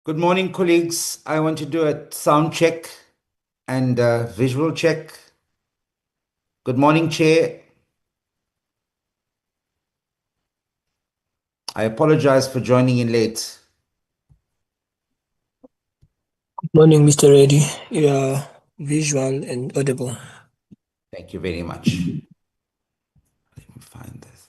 Good morning, colleagues. I want to do a sound check and a visual check. Good morning, Chair. I apologize for joining in late. Morning, Mr. Reddy. You are visual and audible. Thank you very much. Let me find the thing.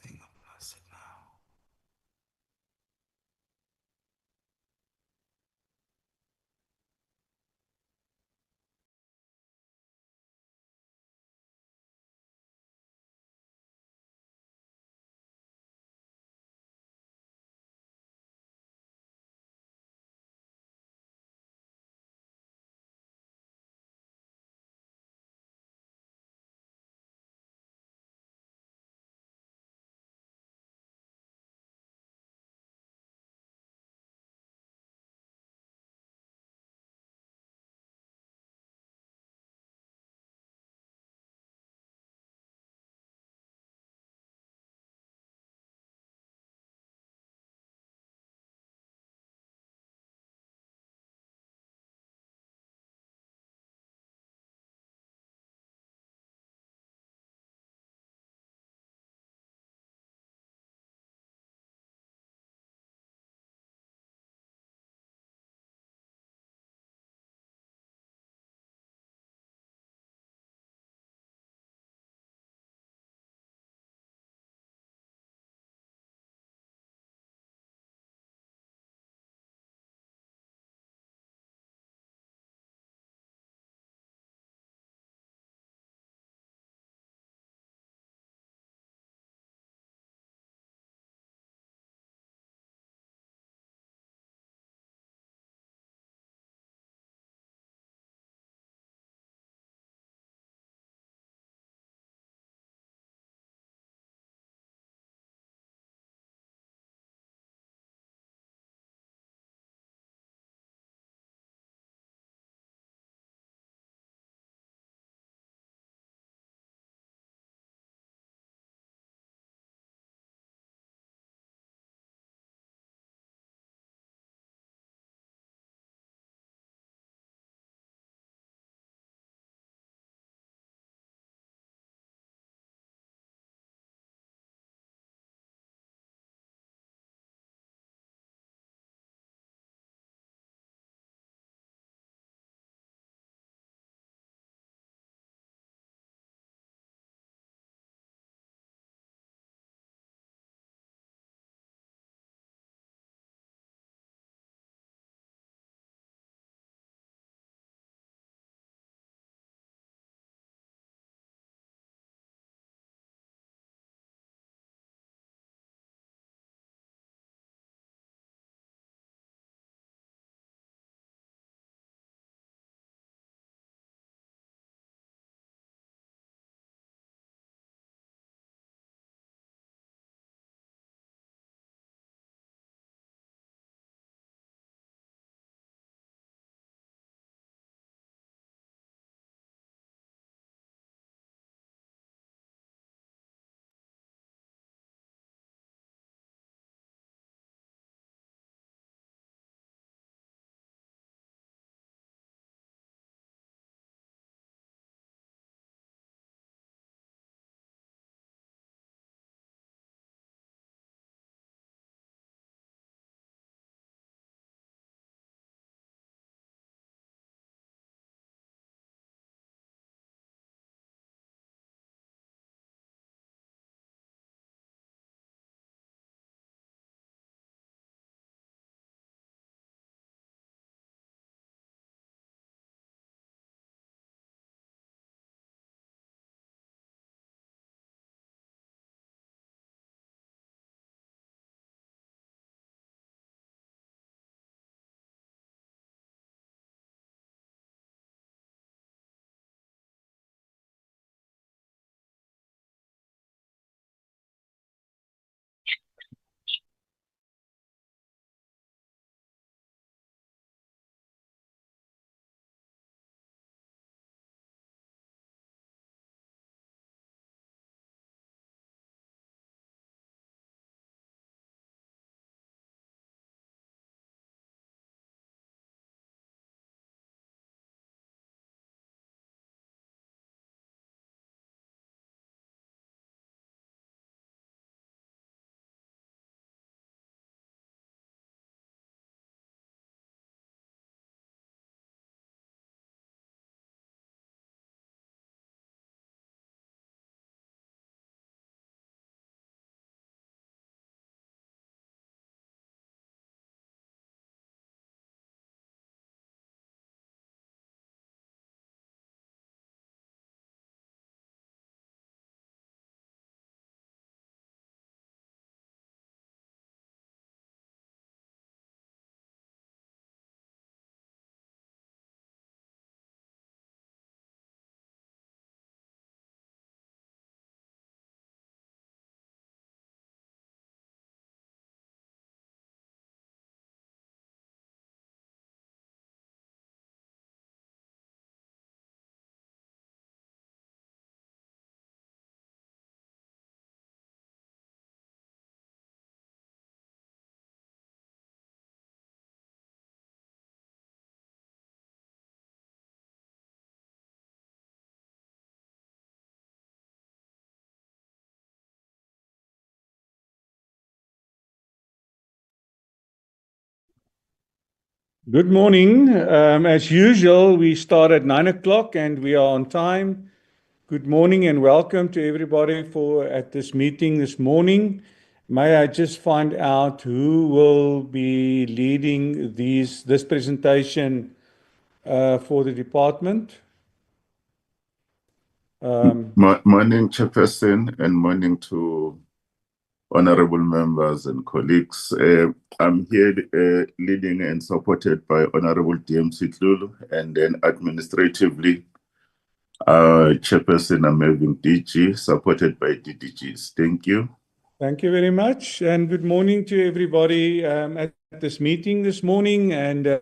Good morning. As usual, we start at 9 o'clock and we are on time. Good morning and welcome to everybody at this meeting this morning. May I just find out who will be leading this presentation for the department? Morning, Chairperson, and morning to honorable members and colleagues. I'm here leading and supported by Honorable DMC Tlulu, and then administratively, Chairperson I'm Melvin DG, supported by DDGs. Thank you. Thank you very much, and good morning to everybody at this meeting this morning, and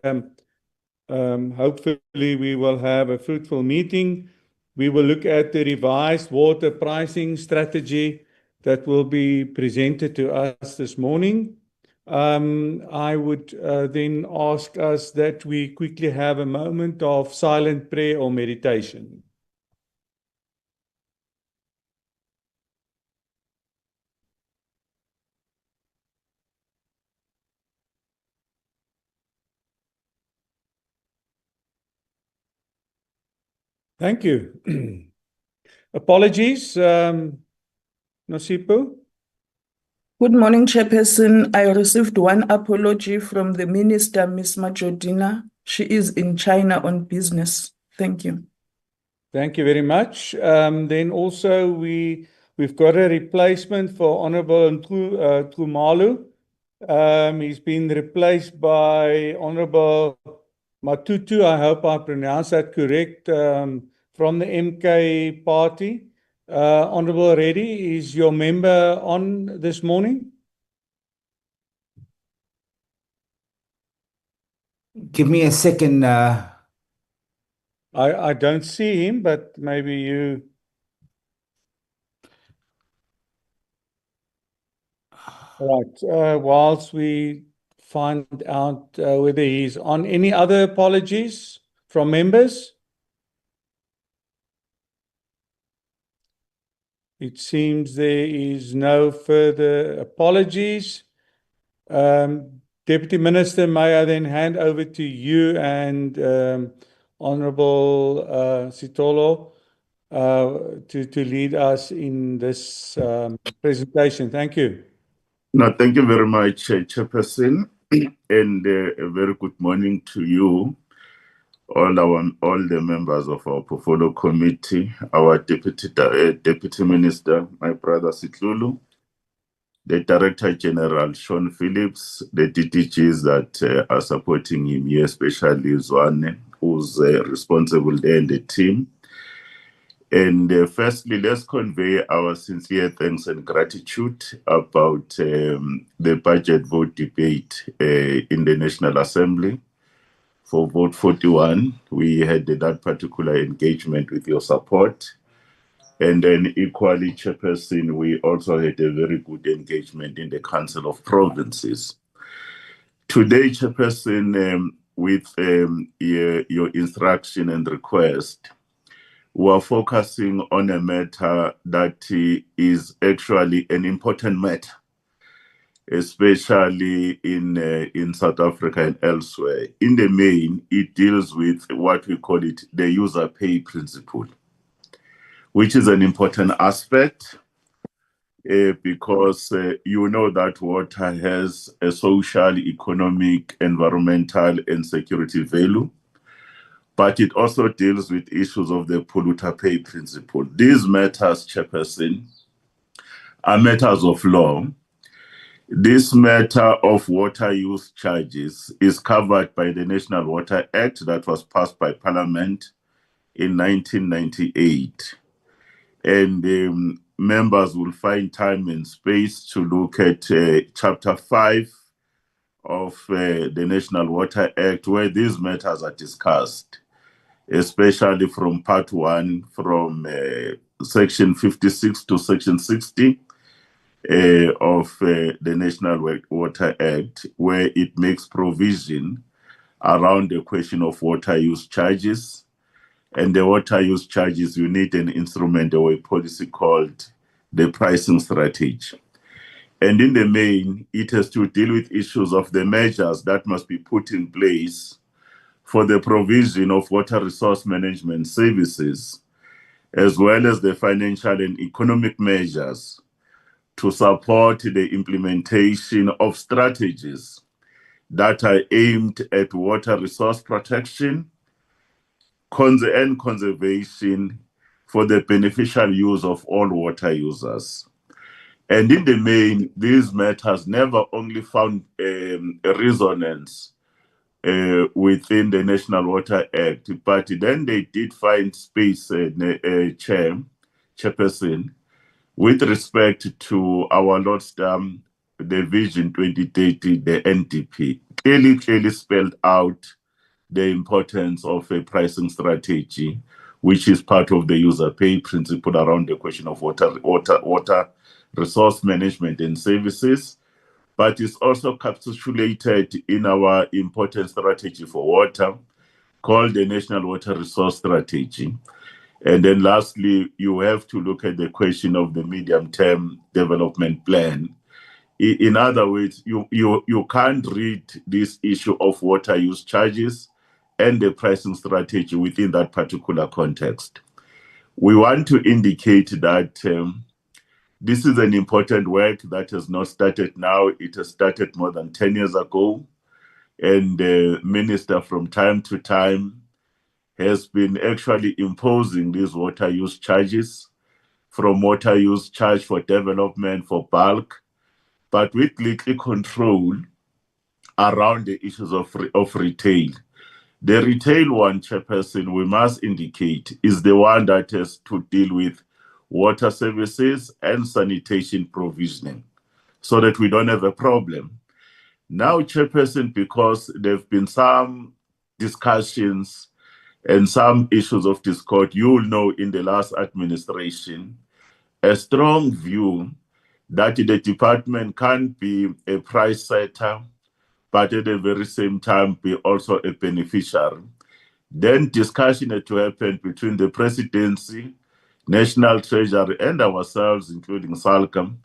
hopefully we will have a fruitful meeting. We will look at the revised water pricing strategy that will be presented to us this morning. I would then ask us that we quickly have a moment of silent prayer or meditation. Thank you. Apologies, Nosipo. Good morning, Chairperson. I received one apology from the Minister, Ms. Majodina. She is in China on business. Thank you. Thank you very much. Then also we've got a replacement for Honorable Nkumalu. He's been replaced by Honorable Matutu. I hope I pronounced that correct. From the MK party. Honorable Reddy, is your member on this morning? Give me a second. I don't see him, but maybe you. Right. Whilst we find out whether he's on, any other apologies from members? It seems there is no further apologies. Deputy Minister, may I then hand over to you and Honorable Sitolo to lead us in this presentation. Thank you. No, thank you very much, Chairperson, and a very good morning to you, all the members of our portfolio committee, our deputy minister, my brother Sitlulu, the Director General Sean Phillips, the DDGs that are supporting him here, especially Zwane, who's responsible there in the team. And firstly, let's convey our sincere thanks and gratitude about the budget vote debate in the National Assembly. For vote 41, we had that particular engagement with your support. And then equally, Chairperson, we also had a very good engagement in the Council of Provinces. Today, Chairperson, with your instruction and request, we are focusing on a matter that is actually an important matter, especially in South Africa and elsewhere. In the main, it deals with what we call it the user pay principle, which is an important aspect because you know that water has a social, economic, environmental, and security value. But it also deals with issues of the polluter pay principle. These matters, Chairperson, are matters of law. This matter of water use charges is covered by the National Water Act that was passed by Parliament in 1998. And members will find time and space to look at Chapter 5 of the National Water Act, where these matters are discussed, especially from Part 1, from Section 56 to Section 60 of the National Water Act, where it makes provision around the question of water use charges. And the water use charges, you need an instrument or a policy called the pricing strategy. And in the main, it has to deal with issues of the measures that must be put in place for the provision of water resource management services, as well as the financial and economic measures to support the implementation of strategies that are aimed at water resource protection and conservation for the beneficial use of all water users. And in the main, these matters never only found a resonance within the National Water Act, but then they did find space, chairperson, with respect to our Lordstam, the Vision 2030, the NDP, clearly spelled out the importance of a pricing strategy, which is part of the user pay principle around the question of water resource management and services, but it's also capsulated in our important strategy for water called the National Water Resource Strategy. And then lastly, you have to look at the question of the medium-term development plan. In other words, you can't read this issue of water use charges and the pricing strategy within that particular context. We want to indicate that this is an important work that has not started now. It has started more than 10 years ago. And the minister from time to time has been actually imposing these water use charges, from water use charge for development, for bulk, but with little control around the issues of retail. The retail one, chairperson, we must indicate, is the one that has to deal with water services and sanitation provisioning, so that we don't have a problem. Now, chairperson, because there have been some discussions and some issues of discord, you will know in the last administration, a strong view that the department can't be a price setter, but at the very same time be also a beneficiary. Then discussion had to happen between the presidency, National Treasury, and ourselves, including SALCOM.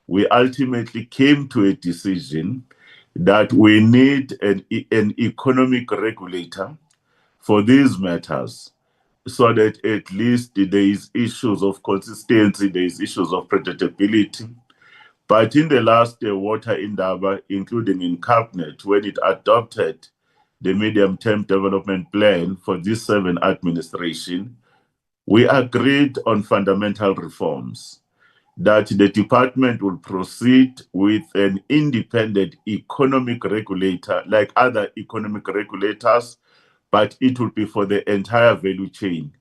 We ultimately came to a decision that we need an economic regulator for these matters, so that at least there is issues of consistency, there is issues of predictability. But in the last water indaba, including in cabinet, when it adopted the medium-term development plan for this 7 administration, we agreed on fundamental reforms, that the department will proceed with an independent economic regulator, like other economic regulators, but it will be for the entire value chain.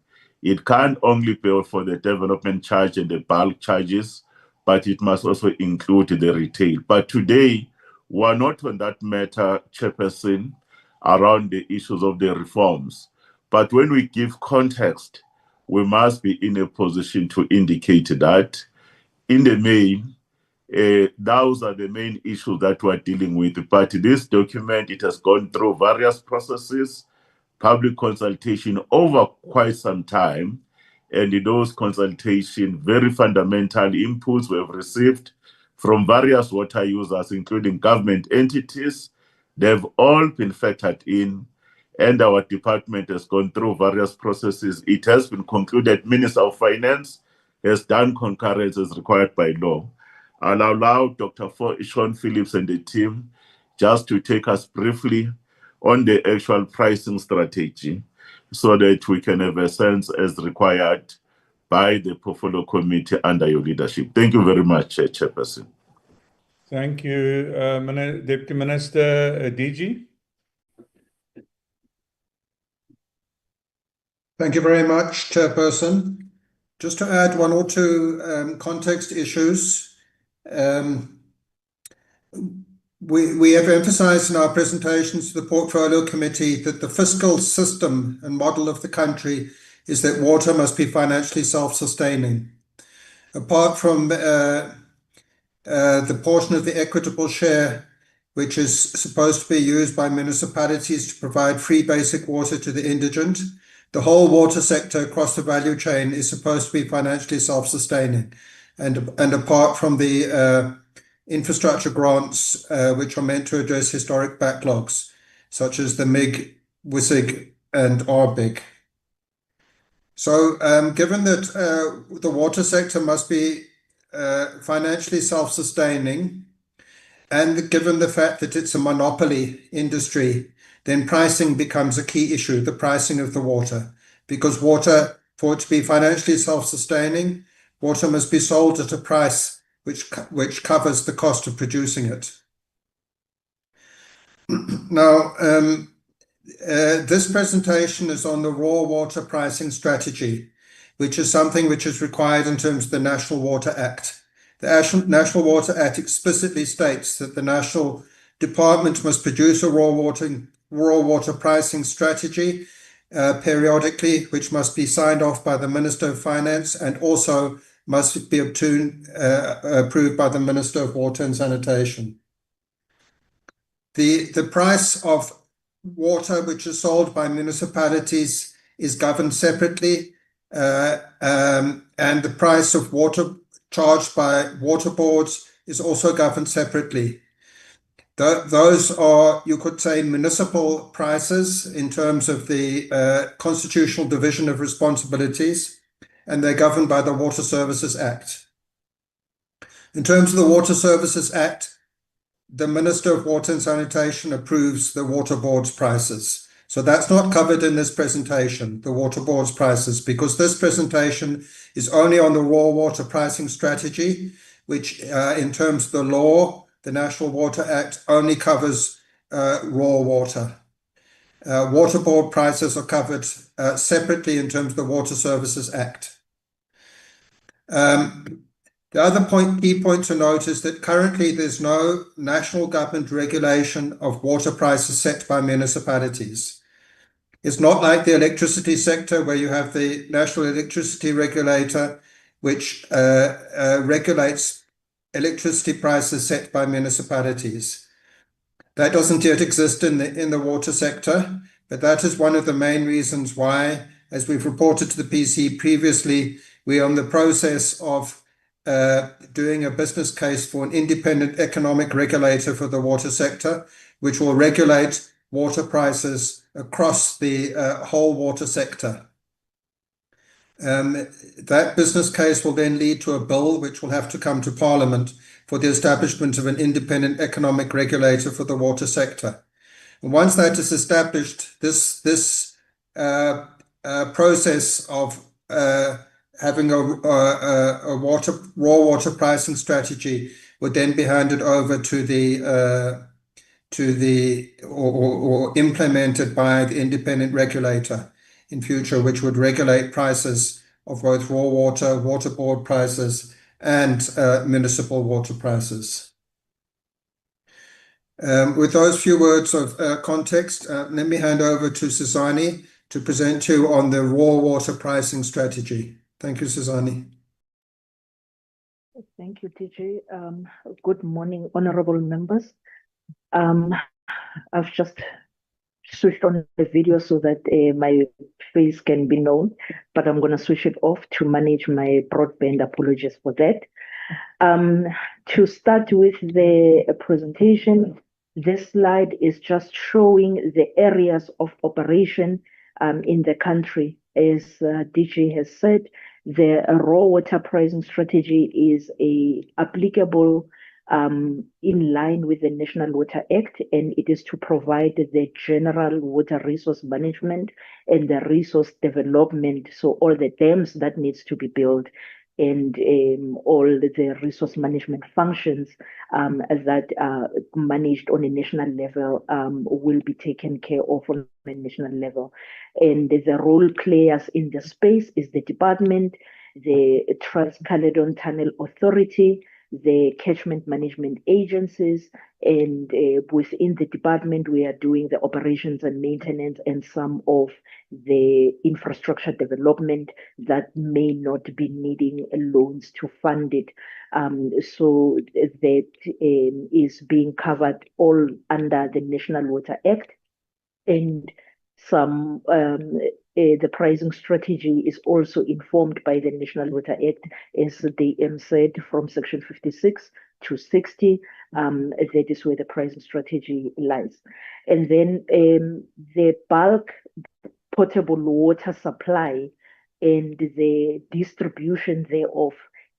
It can't only be for the development charge and the bulk charges, but it must also include the retail. But today, we're not on that matter, chairperson, around the issues of the reforms. But when we give context, we must be in a position to indicate that in the main, those are the main issues that we're dealing with. But this document, it has gone through various processes, public consultation over quite some time. And in those consultations, very fundamental inputs we have received from various water users, including government entities. They've all been factored in, and our department has gone through various processes. It has been concluded. Minister of Finance has done concurrence as required by law. I'll allow Dr. Sean Phillips and the team just to take us briefly on the actual pricing strategy, so that we can have a sense as required by the portfolio committee under your leadership. Thank you very much, Chairperson. Thank you, Deputy Minister DG. Thank you very much, Chairperson. Just to add one or two context issues. We have emphasized in our presentations to the Portfolio Committee that the fiscal system and model of the country is that water must be financially self-sustaining. Apart from the portion of the equitable share, which is supposed to be used by municipalities to provide free basic water to the indigent, the whole water sector across the value chain is supposed to be financially self-sustaining. And apart from the infrastructure grants, which are meant to address historic backlogs, such as the MIG WISIG and RBIG. So given that the water sector must be financially self-sustaining, and given the fact that it's a monopoly industry, then pricing becomes a key issue, the pricing of the water. Because water, for it to be financially self-sustaining, water must be sold at a price which covers the cost of producing it. Now, this presentation is on the raw water pricing strategy, which is something which is required in terms of the National Water Act. The National Water Act explicitly states that the National Department must produce a raw water pricing strategy periodically, which must be signed off by the Minister of Finance and also must be approved by the Minister of Water and Sanitation. The price of water which is sold by municipalities is governed separately, and the price of water charged by water boards is also governed separately. Those are, you could say, municipal prices in terms of the constitutional division of responsibilities, and they're governed by the Water Services Act. In terms of the Water Services Act, the Minister of Water and Sanitation approves the water board's prices. So that's not covered in this presentation, the water board's prices, because this presentation is only on the raw water pricing strategy, which in terms of the law, the National Water Act only covers raw water. Water board prices are covered separately in terms of the Water Services Act. The other key point to note is that currently there's no national government regulation of water prices set by municipalities. It's not like the electricity sector where you have the National Electricity Regulator, which regulates electricity prices set by municipalities. That doesn't yet exist in the water sector, but that is one of the main reasons why, as we've reported to the PC previously, we are in the process of doing a business case for an independent economic regulator for the water sector, which will regulate water prices across the whole water sector. That business case will then lead to a bill which will have to come to Parliament for the establishment of an independent economic regulator for the water sector. And once that is established, this process of having a raw water pricing strategy would then be handed over or implemented by the independent regulator in future, which would regulate prices of both raw water, water board prices, and municipal water prices. With those few words of context, let me hand over to Suzani to present to you on the raw water pricing strategy. Thank you, Suzani. Thank you, TJ. Good morning, honorable members. I've just switched on the video so that my face can be known, but I'm going to switch it off to manage my broadband. Apologies for that. To start with the presentation, this slide is just showing the areas of operation in the country. As DJ has said, the raw water pricing strategy is applicable in line with the National Water Act, and it is to provide the general water resource management and the resource development. So all the dams that needs to be built and all the resource management functions that are managed on a national level will be taken care of on a national level. And the role players in the space is the department, the Trans-Caledon Tunnel Authority, the catchment management agencies, and within the department, we are doing the operations and maintenance and some of the infrastructure development that may not be needing loans to fund it. So that is being covered all under the National Water Act. And some the pricing strategy is also informed by the National Water Act, as the said, from Section 56 to 60. That is where the pricing strategy lies. And then the bulk potable water supply and the distribution thereof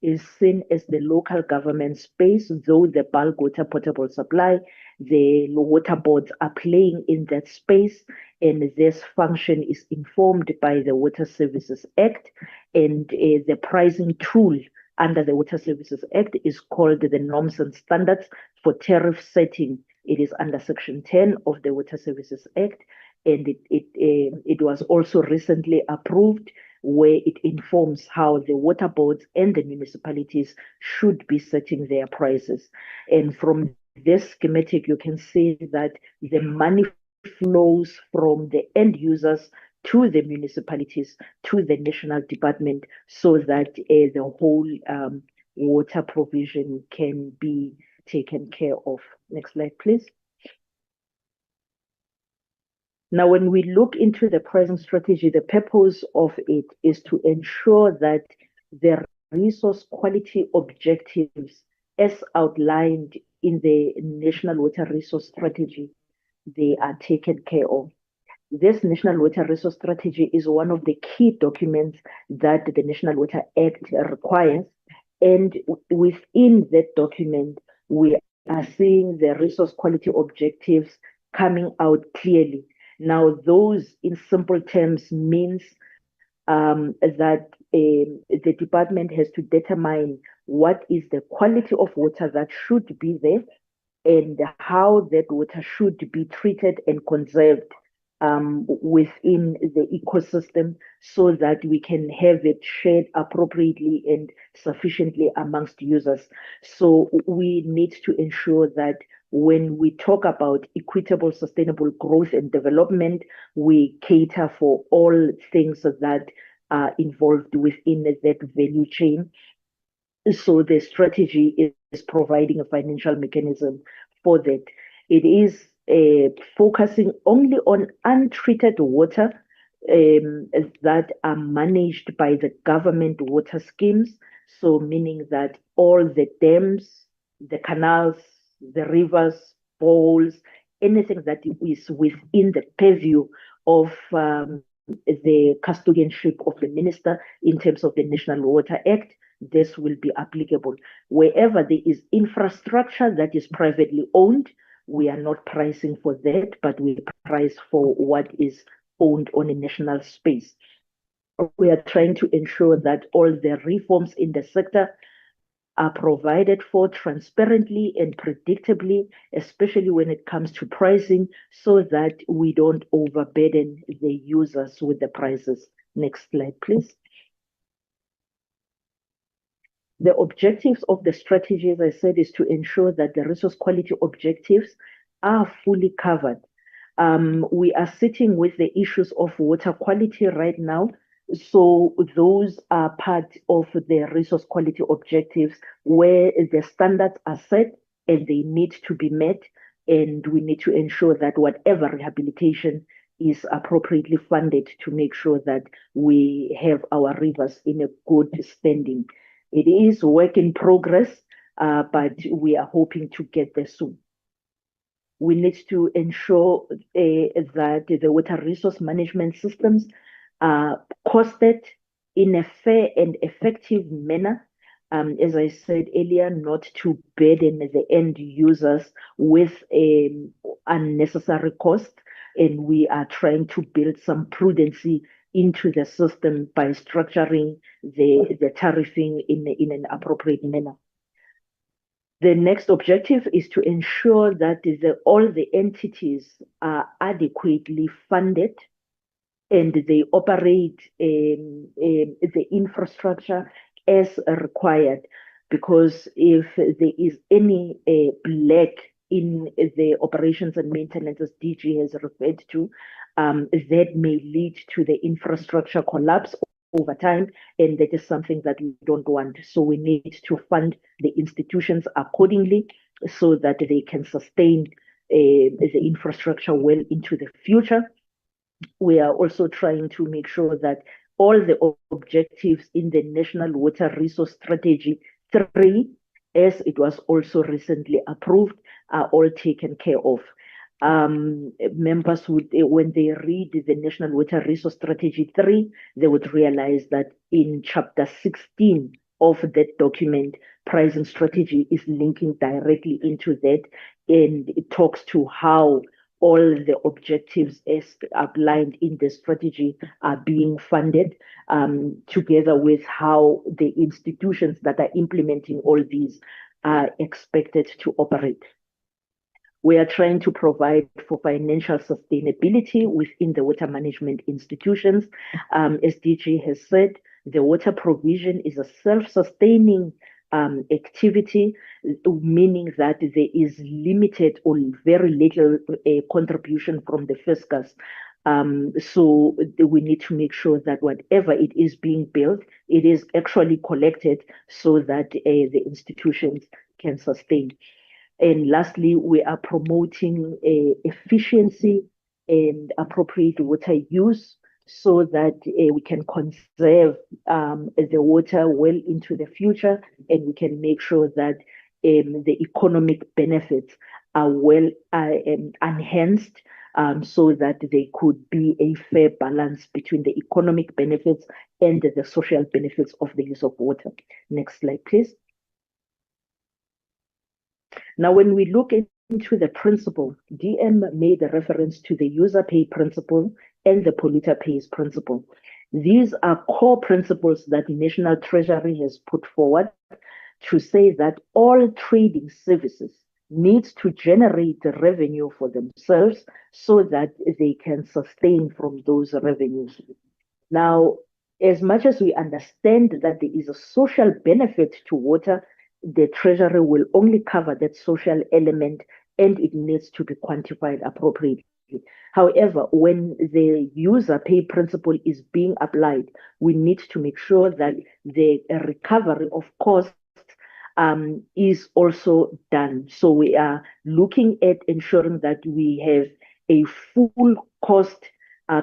is seen as the local government space, though the bulk water potable supply, the water boards are playing in that space, and this function is informed by the Water Services Act, and the pricing tool under the Water Services Act is called the Norms and Standards for Tariff Setting. It is under Section 10 of the Water Services Act, and it was also recently approved, where it informs how the water boards and the municipalities should be setting their prices. And from this schematic, you can see that the money flows from the end users to the municipalities, to the national department, so that the whole water provision can be taken care of. Next slide, please. Now, when we look into the pricing strategy, the purpose of it is to ensure that the resource quality objectives, as outlined in the National Water Resource Strategy, they are taken care of. This National Water Resource Strategy is one of the key documents that the National Water Act requires. And within that document, we are seeing the resource quality objectives coming out clearly. Now, those in simple terms means that the department has to determine what is the quality of water that should be there and how that water should be treated and conserved within the ecosystem, so that we can have it shared appropriately and sufficiently amongst users. So we need to ensure that when we talk about equitable, sustainable growth and development, we cater for all things that are involved within that value chain. So the strategy is providing a financial mechanism for that. It is focusing only on untreated water that are managed by the government water schemes. So meaning that all the dams, the canals, the rivers, bowls, anything that is within the purview of the custodianship of the minister in terms of the National Water Act, this will be applicable. Wherever there is infrastructure that is privately owned, we are not pricing for that, but we price for what is owned on a national space. We are trying to ensure that all the reforms in the sector are provided for transparently and predictably, especially when it comes to pricing, so that we don't overburden the users with the prices. Next slide, please. The objectives of the strategy, as I said, is to ensure that the resource quality objectives are fully covered. We are sitting with the issues of water quality right now. So those are part of the resource quality objectives, where the standards are set and they need to be met. And we need to ensure that whatever rehabilitation is appropriately funded to make sure that we have our rivers in a good standing. It is work in progress, but we are hoping to get there soon. We need to ensure that the water resource management systems are costed in a fair and effective manner. As I said earlier, not to burden the end users with unnecessary cost. And we are trying to build some prudency into the system by structuring the tariffing in an appropriate manner. The next objective is to ensure that all the entities are adequately funded and they operate the infrastructure as required. Because if there is any lack in the operations and maintenance, as DG has referred to, that may lead to the infrastructure collapse over time, and that is something that we don't want. So we need to fund the institutions accordingly so that they can sustain the infrastructure well into the future. We are also trying to make sure that all the objectives in the National Water Resource Strategy 3 as it was also recently approved, are all taken care of. Members would, when they read the National Water Resource Strategy 3, they would realize that in Chapter 16 of that document, pricing strategy is linking directly into that, and it talks to how all the objectives as outlined in the strategy are being funded, together with how the institutions that are implementing all these are expected to operate. We are trying to provide for financial sustainability within the water management institutions. As DG has said, the water provision is a self-sustaining activity, meaning that there is limited or very little contribution from the fiscus. So we need to make sure that whatever it is being built, it is actually collected so that the institutions can sustain. And lastly, we are promoting efficiency and appropriate water use so that we can conserve the water well into the future, and we can make sure that the economic benefits are well enhanced, so that there could be a fair balance between the economic benefits and the social benefits of the use of water. Next slide, please. Now, when we look into the principle, DM made a reference to the user pay principle and the polluter pays principle. These are core principles that National Treasury has put forward to say that all trading services need to generate the revenue for themselves so that they can sustain from those revenues. Now, as much as we understand that there is a social benefit to water, the Treasury will only cover that social element, and it needs to be quantified appropriately. However, when the user pay principle is being applied, we need to make sure that the recovery of costs is also done. So we are looking at ensuring that we have a full cost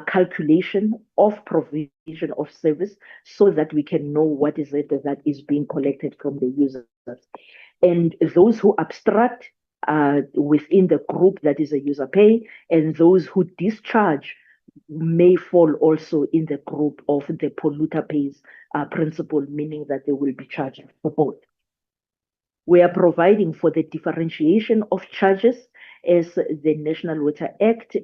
calculation of provision of service so that we can know what is it that is being collected from the users. And those who abstract within the group that is a user pay, and those who discharge may fall also in the group of the polluter pays principle, meaning that they will be charged for both. We are providing for the differentiation of charges, as the National Water Act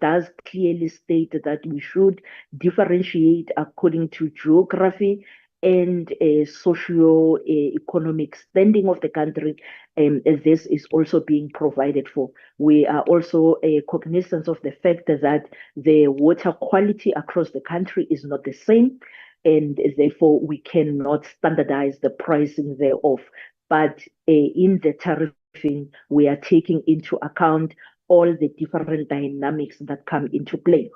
does clearly state that we should differentiate according to geography and socio-economic standing of the country, and this is also being provided for. We are also cognizant of the fact that the water quality across the country is not the same, and therefore we cannot standardize the pricing thereof. But in the tariffing, we are taking into account all the different dynamics that come into play.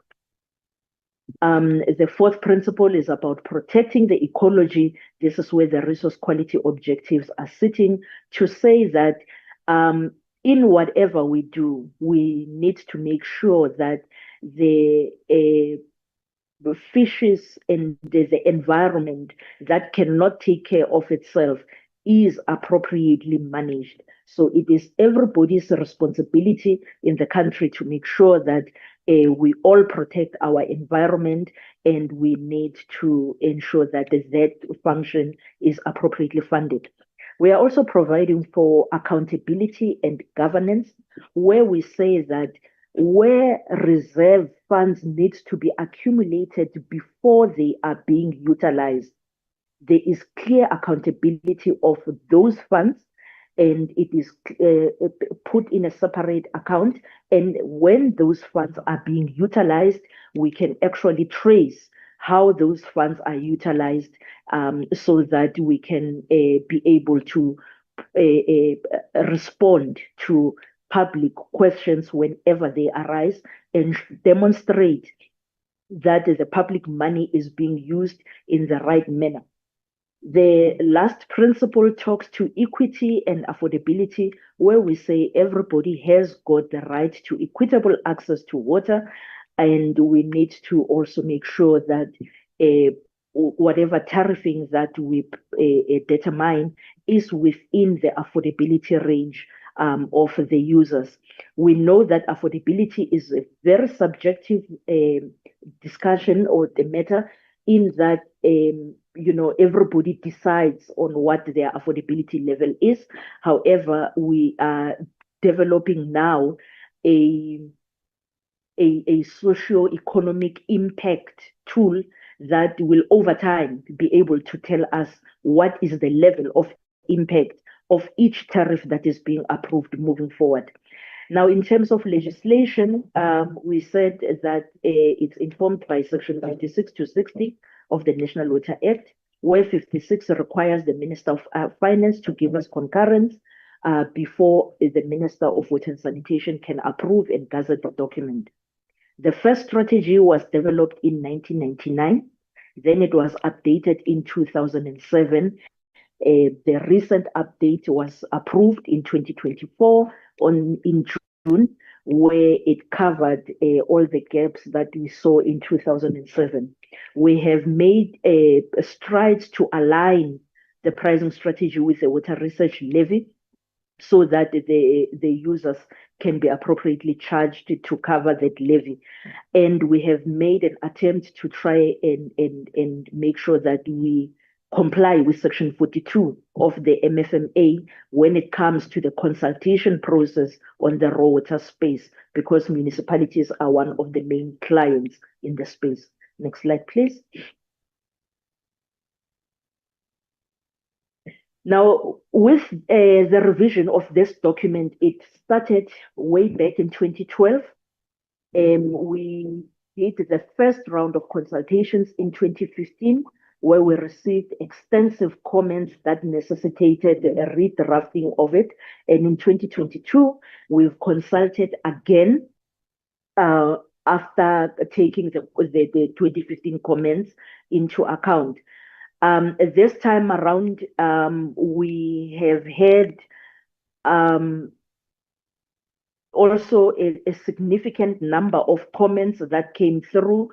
The fourth principle is about protecting the ecology. This is where the resource quality objectives are sitting, to say that in whatever we do, we need to make sure that the fishes and the environment that cannot take care of itself is appropriately managed. So it is everybody's responsibility in the country to make sure that we all protect our environment, and we need to ensure that that function is appropriately funded. We are also providing for accountability and governance, where we say that where reserve funds need to be accumulated before they are being utilized, there is clear accountability of those funds, and it is put in a separate account. And when those funds are being utilized, we can actually trace how those funds are utilized, so that we can be able to respond to public questions whenever they arise, and demonstrate that the public money is being used in the right manner. The last principle talks to equity and affordability, where we say everybody has got the right to equitable access to water, and we need to also make sure that whatever tariffing that we determine is within the affordability range of the users. We know that affordability is a very subjective discussion or the matter, in that everybody decides on what their affordability level is. However, we are developing now a socio-economic impact tool that will over time be able to tell us what is the level of impact of each tariff that is being approved moving forward. Now, in terms of legislation, we said that it's informed by Section 56 to 60 of the National Water Act, where 56 requires the Minister of Finance to give us concurrence before the Minister of Water and Sanitation can approve and gazette the document. The first strategy was developed in 1999. Then it was updated in 2007. The recent update was approved in 2024 in June, where it covered all the gaps that we saw in 2007. We have made strides to align the pricing strategy with the water research levy, so that the users can be appropriately charged to cover that levy. And we have made an attempt to try and make sure that we comply with Section 42 of the MFMA when it comes to the consultation process on the raw water space, because municipalities are one of the main clients in the space. Next slide, please. Now, with the revision of this document, it started way back in 2012. We did the first round of consultations in 2015, where we received extensive comments that necessitated a redrafting of it. And in 2022, we've consulted again after taking the 2015 comments into account. This time around, we have had also a significant number of comments that came through,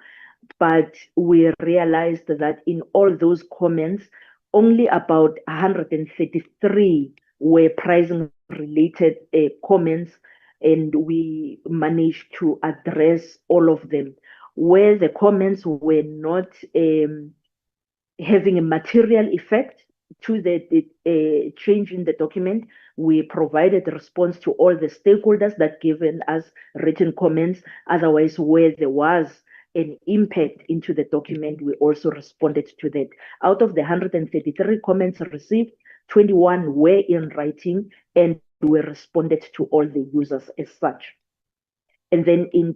but we realized that in all those comments, only about 133 were pricing related comments, and we managed to address all of them. Where the comments were not having a material effect to the change in the document, we provided a response to all the stakeholders that given us written comments. Otherwise, where there was an impact into the document, we also responded to that. Out of the 133 comments received, 21 were in writing, and we responded to all the users as such. And then in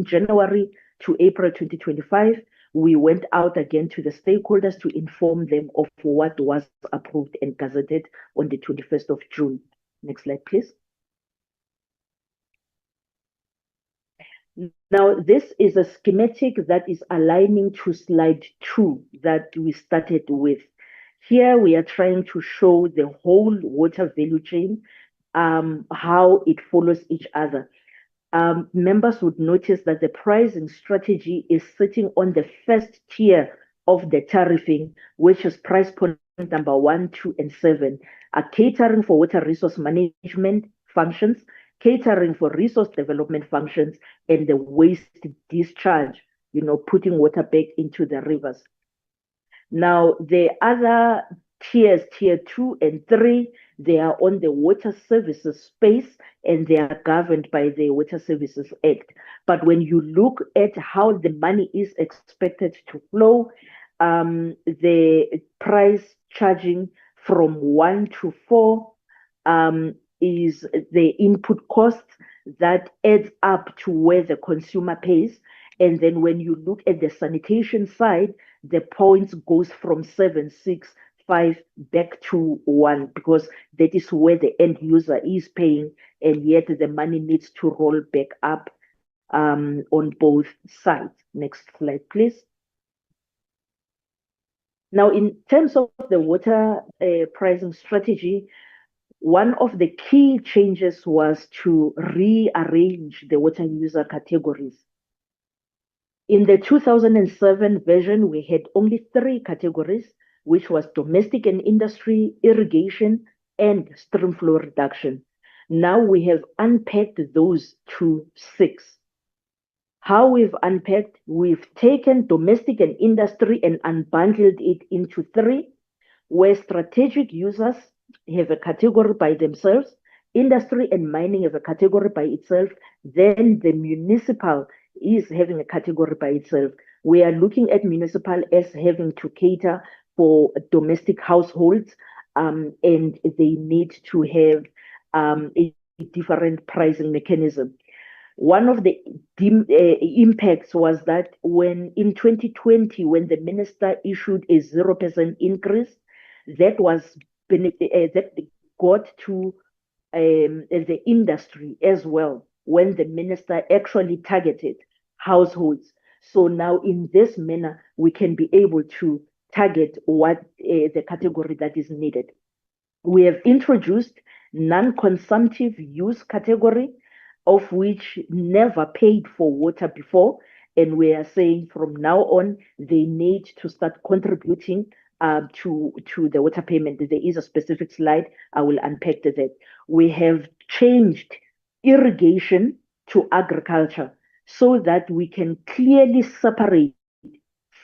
January to April 2025, we went out again to the stakeholders to inform them of what was approved and gazetted on the 21st of June. Next slide, please. Now, this is a schematic that is aligning to slide 2 that we started with. Here, we are trying to show the whole water value chain, how it follows each other. Members would notice that the pricing strategy is sitting on the first tier of the tariffing, which is price point number 1, 2, and 7, are catering for water resource management functions, catering for resource development functions, and the waste discharge, putting water back into the rivers. Now, the other tiers, tier 2 and 3, they are on the water services space, and they are governed by the Water Services Act. But when you look at how the money is expected to flow, the price charging from 1 to 4 is the input cost that adds up to where the consumer pays. And then when you look at the sanitation side, the points goes from 7, 6, 5 back to 1, because that is where the end user is paying, and yet the money needs to roll back up on both sides. Next slide, please. Now, in terms of the water pricing strategy, one of the key changes was to rearrange the water user categories. In the 2007 version, we had only 3 categories, which was domestic and industry, irrigation, and stream flow reduction. Now we have unpacked those to 6. How we've unpacked, we've taken domestic and industry and unbundled it into 3, where strategic users have a category by themselves, industry and mining have a category by itself, then the municipal is having a category by itself. We are looking at municipal as having to cater for domestic households, and they need to have a different pricing mechanism. One of the impacts was that when in 2020, when the minister issued a 0% increase, that was that got to the industry as well when the minister actually targeted households. So now in this manner, we can be able to target what the category that is needed. We have introduced non-consumptive use category, of which never paid for water before. And we are saying from now on, they need to start contributing to the water payment. There is a specific slide. I will unpack that. We have changed irrigation to agriculture so that we can clearly separate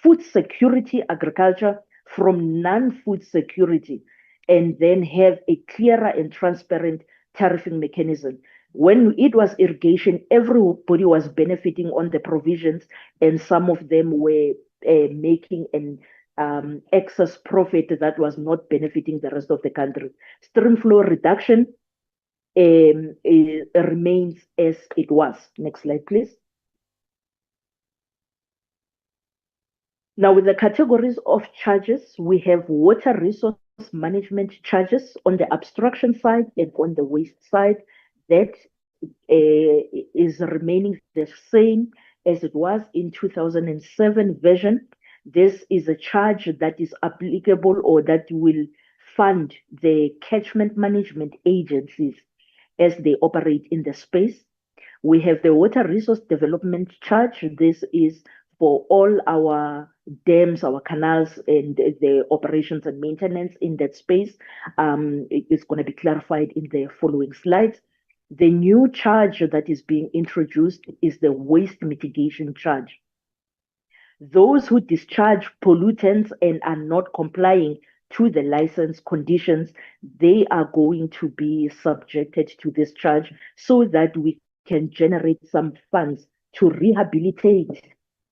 food security agriculture from non-food security, and then have a clearer and transparent tariffing mechanism. When it was irrigation, everybody was benefiting on the provisions, and some of them were making an excess profit that was not benefiting the rest of the country. Stream flow reduction remains as it was. Next slide, please. Now, with the categories of charges, we have water resource management charges on the abstraction side and on the waste side. That is remaining the same as it was in 2007 version. This is a charge that is applicable or that will fund the catchment management agencies as they operate in the space. We have the water resource development charge. This is for all our dams, our canals, and the operations and maintenance in that space. It is going to be clarified in the following slides. The new charge that is being introduced is the waste mitigation charge. Those who discharge pollutants and are not complying to the license conditions, they are going to be subjected to this charge so that we can generate some funds to rehabilitate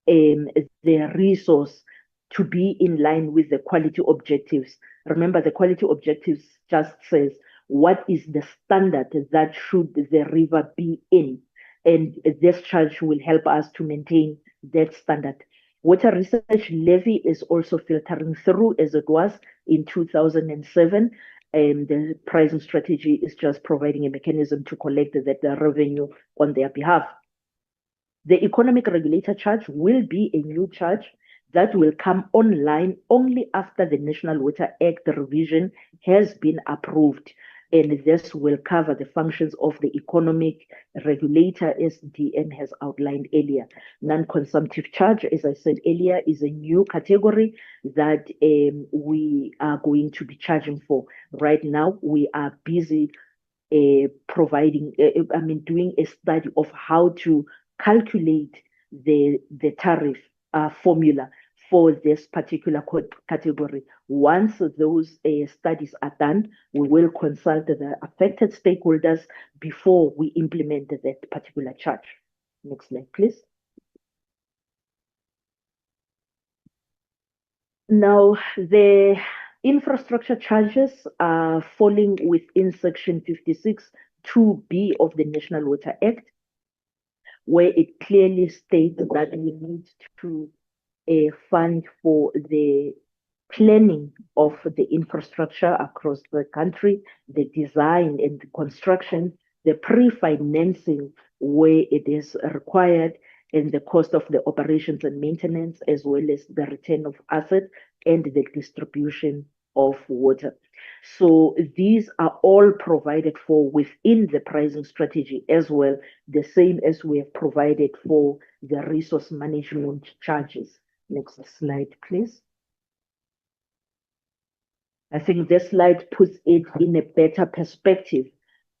the resource to be in line with the quality objectives. Remember, the quality objectives just says what is the standard that should the river be in, and this charge will help us to maintain that standard. Water research levy is also filtering through as it was in 2007. And the pricing strategy is just providing a mechanism to collect that revenue on their behalf. The economic regulator charge will be a new charge that will come online only after the National Water Act revision has been approved. And this will cover the functions of the economic regulator, as DN has outlined earlier. Non-consumptive charge, as I said earlier, is a new category that we are going to be charging for. Right now, we are busy doing a study of how to calculate the tariff formula for this particular category. Once those studies are done, we will consult the affected stakeholders before we implement that particular charge. Next slide, please. Now, the infrastructure charges are falling within Section 56 2B of the National Water Act, where it clearly states that we need to fund for the planning of the infrastructure across the country, the design and the construction, the pre-financing where it is required, and the cost of the operations and maintenance, as well as the return of assets and the distribution of water. So these are all provided for within the pricing strategy as well, the same as we have provided for the resource management charges. Next slide, please. I think this slide puts it in a better perspective.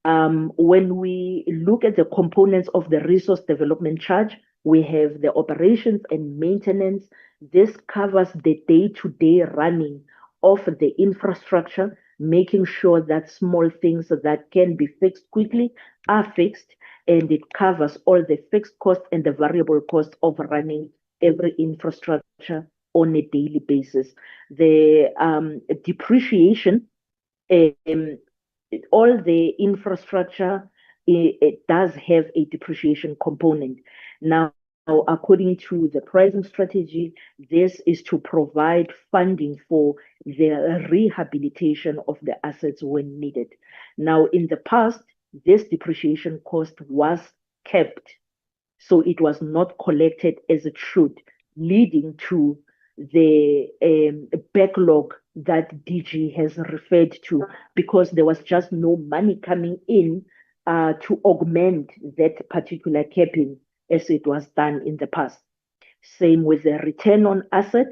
When we look at the components of the resource development charge, we have the operations and maintenance. This covers the day-to-day running of the infrastructure, making sure that small things that can be fixed quickly are fixed, and it covers all the fixed costs and the variable cost of running every infrastructure on a daily basis. The depreciation, all the infrastructure, it does have a depreciation component. Now, according to the pricing strategy, this is to provide funding for the rehabilitation of the assets when needed. Now, in the past, this depreciation cost was kept, so it was not collected as it should, leading to the backlog that DG has referred to, because there was just no money coming in to augment that particular capping as it was done in the past. Same with the return on asset.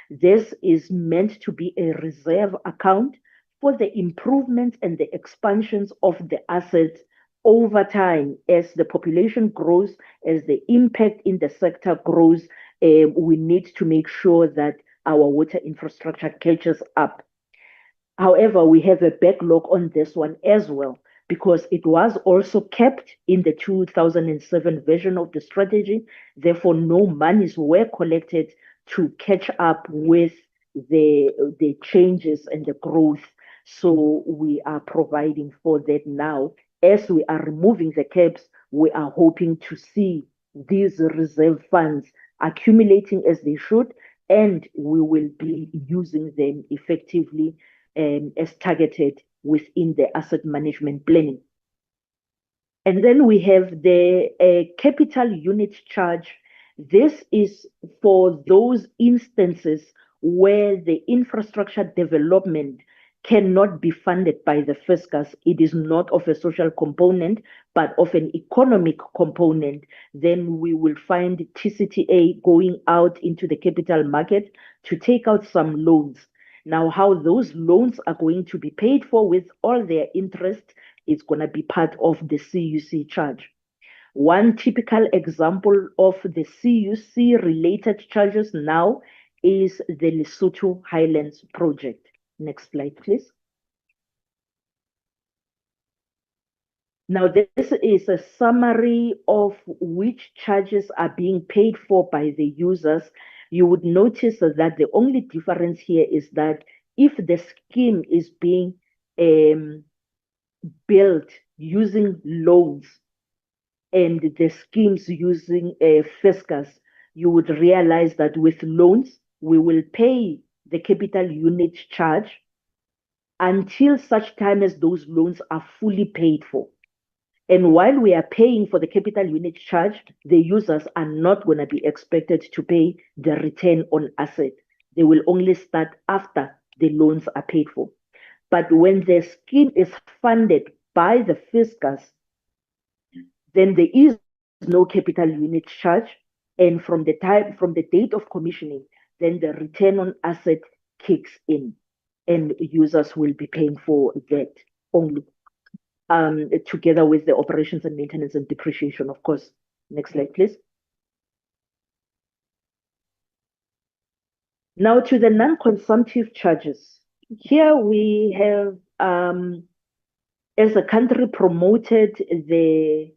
This is meant to be a reserve account for the improvements and the expansions of the assets over time. As the population grows, as the impact in the sector grows, we need to make sure that our water infrastructure catches up. However, we have a backlog on this one as well, because it was also kept in the 2007 version of the strategy. Therefore, no monies were collected to catch up with the changes and the growth. So we are providing for that now. As we are removing the caps, we are hoping to see these reserve funds accumulating as they should, and we will be using them effectively as targeted within the asset management planning. And then we have the capital unit charge. This is for those instances where the infrastructure development cannot be funded by the fiscus. It is not of a social component, but of an economic component. Then we will find TCTA going out into the capital market to take out some loans. Now, how those loans are going to be paid for with all their interest is going to be part of the CUC charge. One typical example of the CUC related charges now is the Lesotho Highlands project. Next slide, please. Now, this is a summary of which charges are being paid for by the users. You would notice that the only difference here is that if the scheme is being built using loans and the schemes using fiscus, you would realize that with loans, we will pay the capital unit charge until such time as those loans are fully paid for. And while we are paying for the capital unit charge, the users are not going to be expected to pay the return on asset. They will only start after the loans are paid for. But when the scheme is funded by the fiscus, then there is no capital unit charge. And from the date of commissioning, then the return on asset kicks in, and users will be paying for that only, together with the operations and maintenance and depreciation, of course. Next slide, please. Now to the non-consumptive charges. Here we have, as a country, promoted the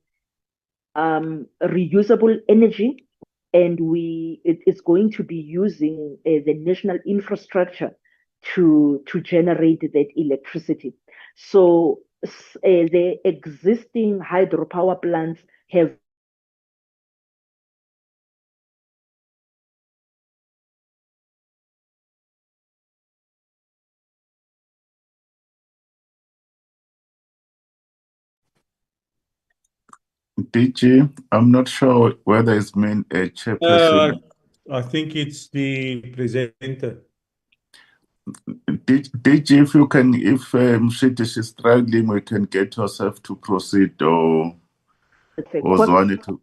reusable energy, and it is going to be using the national infrastructure to generate that electricity. So the existing hydropower plants have DG, I'm not sure whether it's meant a chairperson. I think it's the presenter. DG, if you can, if she's struggling, we can get herself to proceed, or Zwani to.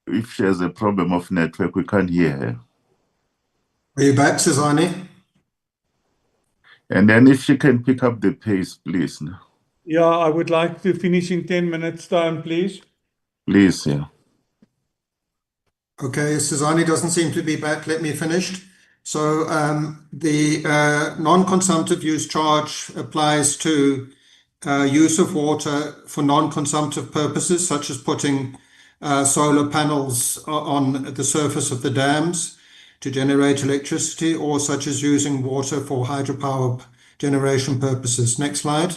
If she has a problem of network, we can't hear her. Are you back, Sizani? And then if she can pick up the pace, please. Yeah, I would like to finish in 10 minutes time, please. Please, yeah. Okay, Sizani doesn't seem to be back. Let me finish. So the non-consumptive use charge applies to use of water for non-consumptive purposes, such as putting solar panels on the surface of the dams to generate electricity, or such as using water for hydropower generation purposes. Next slide.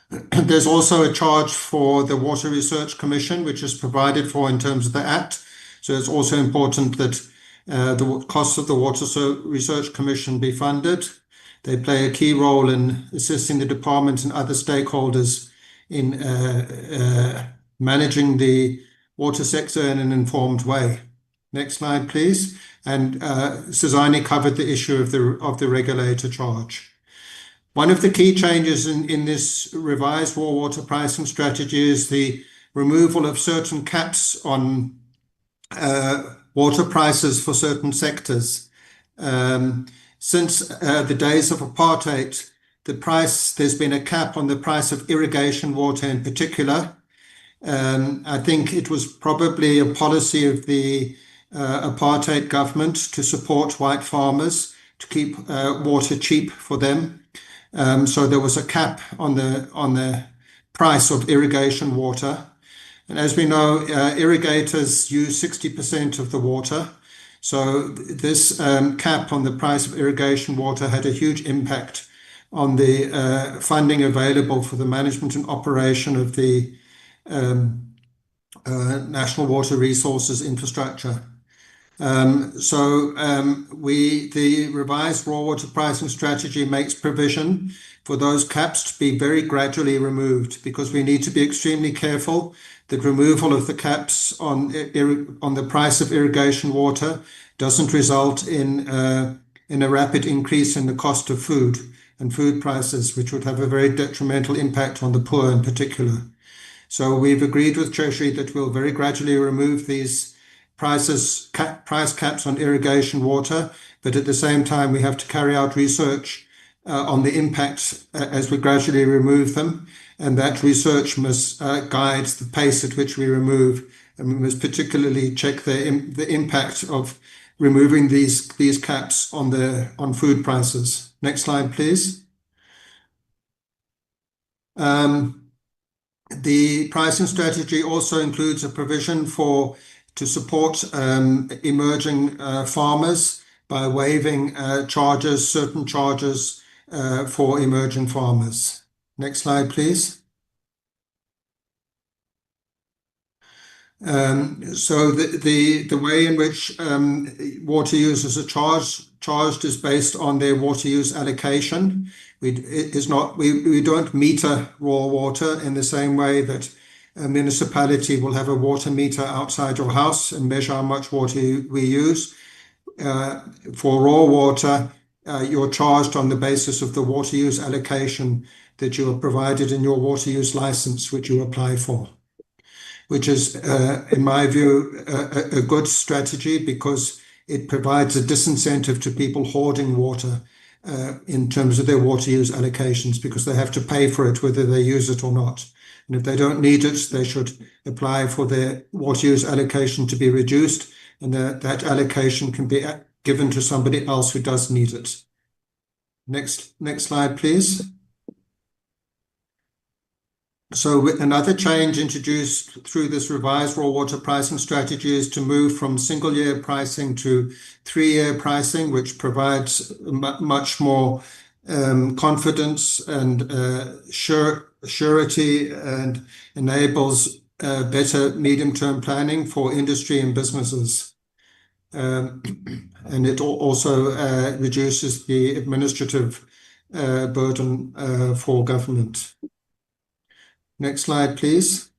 There's also a charge for the Water Research Commission, which is provided for in terms of the Act. So it's also important that the costs of the Water Research Commission be funded. They play a key role in assisting the department and other stakeholders in managing the water sector in an informed way. Next slide, please. And Sizani covered the issue of the regulator charge. One of the key changes in this revised raw water pricing strategy is the removal of certain caps on water prices for certain sectors. Since the days of apartheid, there's been a cap on the price of irrigation water in particular. I think it was probably a policy of the apartheid government to support white farmers to keep water cheap for them. So there was a cap on the price of irrigation water. And as we know, irrigators use 60% of the water. So this cap on the price of irrigation water had a huge impact on the funding available for the management and operation of the national water resources infrastructure. The revised raw water pricing strategy makes provision for those caps to be very gradually removed, because we need to be extremely careful that removal of the caps on the price of irrigation water doesn't result in a rapid increase in the cost of food and food prices, which would have a very detrimental impact on the poor in particular. So we've agreed with Treasury that we'll very gradually remove these price caps on irrigation water, but at the same time we have to carry out research on the impact as we gradually remove them, and that research must guide the pace at which we remove, and we must particularly check the impact of removing these caps on food prices. Next slide, please. The pricing strategy also includes a provision to support emerging farmers by waiving certain charges for emerging farmers. Next slide, please. So the way in which water users are charged is based on their water use allocation. We don't meter raw water in the same way that a municipality will have a water meter outside your house and measure how much water we use. For raw water, you're charged on the basis of the water use allocation that you are provided in your water use license, which you apply for, which is, in my view, a good strategy, because it provides a disincentive to people hoarding water in terms of their water use allocations, because they have to pay for it whether they use it or not. And if they don't need it, they should apply for their water use allocation to be reduced, and that allocation can be given to somebody else who does need it. Next slide, please. So another change introduced through this revised raw water pricing strategy is to move from single-year pricing to 3-year pricing, which provides much more confidence and surety, and enables better medium-term planning for industry and businesses. And it also reduces the administrative burden for government. Next slide, please.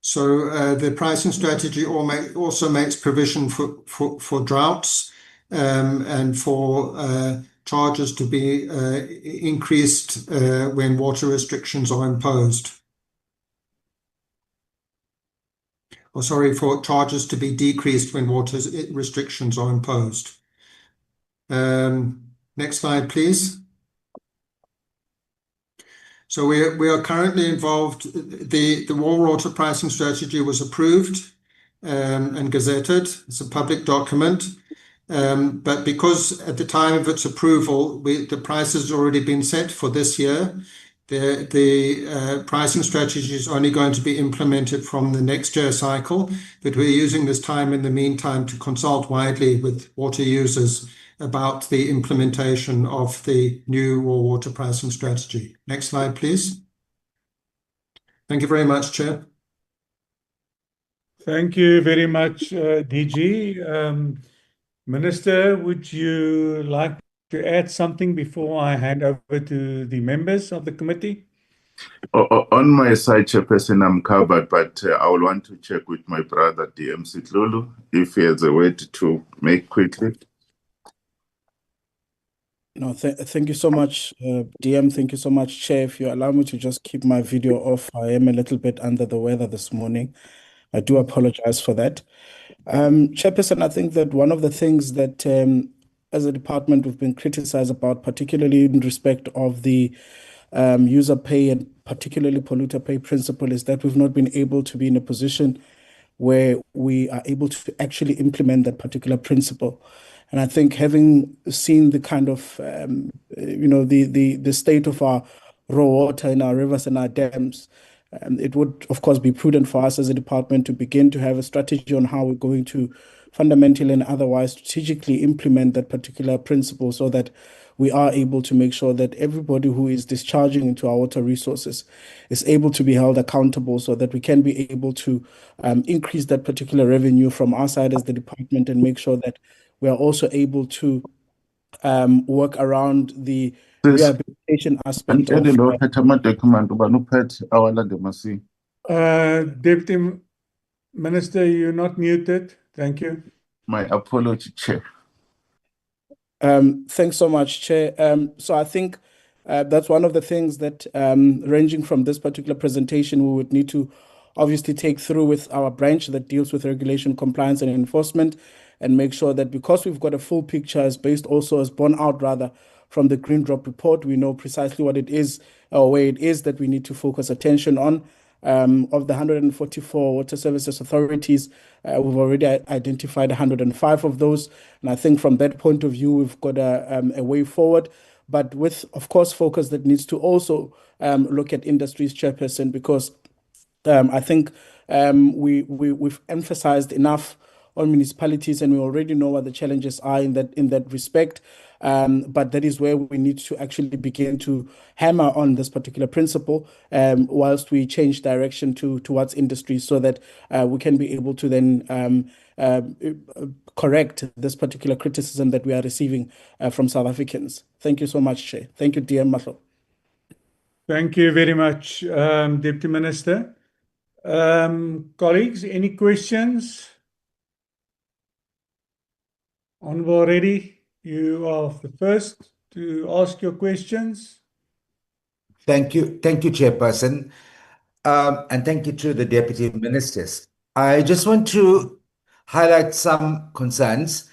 So the pricing strategy also makes provision for droughts and for charges to be increased when water restrictions are imposed. Or sorry, for charges to be decreased when water restrictions are imposed. Next slide, please. So we are currently involved. The water pricing strategy was approved and gazetted. It's a public document. But because at the time of its approval, the price has already been set for this year, the pricing strategy is only going to be implemented from the next year cycle, but we're using this time in the meantime to consult widely with water users about the implementation of the new water pricing strategy. Next slide, please. Thank you very much, Chair. Thank you very much, DG. Minister, would you like to add something before I hand over to the members of the committee? On my side, Chairperson, I'm covered, but I will want to check with my brother, DM Sitlulu, if he has a word to make quickly. No, thank you so much, DM. Thank you so much, Chair. If you allow me to just keep my video off, I am a little bit under the weather this morning. I do apologize for that. Chairperson, I think that one of the things that as a department we've been criticized about, particularly in respect of the user pay and particularly polluter pay principle, is that we've not been able to be in a position where we are able to actually implement that particular principle. And I think having seen the kind of, the state of our raw water in our rivers and our dams, it would, of course, be prudent for us as a department to begin to have a strategy on how we're going to fundamentally and otherwise strategically implement that particular principle so that we are able to make sure that everybody who is discharging into our water resources is able to be held accountable so that we can be able to increase that particular revenue from our side as the department and make sure that we are also able to work around the rehabilitation aspect of Deputy Minister, you're not muted. Thank you. My apology, Chair. Thanks so much, Chair. So I think that's one of the things that, ranging from this particular presentation, we would need to obviously take through with our branch that deals with regulation, compliance, and enforcement, and make sure that because we've got a full picture as borne out rather from the Green Drop report, we know precisely what it is or where it is that we need to focus attention on. Of the 144 water services authorities, we've already identified 105 of those. And I think from that point of view, we've got a way forward, but with, of course, focus that needs to also look at industries, Chairperson, because I think we've emphasized enough on municipalities, and we already know what the challenges are in that respect. But that is where we need to actually begin to hammer on this particular principle, whilst we change direction towards industry, so that we can be able to then correct this particular criticism that we are receiving from South Africans. Thank you so much, Chair. Thank you, DM Mahlo. Thank you very much, Deputy Minister. Colleagues, any questions? Onvo ready? You are the first to ask your questions. Thank you, Chairperson, and thank you to the Deputy Ministers. I just want to highlight some concerns.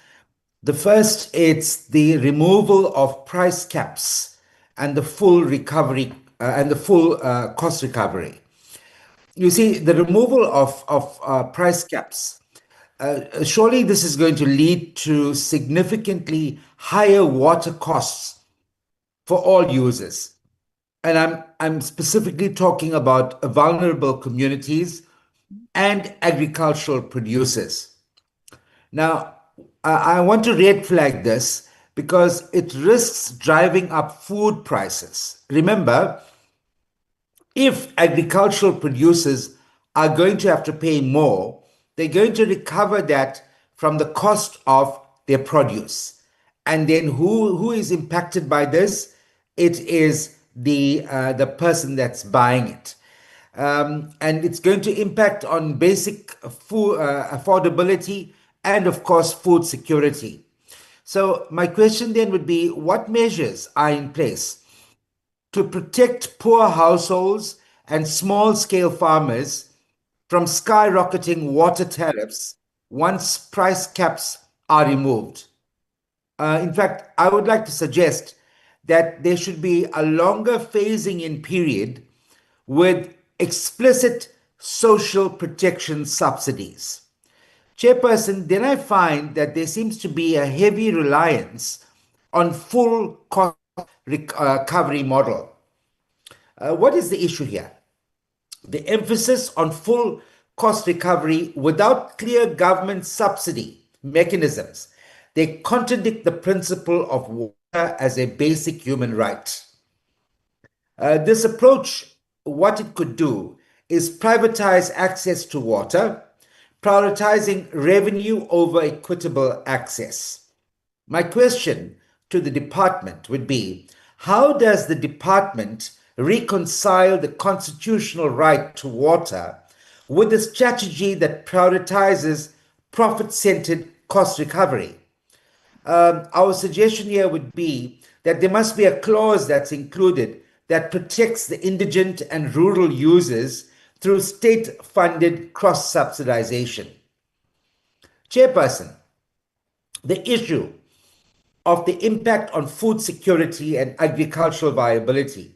The first, it's the removal of price caps and the full recovery and the full cost recovery. You see, the removal of price caps, surely this is going to lead to significantly higher water costs for all users. And I'm specifically talking about vulnerable communities and agricultural producers. Now, I want to red flag this because it risks driving up food prices. Remember, if agricultural producers are going to have to pay more, they're going to recover that from the cost of their produce. And then who is impacted by this? It is the person that's buying it. and it's going to impact on basic food affordability and, of course, food security. So my question then would be, what measures are in place to protect poor households and small-scale farmers from skyrocketing water tariffs once price caps are removed? In fact, I would like to suggest that there should be a longer phasing in period with explicit social protection subsidies. Chairperson, then I find that there seems to be a heavy reliance on full cost recovery model. What is the issue here? The emphasis on full cost recovery without clear government subsidy mechanisms, they contradict the principle of water as a basic human right. This approach, what it could do is privatize access to water, prioritizing revenue over equitable access. My question to the department would be, how does the department reconcile the constitutional right to water with a strategy that prioritizes profit-centered cost recovery? Our suggestion here would be that there must be a clause that's included that protects the indigent and rural users through state-funded cross-subsidization. Chairperson, the issue of the impact on food security and agricultural viability.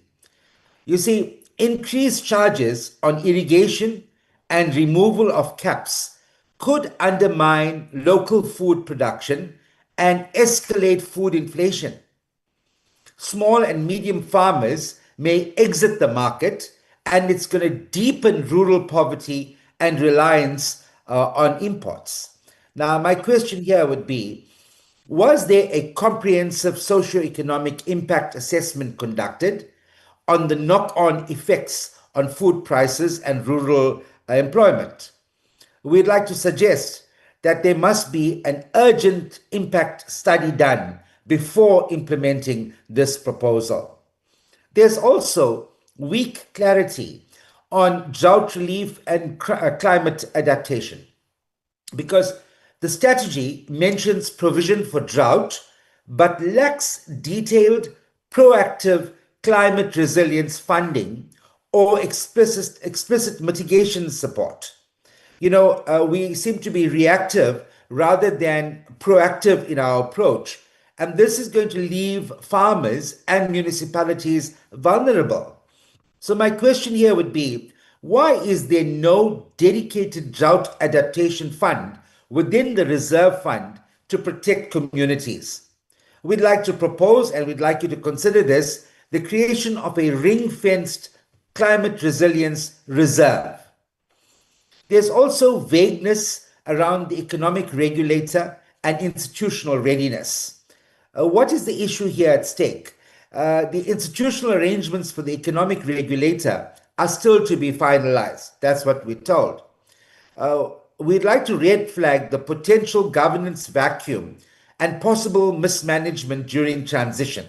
You see, increased charges on irrigation and removal of caps could undermine local food production and escalate food inflation. Small and medium farmers may exit the market, and it's going to deepen rural poverty and reliance on imports. Now, my question here would be, was there a comprehensive socio-economic impact assessment conducted on the knock-on effects on food prices and rural employment? We'd like to suggest that there must be an urgent impact study done before implementing this proposal. There's also weak clarity on drought relief and climate adaptation, because the strategy mentions provision for drought but lacks detailed, proactive climate resilience funding or explicit mitigation support. We seem to be reactive rather than proactive in our approach, and this is going to leave farmers and municipalities vulnerable. So my question here would be, why is there no dedicated drought adaptation fund within the reserve fund to protect communities? We'd like to propose, and we'd like you to consider this, the creation of a ring-fenced climate resilience reserve. There's also vagueness around the economic regulator and institutional readiness. What is the issue here at stake? The institutional arrangements for the economic regulator are still to be finalized. That's what we're told. We'd like to red flag the potential governance vacuum and possible mismanagement during transition.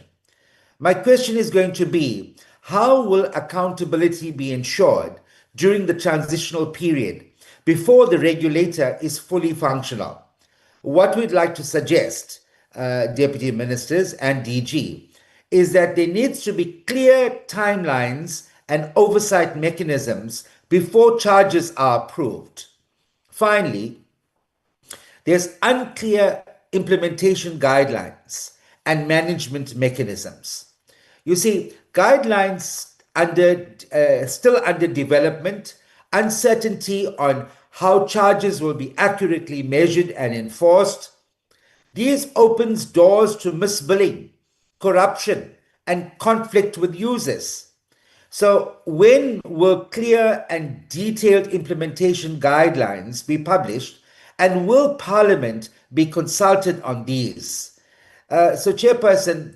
My question is going to be, how will accountability be ensured during the transitional period before the regulator is fully functional? What we'd like to suggest, Deputy Ministers and DG, is that there needs to be clear timelines and oversight mechanisms before charges are approved. Finally, there's unclear implementation guidelines and management mechanisms. You see, guidelines still under development, uncertainty on how charges will be accurately measured and enforced. This opens doors to misbilling, corruption, and conflict with users. So when will clear and detailed implementation guidelines be published, and will Parliament be consulted on these? So Chairperson,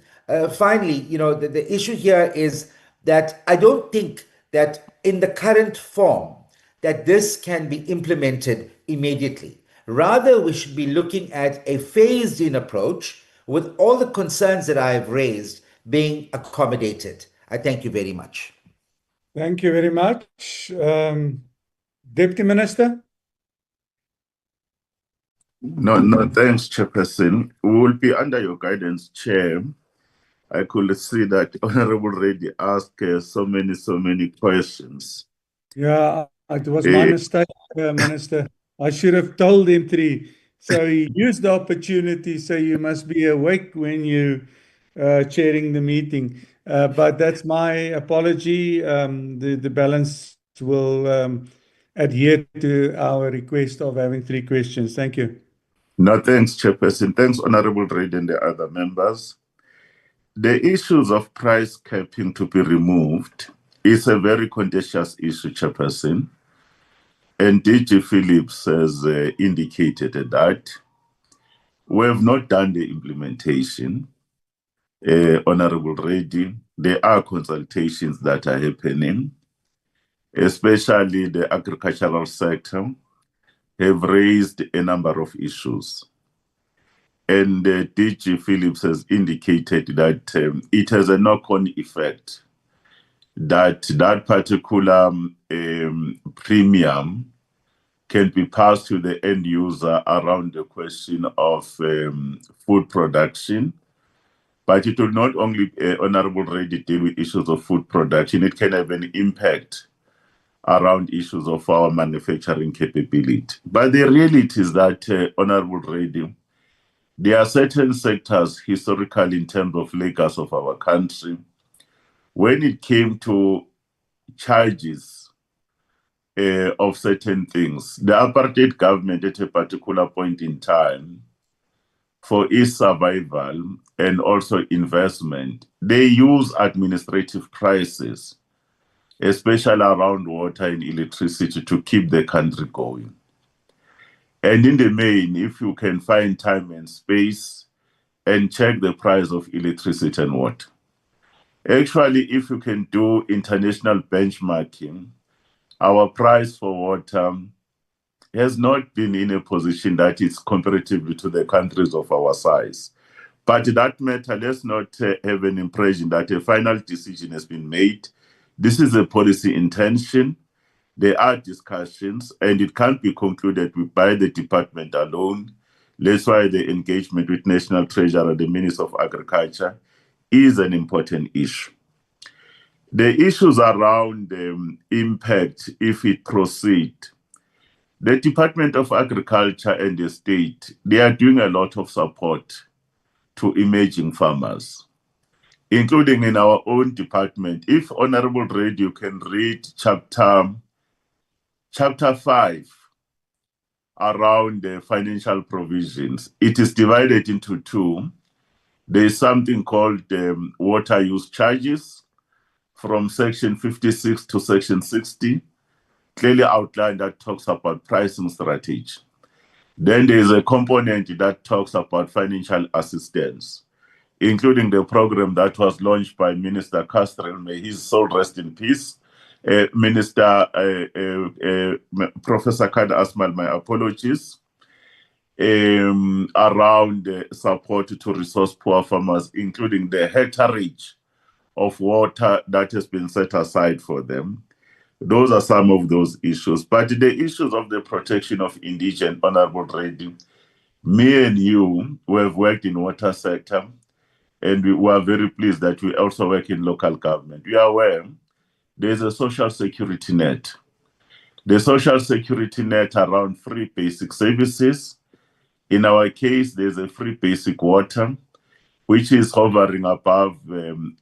finally, the issue here is that I don't think that in the current form that this can be implemented immediately. Rather, we should be looking at a phased-in approach with all the concerns that I have raised being accommodated. I thank you very much. Thank you very much. Deputy Minister? No, thanks, Chairperson. We will be under your guidance, Chair. I could see that Honorable Reddy asked so many questions. Yeah, it was my mistake, Minister. I should have told him 3. So he used the opportunity, so you must be awake when you chairing the meeting. But that's my apology. The balance will adhere to our request of having 3 questions. Thank you. No, thanks, Chairperson. Thanks, Honorable Reid and the other members. The issues of price capping to be removed is a very contentious issue, Chairperson. And DG Phillips has indicated that we have not done the implementation. Honorable Reddy, there are consultations that are happening, especially the agricultural sector have raised a number of issues. And DG Phillips has indicated that it has a knock-on effect, that particular premium can be passed to the end user around the question of food production. But it will not only, Honorable Reddy, deal with issues of food production, it can have an impact around issues of our manufacturing capability. But the reality is that, Honorable Reddy, there are certain sectors historically in terms of legacy of our country, when it came to charges of certain things, the apartheid government at a particular point in time, for its survival and also investment, they use administrative prices, especially around water and electricity, to keep the country going. And in the main, if you can find time and space and check the price of electricity and water, actually, if you can do international benchmarking, our price for water has not been in a position that is comparatively to the countries of our size. But that matter, let's not have an impression that a final decision has been made. This is a policy intention. There are discussions, and it can't be concluded by the department alone. That's why the engagement with National Treasurer, the Minister of Agriculture, is an important issue. The issues around impact, if it proceeds, the Department of Agriculture and the state, they are doing a lot of support to emerging farmers, including in our own department. If Honorable Reid, you can read chapter 5 around the financial provisions. It is divided into 2. There is something called water use charges from section 56 to section 60, clearly outlined, that talks about pricing strategy. Then there is a component that talks about financial assistance, including the program that was launched by Minister Castro, may his soul rest in peace. Minister Professor Kad Asmal, my apologies, around support to resource-poor farmers, including the hectareage of water that has been set aside for them. Those are some of those issues. But the issues of the protection of indigent, Honorable Reddy, me and you, we have worked in water sector, and we were very pleased that we also work in local government. We are aware there's a social security net. The social security net around free basic services. In our case, there's a free basic water, which is hovering above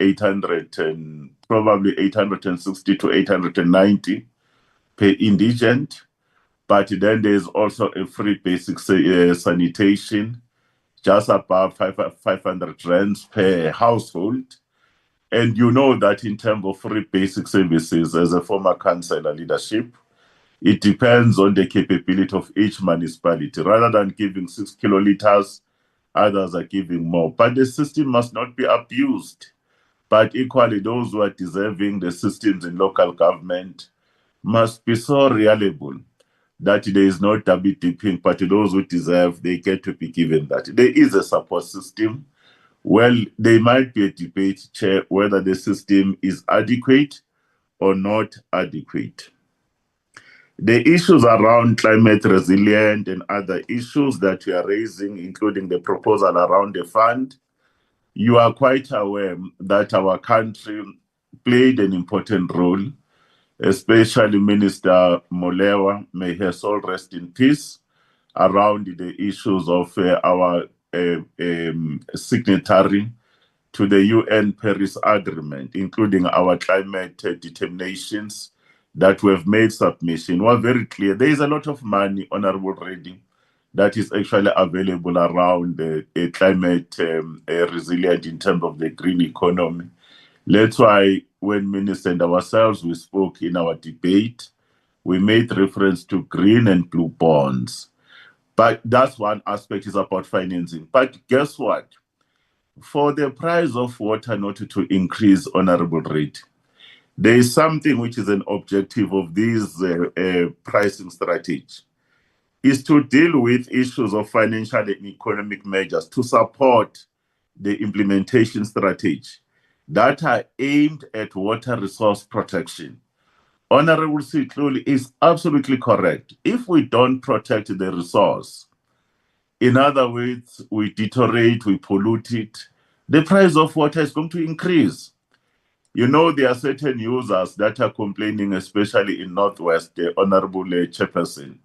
800 and probably 860 to 890 per indigent. But then there's also a free basic sanitation, just above 500 rands per household. And you know that in terms of free basic services, as a former councillor leadership, it depends on the capability of each municipality. Rather than giving 6 kiloliters, others are giving more. But the system must not be abused. But equally, those who are deserving, the systems in local government must be so reliable that there is no double dipping, but those who deserve, they get to be given that. There is a support system. Well, there might be a debate, Chair, whether the system is adequate or not adequate. The issues around climate resilient and other issues that we are raising, including the proposal around the fund, you are quite aware that our country played an important role, especially Minister Molewa, may her soul rest in peace, around the issues of our signatory to the UN Paris Agreement, including our climate determinations that we have made submission. We're very clear. There is a lot of money, Honorable Reddy, that is actually available around climate resilient in terms of the green economy. That's why when Minister and ourselves, we spoke in our debate, we made reference to green and blue bonds. But that's one aspect, is about financing. But guess what? For the price of water not to increase, Honorable Rate, there is something which is an objective of this pricing strategy, is to deal with issues of financial and economic measures to support the implementation strategy that are aimed at water resource protection. Honorable Sitluli is absolutely correct. If we don't protect the resource, in other words, we deteriorate, we pollute it, the price of water is going to increase. You know, there are certain users that are complaining, especially in Northwest, the Honorable Chairperson.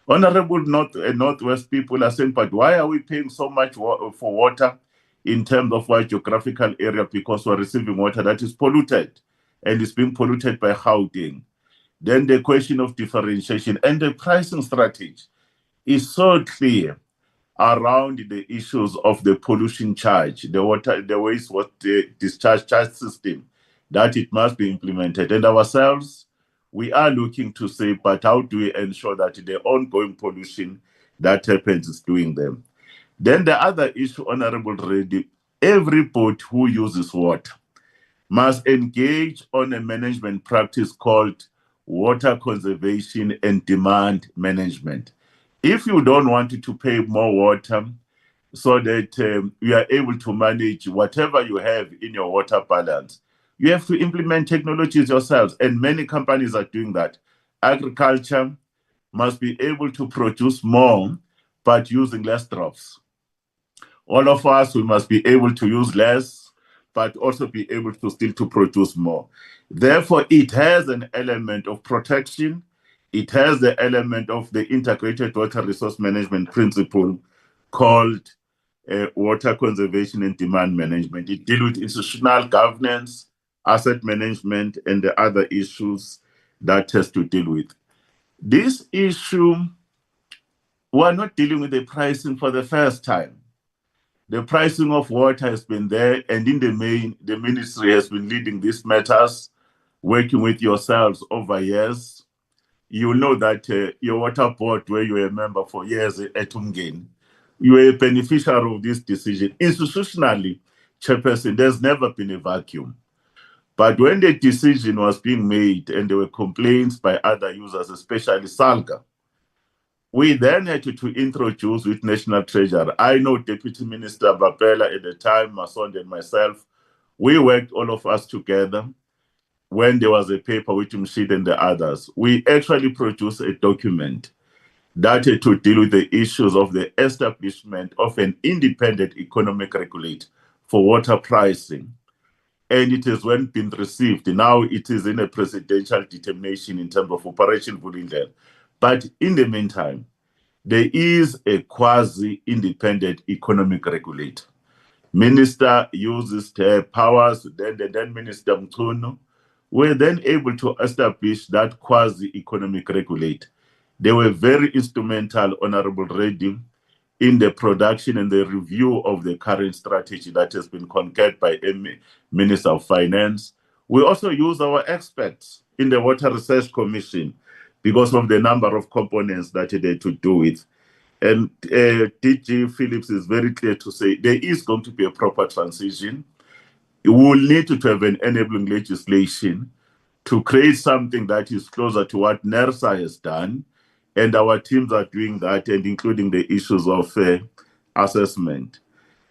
Honorable Northwest people are saying, but why are we paying so much for water in terms of our geographical area? Because we're receiving water that is polluted and is being polluted by Gauteng. Then the question of differentiation and the pricing strategy is so clear around the issues of the pollution charge, the wastewater discharge charge system, that it must be implemented. And ourselves, we are looking to say, but how do we ensure that the ongoing pollution that happens is doing them? Then the other issue, Honorable Reddy, every boat who uses water must engage on a management practice called water conservation and demand management. If you don't want to pay more water so that you are able to manage whatever you have in your water balance, you have to implement technologies yourselves, and many companies are doing that. Agriculture must be able to produce more, but using less drops. All of us, we must be able to use less, but also be able to still to produce more. Therefore, it has an element of protection. It has the element of the integrated water resource management principle called water conservation and demand management. It deals with institutional governance, asset management, and the other issues that has to deal with. This issue, we're not dealing with the pricing for the first time. The pricing of water has been there, and in the main, the ministry has been leading these matters, working with yourselves over years. You know that your water board, where you were a member for years at Umgen, you were a beneficiary of this decision. Institutionally, Chairperson, there's never been a vacuum. But when the decision was being made and there were complaints by other users, especially Salga, we then had to introduce with National Treasurer. I know Deputy Minister Babela at the time, Mason and myself, we worked all of us together when there was a paper with Mshid and the others. We actually produced a document that had to deal with the issues of the establishment of an independent economic regulator for water pricing. And it has when been received. Now it is in a presidential determination in terms of Operation Vulindlela. But in the meantime, there is a quasi-independent economic regulator. Minister uses their powers, then Minister Mtuno were then able to establish that quasi-economic regulator. They were very instrumental, Honorable Reddy, in the production and the review of the current strategy that has been concurred by Minister of Finance. We also use our experts in the Water Research Commission because of the number of components that they had to do with. And DG Phillips is very clear to say there is going to be a proper transition. We will need to have an enabling legislation to create something that is closer to what NERSA has done. And our teams are doing that, and including the issues of assessment.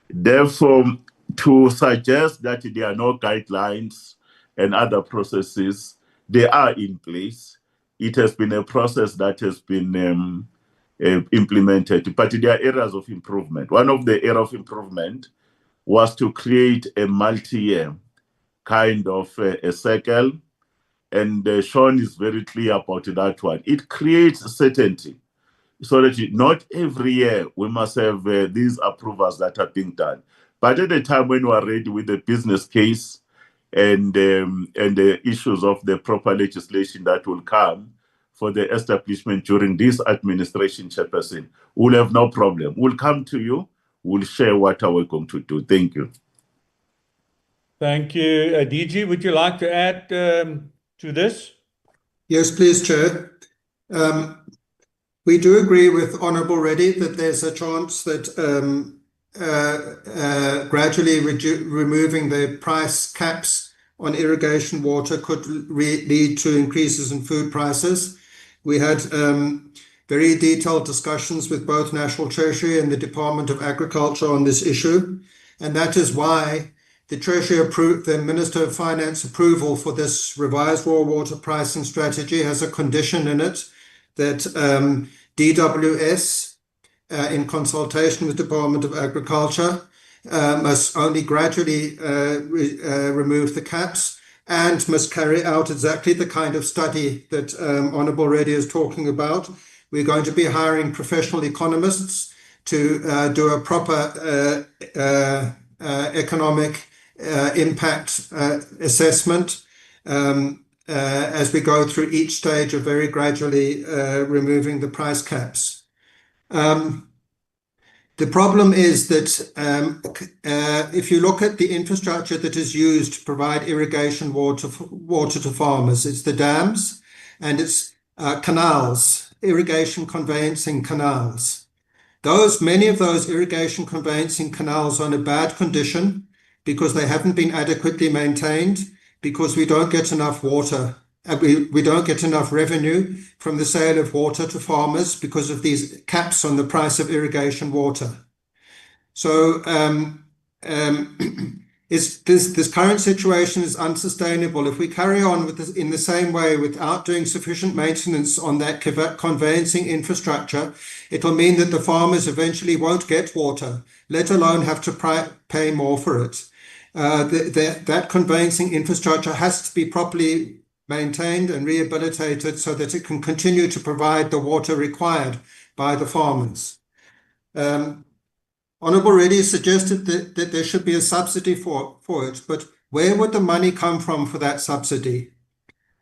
Therefore, to suggest that there are no guidelines and other processes, they are in place. It has been a process that has been implemented, but there are areas of improvement. One of the areas of improvement was to create a multi-year kind of a cycle, and Sean is very clear about that one. It creates certainty, so that not every year we must have these approvals that are being done. But at the time when we are ready with the business case and the issues of the proper legislation that will come for the establishment during this administration, Chairperson, we'll have no problem. We'll come to you. We'll share what are we going to do. Thank you. Thank you. DG, would you like to add to this? Yes, please, Chair. We do agree with Honourable Reddy that there's a chance that gradually removing the price caps on irrigation water could lead to increases in food prices. We had very detailed discussions with both National Treasury and the Department of Agriculture on this issue, and that is why the Treasury approved the Minister of Finance approval for this revised raw water pricing strategy has a condition in it that DWS, in consultation with the Department of Agriculture, must only gradually remove the caps and must carry out exactly the kind of study that Honourable Reddy is talking about. We're going to be hiring professional economists to do a proper economic impact assessment as we go through each stage of very gradually removing the price caps. The problem is that if you look at the infrastructure that is used to provide irrigation water to farmers, it's the dams and it's canals, irrigation conveyancing canals. Many of those irrigation conveyancing canals are in a bad condition because they haven't been adequately maintained, because we don't get enough water. We don't get enough revenue from the sale of water to farmers because of these caps on the price of irrigation water. So this current situation is unsustainable. If we carry on with this in the same way without doing sufficient maintenance on that conveyancing infrastructure, it will mean that the farmers eventually won't get water, let alone have to pay more for it. That conveyancing infrastructure has to be properly maintained and rehabilitated so that it can continue to provide the water required by the farmers. Honourable Reddy suggested that there should be a subsidy for it, but where would the money come from for that subsidy?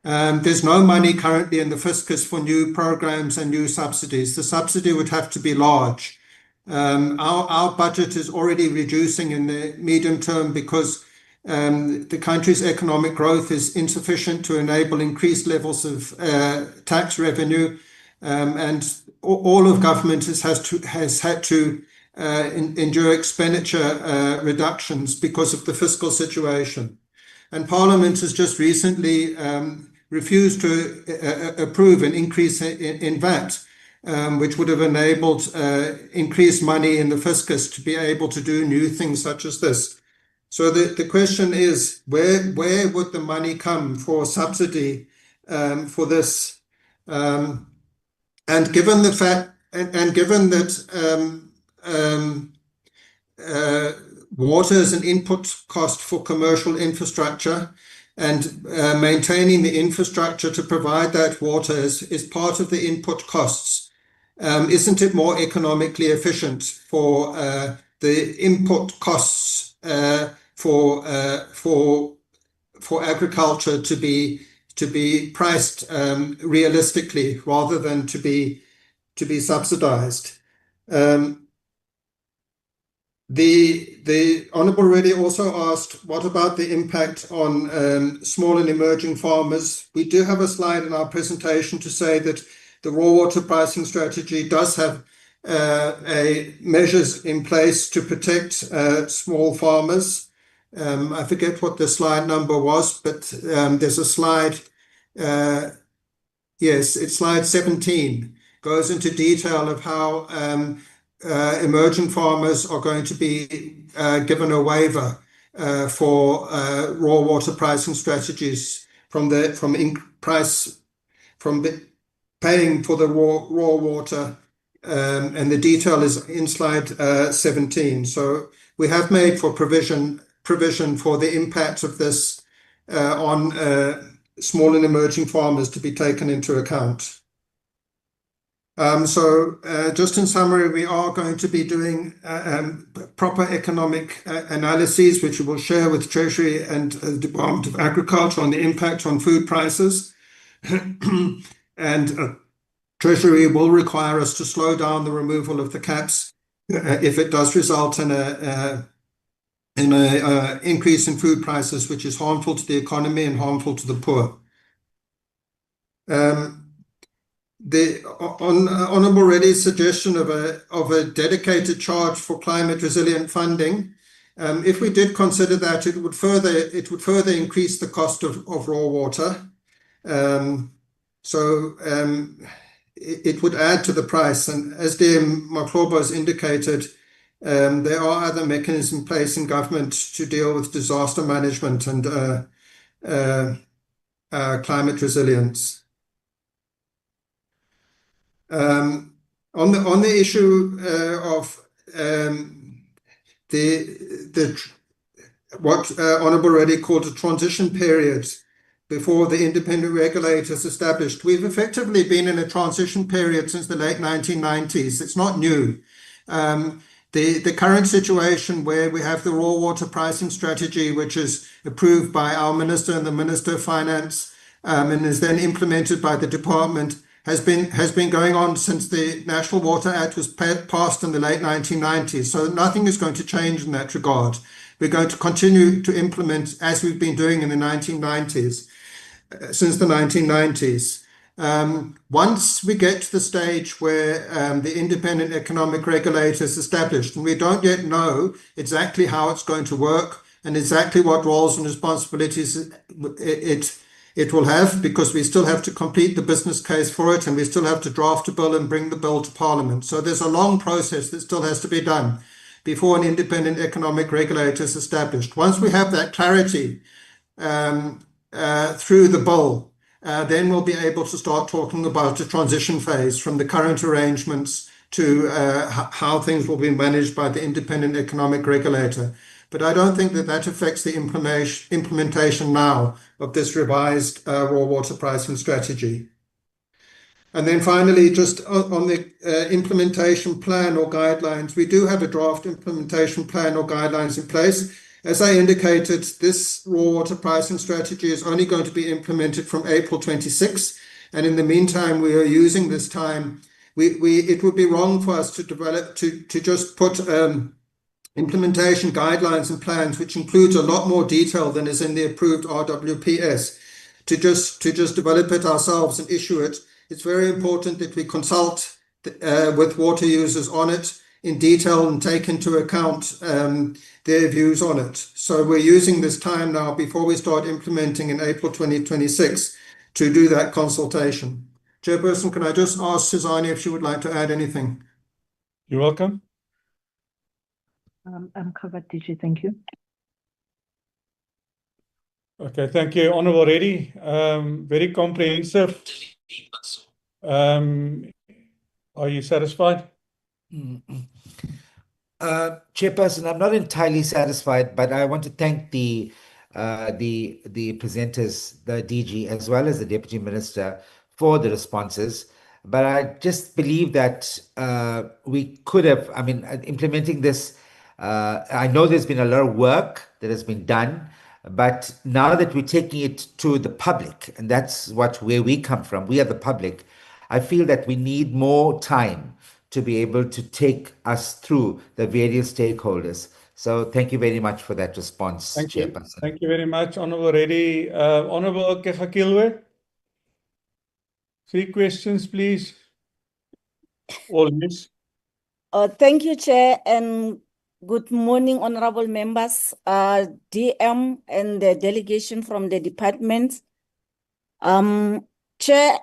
There's no money currently in the fiscus for new programs and new subsidies. The subsidy would have to be large. Our budget is already reducing in the medium term because the country's economic growth is insufficient to enable increased levels of tax revenue, and all of government has had to endure expenditure reductions because of the fiscal situation. And Parliament has just recently refused to approve an increase in VAT, which would have enabled increased money in the fiscus to be able to do new things such as this. So the question is, where would the money come for subsidy for this? And given the fact, and given that water is an input cost for commercial infrastructure, and maintaining the infrastructure to provide that water is part of the input costs, isn't it more economically efficient for the input costs for agriculture to be priced realistically rather than to be subsidized? The Honourable Reddy also asked, what about the impact on small and emerging farmers? We do have a slide in our presentation to say that the raw water pricing strategy does have measures in place to protect small farmers. I forget what the slide number was, but there's a slide. Yes, it's slide 17. Goes into detail of how emerging farmers are going to be given a waiver for raw water pricing strategies from paying for the raw water, and the detail is in slide 17. So we have made for provision for the impact of this on small and emerging farmers to be taken into account. Just in summary, we are going to be doing proper economic analyses, which we will share with Treasury and the Department of Agriculture on the impact on food prices. And Treasury will require us to slow down the removal of the caps if it does result in an increase in food prices, which is harmful to the economy and harmful to the poor. The Honourable Reddy's suggestion of a dedicated charge for climate resilient funding, if we did consider that, it would further increase the cost of raw water. It would add to the price, and as DM Maklobo has indicated, there are other mechanisms in place in government to deal with disaster management and climate resilience. On the issue of what Honourable Reddy called a transition period before the independent regulator is established, we've effectively been in a transition period since the late 1990s. It's not new. The current situation where we have the raw water pricing strategy, which is approved by our Minister and the Minister of Finance, and is then implemented by the department, has been going on since the National Water Act was passed in the late 1990s. So nothing is going to change in that regard. We're going to continue to implement as we've been doing in the 1990s, since the 1990s. Once we get to the stage where the independent economic regulator is established, and we don't yet know exactly how it's going to work and exactly what roles and responsibilities it will have, because we still have to complete the business case for it, and we still have to draft a bill and bring the bill to Parliament. So there's a long process that still has to be done before an independent economic regulator is established. Once we have that clarity through the bill, then we'll be able to start talking about a transition phase from the current arrangements to how things will be managed by the independent economic regulator. But I don't think that affects the implementation now of this revised raw water pricing strategy. And then finally, just on the implementation plan or guidelines, we do have a draft implementation plan or guidelines in place. As I indicated, this raw water pricing strategy is only going to be implemented from April 26. And in the meantime, we are using this time. It would be wrong for us to just put implementation guidelines and plans, which includes a lot more detail than is in the approved RWPS, to just develop it ourselves and issue it. It's very important that we consult with water users on it in detail and take into account their views on it. So we're using this time now before we start implementing in April 2026 to do that consultation. Chairperson, can I just ask Suzanne if she would like to add anything? You're welcome. I'm covered, DG. Thank you. Okay, thank you, Honourable Reddy. Very comprehensive. Are you satisfied? Chairperson, I'm not entirely satisfied, but I want to thank the presenters, the DG, as well as the Deputy Minister for the responses. But I just believe that we could have, implementing this, I know there's been a lot of work that has been done, but now that we're taking it to the public, and that's where we come from, we are the public, I feel that we need more time to be able to take us through the various stakeholders. So thank you very much for that response, Chairperson. Thank you very much, Honourable Reddy. Honourable Kegakilwe, 3 questions, please. All yes. Thank you, Chair, and good morning, honorable members, DM and the delegation from the department. Chair,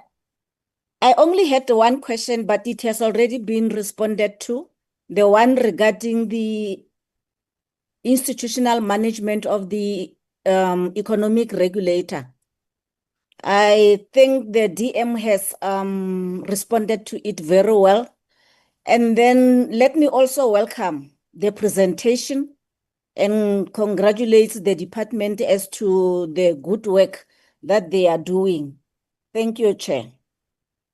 I only had the one question, but it has already been responded to. The one regarding the institutional management of the economic regulator. I think the DM has responded to it very well. And then let me also welcome the presentation and congratulate the department as to the good work that they are doing. Thank you, Chair.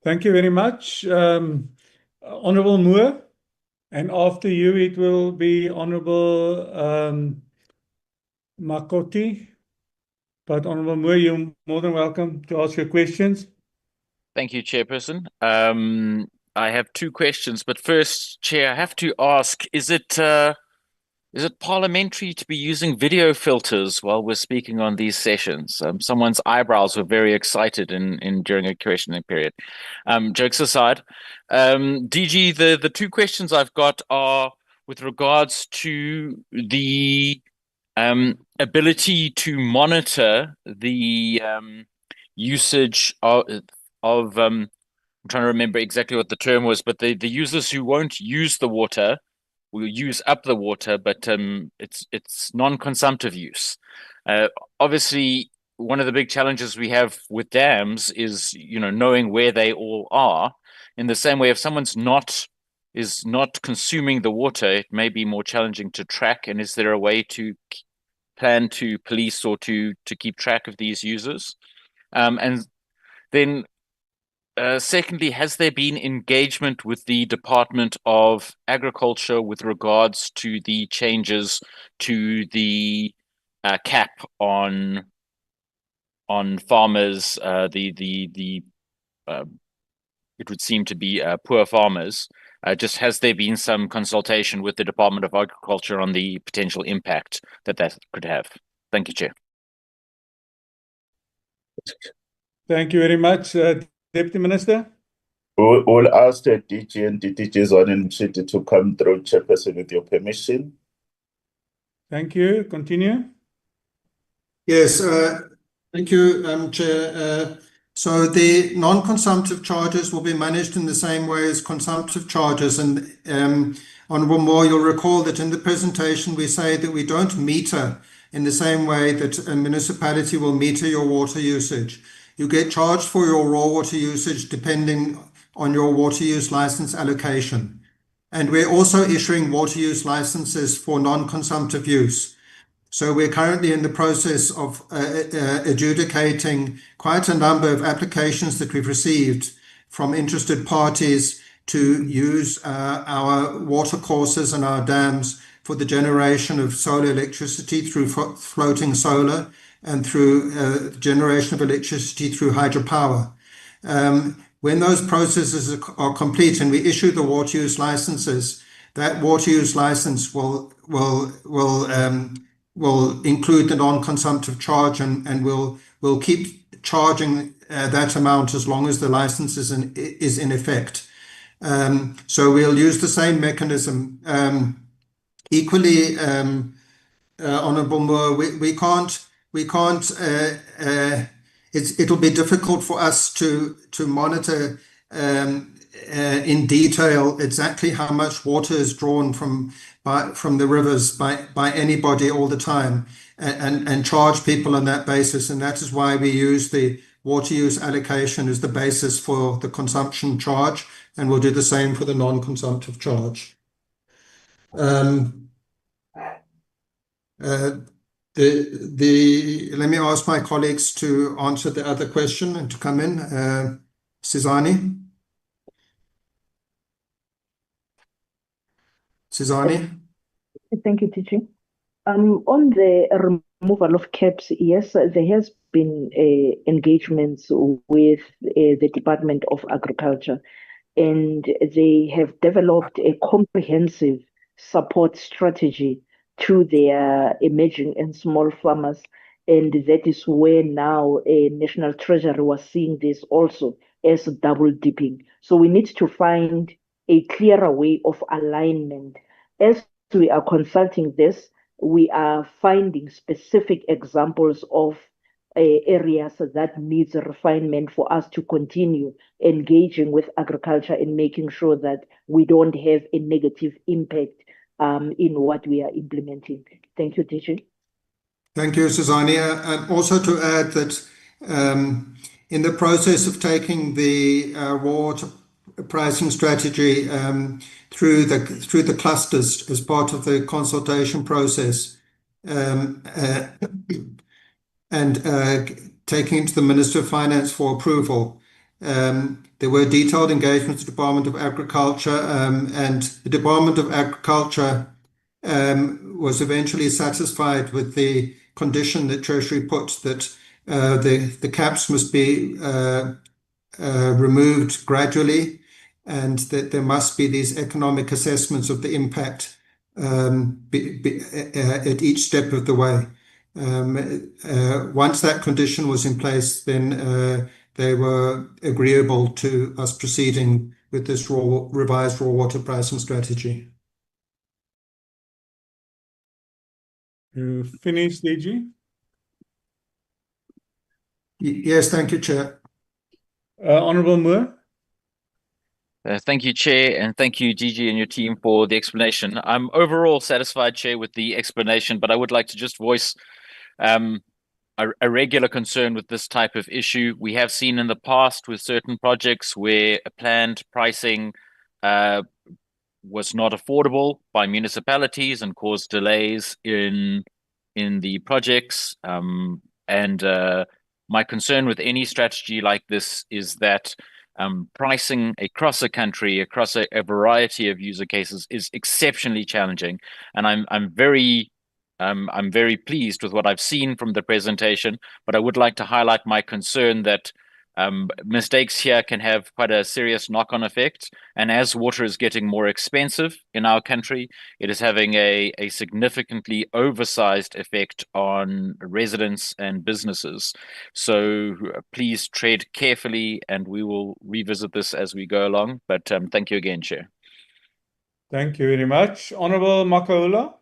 Thank you very much, Honorable Moore. And after you, it will be Honorable Makoti. But Honorable Moore, you're more than welcome to ask your questions. Thank you, Chairperson. I have two questions, but first, Chair, I have to ask, is it parliamentary to be using video filters while we're speaking on these sessions? Someone's eyebrows were very excited during a questioning period. Jokes aside, DG, the two questions I've got are with regards to the ability to monitor the usage of I'm trying to remember exactly what the term was, but the users who won't use the water will use up the water, but it's non-consumptive use. Obviously, one of the big challenges we have with dams is knowing where they all are. In the same way, if someone's is not consuming the water, it may be more challenging to track. And is there a way to plan to police or to keep track of these users? And then secondly, has there been engagement with the Department of Agriculture with regards to the changes to the cap on farmers? It would seem to be poor farmers. Just has there been some consultation with the Department of Agriculture on the potential impact that could have? Thank you, Chair. Thank you very much, Deputy Minister. We'll ask the DG and DDG's on initiative to come through, Chairperson, with your permission. Thank you. Continue. Yes, thank you, Chair. So the non-consumptive charges will be managed in the same way as consumptive charges. And Honourable Moore, you'll recall that in the presentation we say that we don't meter in the same way that a municipality will meter your water usage. You get charged for your raw water usage depending on your water use license allocation. And we're also issuing water use licenses for non-consumptive use. So we're currently in the process of adjudicating quite a number of applications that we've received from interested parties to use our water courses and our dams for the generation of solar electricity through floating solar and through generation of electricity through hydropower. When those processes are complete and we issue the water use licenses, that water use license will include the non-consumptive charge and will keep charging that amount as long as the license is in effect. So we'll use the same mechanism. Equally, Honourable Moore, it'll be difficult for us to monitor in detail exactly how much water is drawn from the rivers by anybody all the time and charge people on that basis. And that is why we use the water use allocation as the basis for the consumption charge, and we'll do the same for the non-consumptive charge. Let me ask my colleagues to answer the other question and to come in. Sizani? Sizani? Thank you, teaching. On the removal of caps, yes, there has been engagements with the Department of Agriculture, and they have developed a comprehensive support strategy to their emerging and small farmers. And that is where now a National Treasury was seeing this also as double dipping. So we need to find a clearer way of alignment. As we are consulting this, we are finding specific examples of areas that needs a refinement for us to continue engaging with agriculture and making sure that we don't have a negative impact in what we are implementing. Thank you, DJ. Thank you, Sizani. And also to add that in the process of taking the water pricing strategy through the clusters as part of the consultation process, and taking it to the Minister of Finance for approval. There were detailed engagements with the Department of Agriculture, and the Department of Agriculture was eventually satisfied with the condition that Treasury put, that the caps must be removed gradually, and that there must be these economic assessments of the impact at each step of the way. Once that condition was in place, then they were agreeable to us proceeding with this revised raw water pricing strategy. You finished, DG? Yes, thank you, Chair. Honourable Moore? Thank you, Chair, and thank you, DG and your team, for the explanation. I'm overall satisfied, Chair, with the explanation, but I would like to just voice a regular concern with this type of issue. We have seen in the past with certain projects where a planned pricing was not affordable by municipalities and caused delays in the projects. And my concern with any strategy like this is that pricing across a country, across a variety of user cases, is exceptionally challenging. And I'm very pleased with what I've seen from the presentation, but I would like to highlight my concern that mistakes here can have quite a serious knock-on effect. And as water is getting more expensive in our country, it is having a significantly oversized effect on residents and businesses. So please tread carefully, and we will revisit this as we go along. But thank you again, Chair. Thank you very much. Honourable Makaula?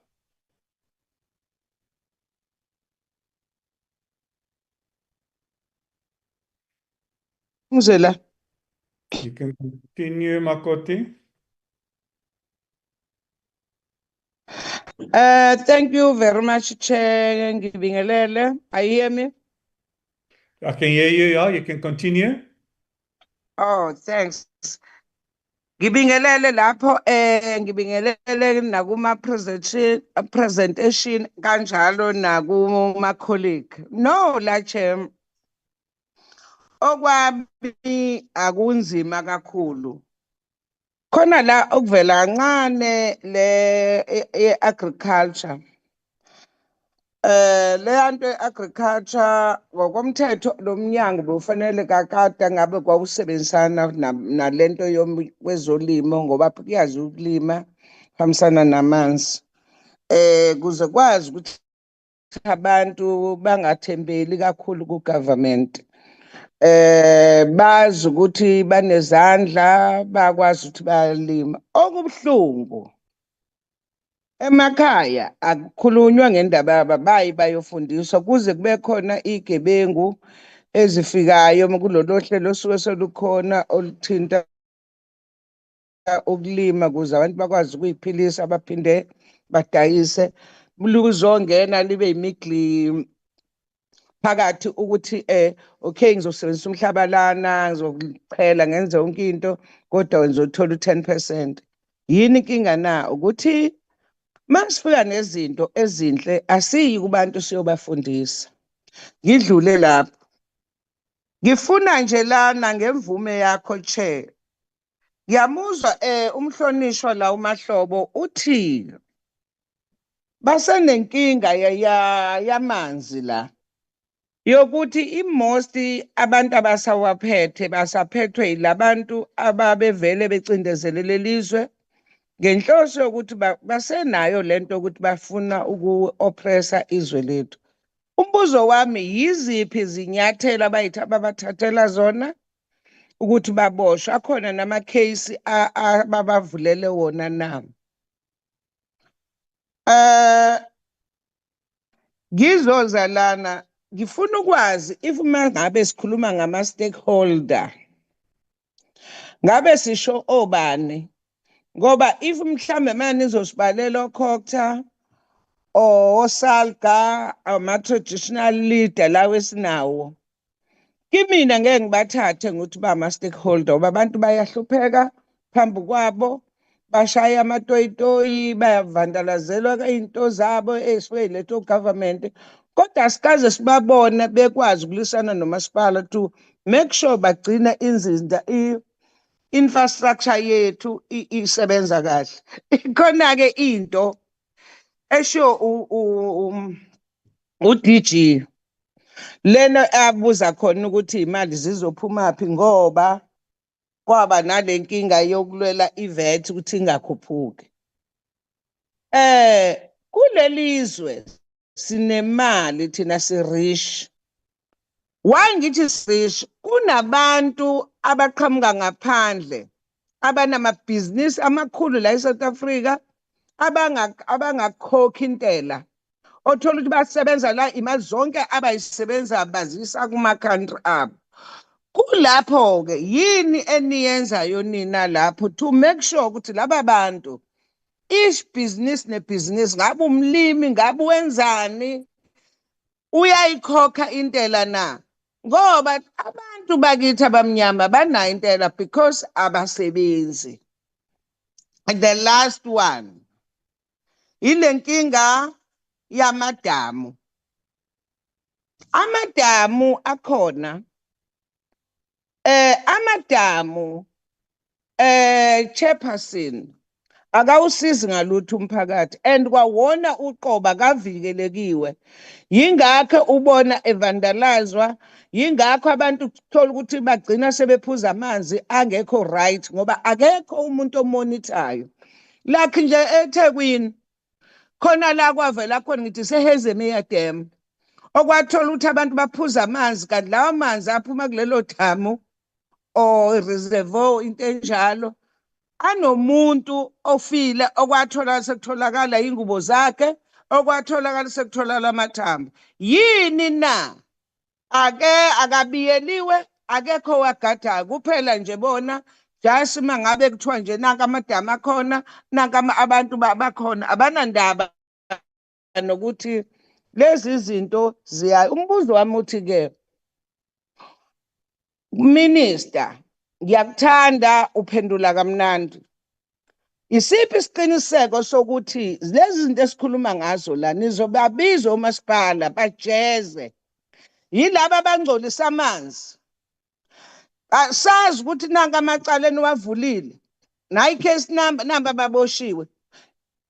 Mzela. You can continue, Makoti. Thank you very much, Chair Ngibingelele. I hear me? I can hear you, yeah. You can continue. Oh, thanks. Ngibingelele lapho ngibingelele nakuma presentation kanjalo nakuma colleague. No la Chair. Okwami akunzima kakhulu. Khona la okuvela kancane le agriculture. Le nto agriculture ngokomthetho lomnyango bofanele kakade ngabe kwawusebenzisana nalento kwezolimo ngoba kuyazi ukulima hambisana namanzi. Kuze kwazi ukuthi abantu bangathembeli kakhulu ku government. Bazi ukuthi banezandla bakwazi ukuthi bayalima. Okubhlungu emakhaya akukhulunywa ngendaba yababayi bayofundiswa kuze kube khona igebengu ezifikayo kulolo hlelo osuke solukhona oluthinta ukulima kuze abantu bakwazi ukuyiphilisa baphinde badayise luzongena libe yimigli phakathi ukuthi okay ngizosebenzisa umhlaba lana ngizochela ngenze yonke into kodwa ngizothola u10%. Yini inkinga na ukuthi masifika nezinto ezinhle asiyi kubantu siyobafundisa. Ngidlule lapho. Ngifuna nje lana ngemvume yakho Chair. Ngiyamuzwa umhlonishwa la uMahlobo uthi basenenkinga yamanzi la. Yokuthi imost abantu abasawaphethe basaphethwe yilabantu ababevele becindezelele lelizwe ngenhloso yokuthi basenayo lento ukuthi bafuna uku-oppressa izwe lethu. Umbuzo wami yiziphi izinyathelo ababathathela zona ukuthi baboshwe? Akhona nama-case ababavulele wona na? Ngizoza lana ngifuna ukwazi if uma ngabe sikhuluma ngama-stakeholder ngabe sisho obani, ngoba if mhlambe manje nizosibalela oCocta oSalga ama-traditional leader lawo esinawo Kimina ngeke ngibathathe ngokuthi ba ama-stakeholder ngoba abantu bayahlupheka phambi kwabo, bashaya amatoyitoyi, bayavandalazelwa iy'nto zabo ezifey'letha government. Kodwa asikaze sibabone bekwazi ukulwisana nomasipala to make sure bagcina inzinda infrastructure yethu isebenza kahle. Ikhona-ke into esho u-DG lena abuza khona ukuthi imali zizophumaphi ngoba kwaba nale nkinga yokulwela iVAT ukuthi ingakhuphuki. Kulelizwe sinemali thina si-rich. Why ngithi si-rich? Kunabantu abaqhamuka ngaphandle abanamabhizinisi amakhulu la eSouth Africa abangakhokhi intela. Othola ukuthi basebenza la imali zonke abayisebenza bazisa kuma-country abo. Kulapho-ke yini eniyenzayo nina lapho to make sure ukuthi laba bantu each business nebhizinisi ngabe umlimi ngabe wenzani uyayikhokha intela na? Ngoba abantu bakithi abamnyama banayo intela because abasebenzi. The last one ile nkinga yamadamu. Amadamu akhona amadamu chairperson akawusizi ngalutho umphakathi and kwawona uqoba kavikelekiwe. Yingakho ubona evandalizwa, yingakho abantu kuthola ukuthi bagcina sebephuza amanzi angekho right ngoba akekho umuntu omonithayo. Like nje eThekwini khona la kwavela khona ngithi seHezemeya Dam okwathola ukuthi abantu baphuza amanzi kanti lawo manzi aphuma kulelo damu or reservoir into enjalo anomuntu ofile okwathola sekutholakala ingubo zakhe okwatholakala sekutholakala amathambo. Yini na akabiyeliwe akekho wagadayo kuphela nje bona just mangabe kuthiwa nje nanka amadamu akhona nanka abantu bakhona abanandaba nokuthi lezi zinto ziya. Umbuzo wami uthi-ke Minister, ngiyakuthanda uphendula kamnandi. Isiphi isiqiniseko sokuthi lezi zinto esikhuluma ngazo la nizobabiza umasipala bajeze yilabo abangcolisa amanzi? Sazi ukuthi nanka amacala eniwavulile nayi case number baboshiwe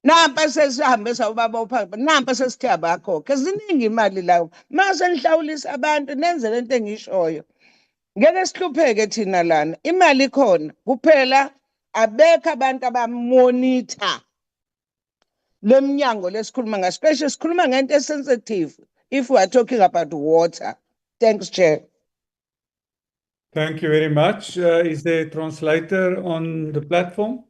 nampa sesihambe sawubabopha nampa sesithe abakhokhe ziningi imali lawo mase nihlawulisa abantu nenze lento engishoyo ngeke sihlupheke thina lana imali ikhona kuphela abekho abantu abamonitha lemnyango lesikhuluma ngayo especially sikhuluma ngento esensitive if we are talking about water. Thanks, Chair. Thank you very much. Is there a translator on the platform?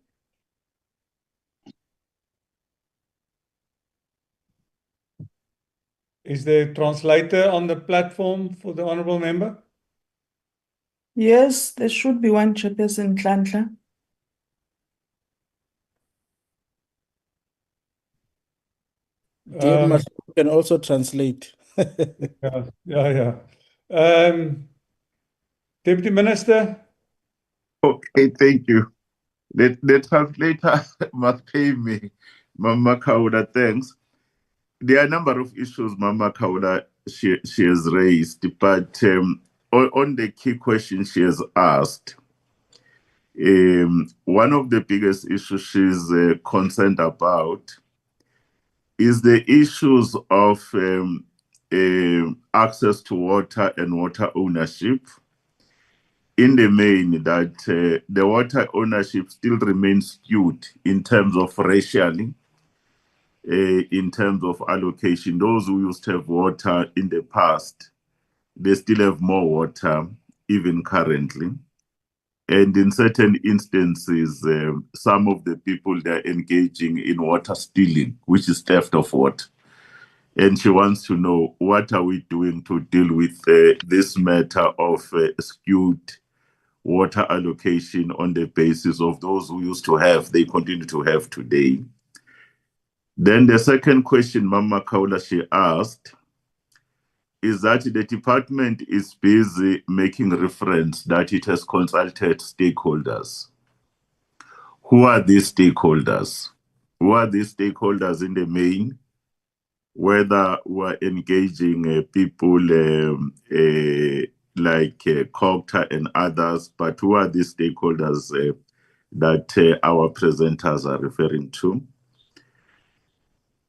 Is there a translator on the platform for the honorable member? Yes, there should be one, Chairperson Nhlanhla. Dear Master, you can also translate. Yeah. Deputy Minister. Okay, thank you. The translator must pay me. Mama Kauda, thanks. There are a number of issues Mama Kauda she has raised, but on the key question she has asked, one of the biggest issues she's concerned about is the issues of access to water and water ownership. In the main, that the water ownership still remains skewed in terms of racially, in terms of allocation. Those who used to have water in the past, they still have more water, even currently. And in certain instances, some of the people, they're engaging in water stealing, which is theft of water. And she wants to know, what are we doing to deal with this matter of skewed water allocation on the basis of those who used to have, they continue to have today. Then the second question Mama Kaula she asked is that the department is busy making reference that it has consulted stakeholders. Who are these stakeholders? Who are these stakeholders in the main? Whether we're engaging people like Cocta and others, but who are these stakeholders that our presenters are referring to?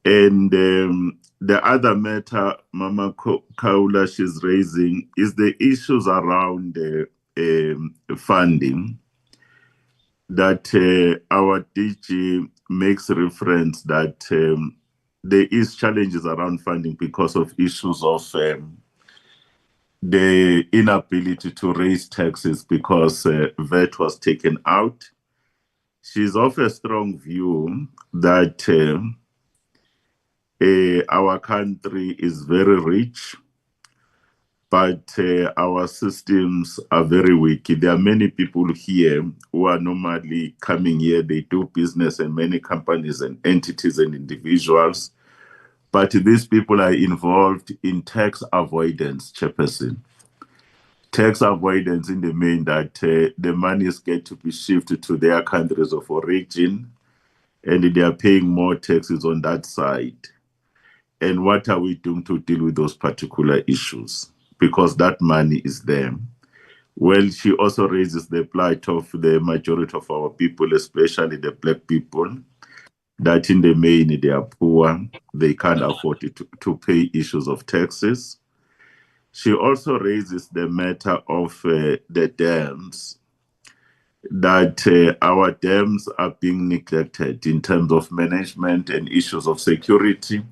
And the other matter Mama Kaula she's raising is the issues around funding that our DG makes reference that there is challenges around funding because of issues of the inability to raise taxes because VAT was taken out. She's of a strong view that our country is very rich, but our systems are very weak. There are many people here who are normally coming here, they do business in many companies and entities and individuals, but these people are involved in tax avoidance, Chairperson. Tax avoidance in the main that the monies get to be shifted to their countries of origin and they are paying more taxes on that side. And what are we doing to deal with those particular issues? Because that money is there. Well, she also raises the plight of the majority of our people, especially the Black people, that in the main they are poor, they can't afford to pay issues of taxes. She also raises the matter of the dams, that our dams are being neglected in terms of management and issues of security,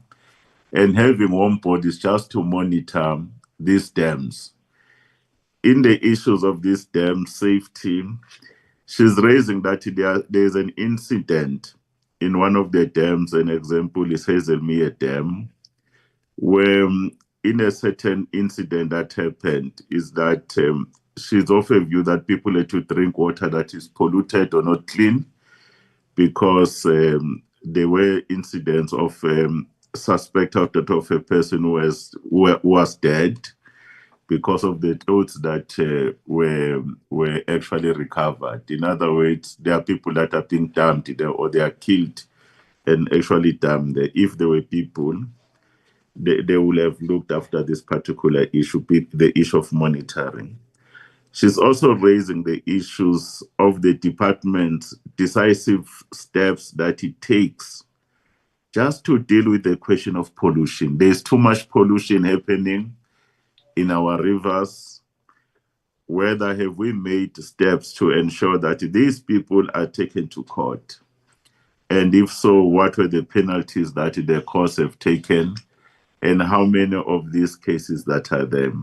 and having one bodies just to monitor these dams. In the issues of this dam safety, she's raising that there's an incident in one of the dams. An example is Hazelmere Dam, where in a certain incident that happened is that she's of a view that people had to drink water that is polluted or not clean because there were incidents of suspect of a person who was dead because of the clothes that were actually recovered. In other words, there are people that are being dumped there or they are killed and actually dumped there. If there were people, they will have looked after this particular issue, the issue of monitoring. She's also raising the issues of the department's decisive steps that it takes just to deal with the question of pollution. There's too much pollution happening in our rivers. Whether have we made steps to ensure that these people are taken to court? And if so, what were the penalties that the courts have taken? And how many of these cases that are there?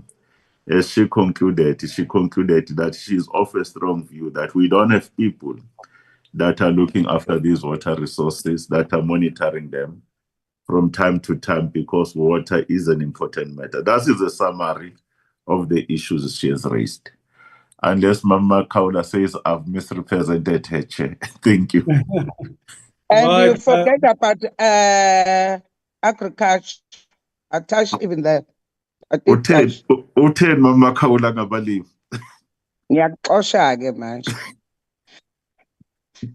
As she concluded that she's of a strong view that we don't have people that are looking after these water resources, that are monitoring them from time to time, because water is an important matter. That is a summary of the issues she has raised. Unless Mama Kaula says I've misrepresented her, Chair. Thank you. And Right, you forget about agriculture. I touched even that. I did touch. Utheni Mama Kaula ngabalimi? Ngiyaxosha-ke manje.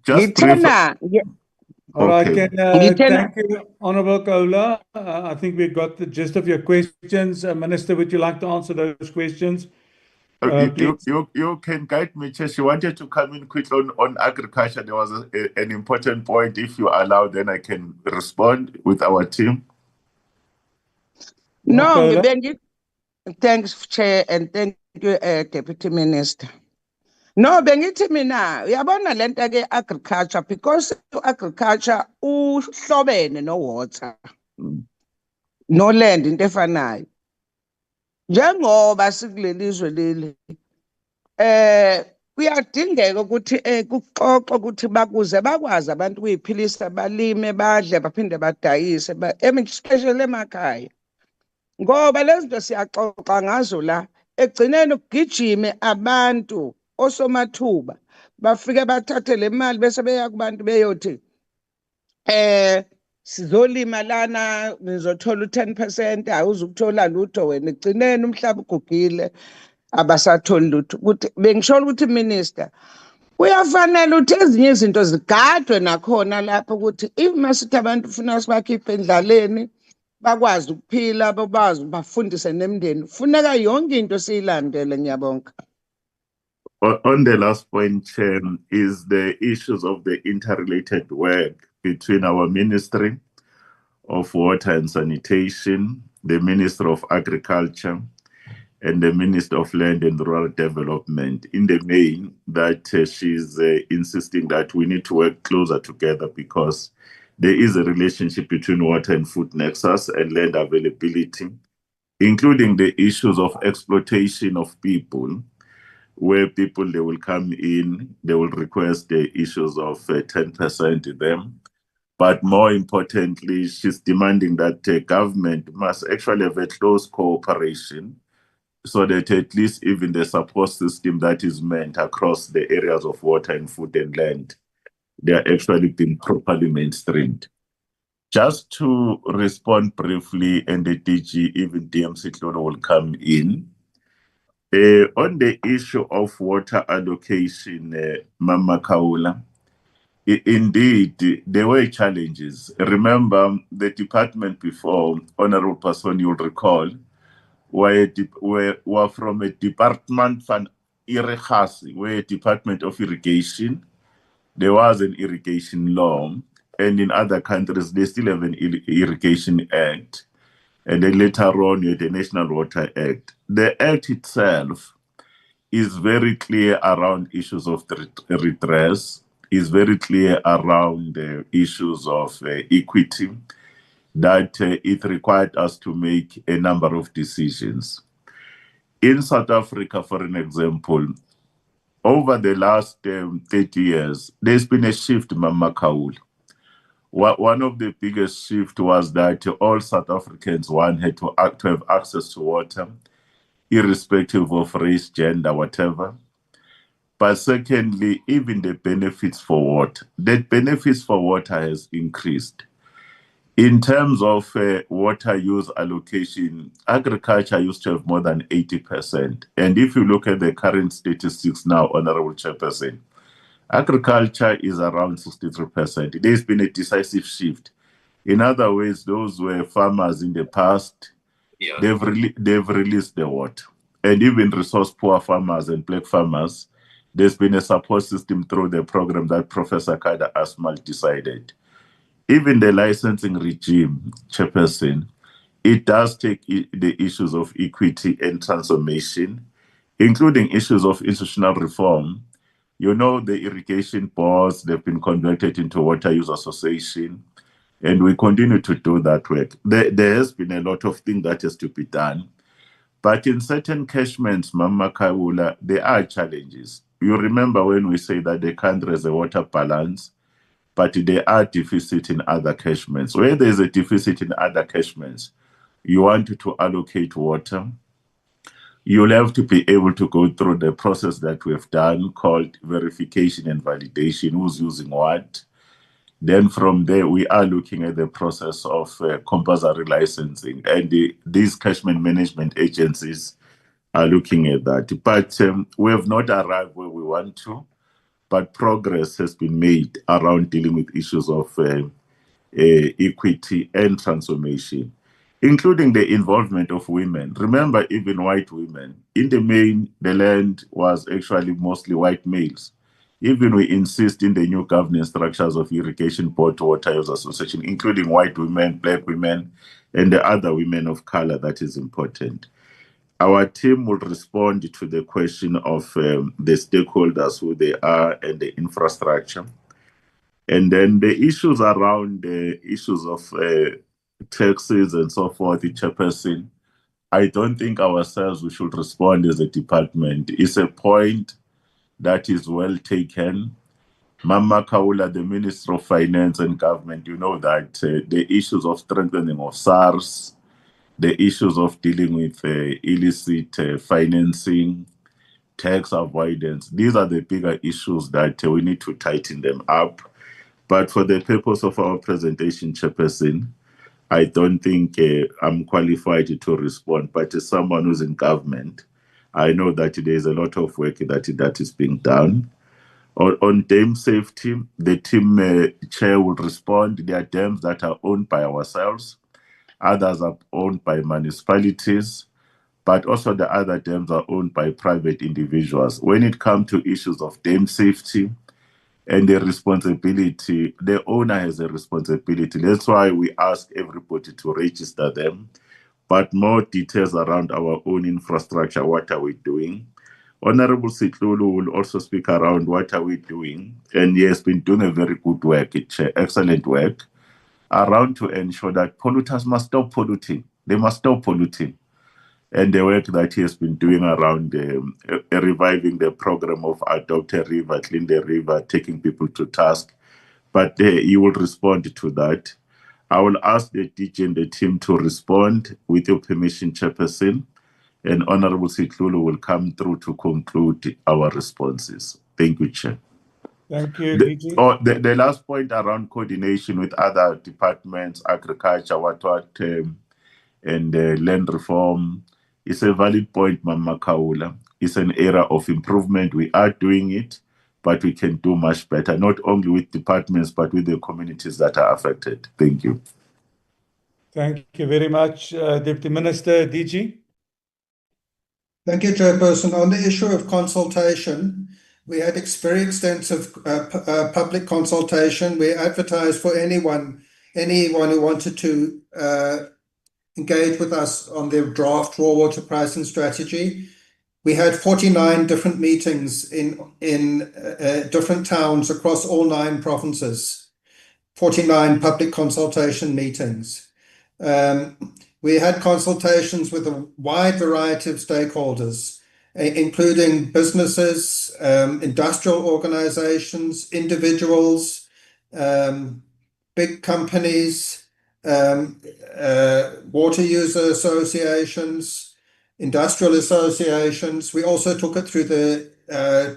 Just brief. All right, Okay. thank you, Honorable Kaula. I think we got the gist of your questions. Minister, would you like to answer those questions? You can guide me, Chair. She wanted to come in quickly on agriculture. There was an important point. If you allow, then I can respond with our team. No, thanks, Chair, and thank you, Deputy Minister. No, bengithi mina uyabona lento ke agriculture, because agriculture uhlobene no water no land into efanayo. Njengoba sikulelizwe leli kuyadingeka ukuthi kuxoxwe ukuthi bakuze bakwazi abantu ukuyiphilisa, balime, badle, baphinde badayise, especially emakhaya. Ngoba lezi zinto siyaxoxa ngazo la, egcineni kugijime abantu osomathuba bafike bathathe le mali bese beya kubantu beyothi sizolima lana ngizothola u10%, awuzukuthola lutho wena egcineni umhlaba ugugile abasatholi lutho. Ukuthi bengisho ukuthi minister kuyafanele ukuthi ezinye izinto zigadwe nakhona lapho ukuthi if masithi abantu ufuna sibakhiphe endlaleni bakwazi ukuphila bakwazi bafundise nemndeni funeka yonke into siyilandele. Ngiyabonga. On the last point, Chair, is the issues of the interrelated work between our Ministry of Water and Sanitation, the Minister of Agriculture, and the Minister of Land and Rural Development. In the main, that she's insisting that we need to work closer together because there is a relationship between water and food nexus and land availability, including the issues of exploitation of people, where people, they will come in, they will request the issues of 10% to them. But more importantly, she's demanding that the government must actually have a close cooperation so that at least even the support system that is meant across the areas of water and food and land, they are actually being properly mainstreamed. Just to respond briefly, and the DG, even DMC Tlolo will come in. On the issue of water allocation, Mama Kaula, indeed, there were challenges. Remember, the department before, Honorable Person, you'll recall, were from a department from Irigasi, where a Department of Irrigation. There was an irrigation law, and in other countries, they still have an irrigation act. And then later on, you had the National Water Act. The act itself is very clear around issues of redress, is very clear around the issues of equity, that it required us to make a number of decisions. In South Africa, for an example, over the last 30 years, there's been a shift, Mama Kaul. One of the biggest shifts was that all South Africans, one, had to have access to water, irrespective of race, gender, whatever. But secondly, even the benefits for water. That benefits for water has increased. In terms of water use allocation, agriculture used to have more than 80%. And if you look at the current statistics now, Honorable Chairperson, agriculture is around 63%. There's been a decisive shift. In other words, those were farmers in the past, they've released the water. And even resource-poor farmers and black farmers, there's been a support system through the program that Professor Kada Asmal decided. Even the licensing regime, Chairperson, it does take the issues of equity and transformation, including issues of institutional reform. You know, the irrigation boards, they've been converted into water use association, and we continue to do that work. There has been a lot of things that has to be done. But in certain catchments, Mama Kaula, there are challenges. You remember when we say that the country has a water balance, but there are deficits in other catchments. Where there's a deficit in other catchments, you want to allocate water, you'll have to be able to go through the process that we've done called verification and validation, who's using what. Then from there, we are looking at the process of compulsory licensing, and these catchment management agencies are looking at that. But we have not arrived where we want to, but progress has been made around dealing with issues of equity and transformation, including the involvement of women. Remember, even white women. In the main, the land was actually mostly white males. Even we insist in the new governance structures of Irrigation Board to Water Use Association, including white women, black women, and the other women of color. That is important. Our team will respond to the question of the stakeholders, who they are, and the infrastructure. And then the issues around the issues of taxes and so forth, the Chairperson, I don't think ourselves we should respond as a department. It's a point that is well taken. Mama Kaula, the Minister of Finance and Government, you know that the issues of strengthening of SARS, the issues of dealing with illicit financing, tax avoidance, these are the bigger issues that we need to tighten them up. But for the purpose of our presentation, Chairperson, I don't think I'm qualified to respond, but as someone who's in government, I know that there's a lot of work that is being done. On dam safety, the team chair will respond. There are dams that are owned by ourselves, others are owned by municipalities, but also the other dams are owned by private individuals. When it comes to issues of dam safety and the responsibility, the owner has a responsibility. That's why we ask everybody to register them. But more details around our own infrastructure, what are we doing? Honorable Sitlulu will also speak around what are we doing. And he has been doing a very good work, excellent work, around to ensure that polluters must stop polluting. They must stop polluting. And the work that he has been doing around reviving the program of Adopt a River, Clean the River, taking people to task. But he will respond to that. I will ask the DJ and the team to respond with your permission, Chairperson, and Honorable Sitlulu will come through to conclude our responses. Thank you, Chair. Thank you, DG. The last point around coordination with other departments, agriculture, and land reform, is a valid point, Mama Kaula. It's an area of improvement. We are doing it, but we can do much better, not only with departments, but with the communities that are affected. Thank you. Thank you very much, Deputy Minister, DG. Thank you, Chairperson. On the issue of consultation, we had very extensive public consultation. We advertised for anyone who wanted to engage with us on the draft raw water pricing strategy. We had 49 different meetings in different towns across all 9 provinces, 49 public consultation meetings. We had consultations with a wide variety of stakeholders, including businesses, industrial organizations, individuals, big companies, water user associations, industrial associations. We also took it through the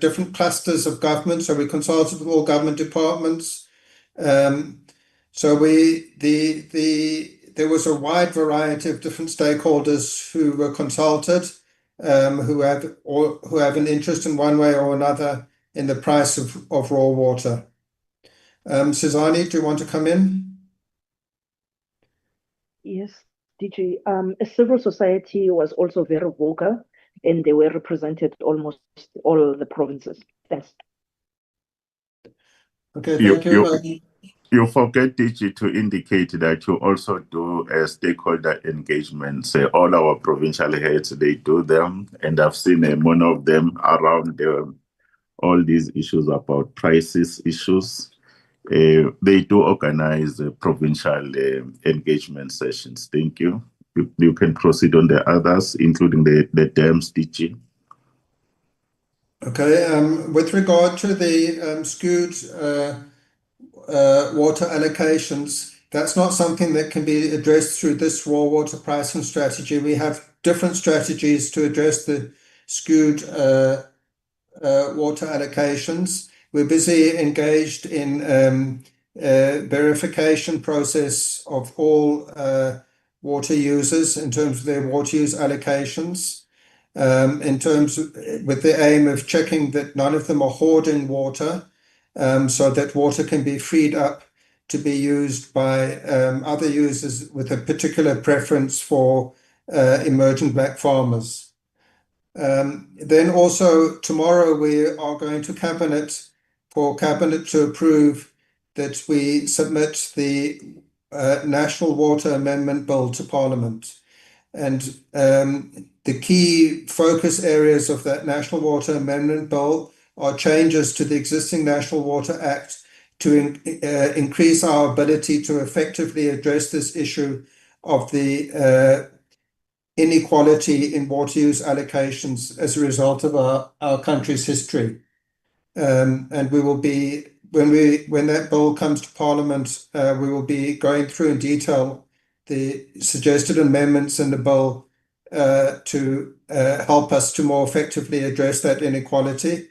different clusters of government, so we consulted with all government departments. There was a wide variety of different stakeholders who were consulted, who have an interest in one way or another in the price of raw water. Sizani, do you want to come in? Yes, DG. Civil society was also very vocal, and they were represented almost all the provinces. Thanks. Okay, thank you. You forget, DG, to indicate that you also do stakeholder engagements. All our provincial heads, they do them, and I've seen one of them around all these issues about prices issues. They do organize provincial engagement sessions. Thank you. You can proceed on the others, including the dams, DG. Okay, with regard to the skewed water allocations, that's not something that can be addressed through this raw water pricing strategy. We have different strategies to address the skewed water allocations. We're busy engaged in verification process of all water users in terms of their water use allocations, with the aim of checking that none of them are hoarding water, so that water can be freed up to be used by other users with a particular preference for emerging black farmers. Then also tomorrow we are going to Cabinet for Cabinet to approve that we submit the National Water Amendment Bill to Parliament. And the key focus areas of that National Water Amendment Bill are changes to the existing National Water Act to increase our ability to effectively address this issue of the inequality in water use allocations as a result of our country's history. And we will be, when that bill comes to Parliament, we will be going through in detail the suggested amendments in the bill to help us to more effectively address that inequality,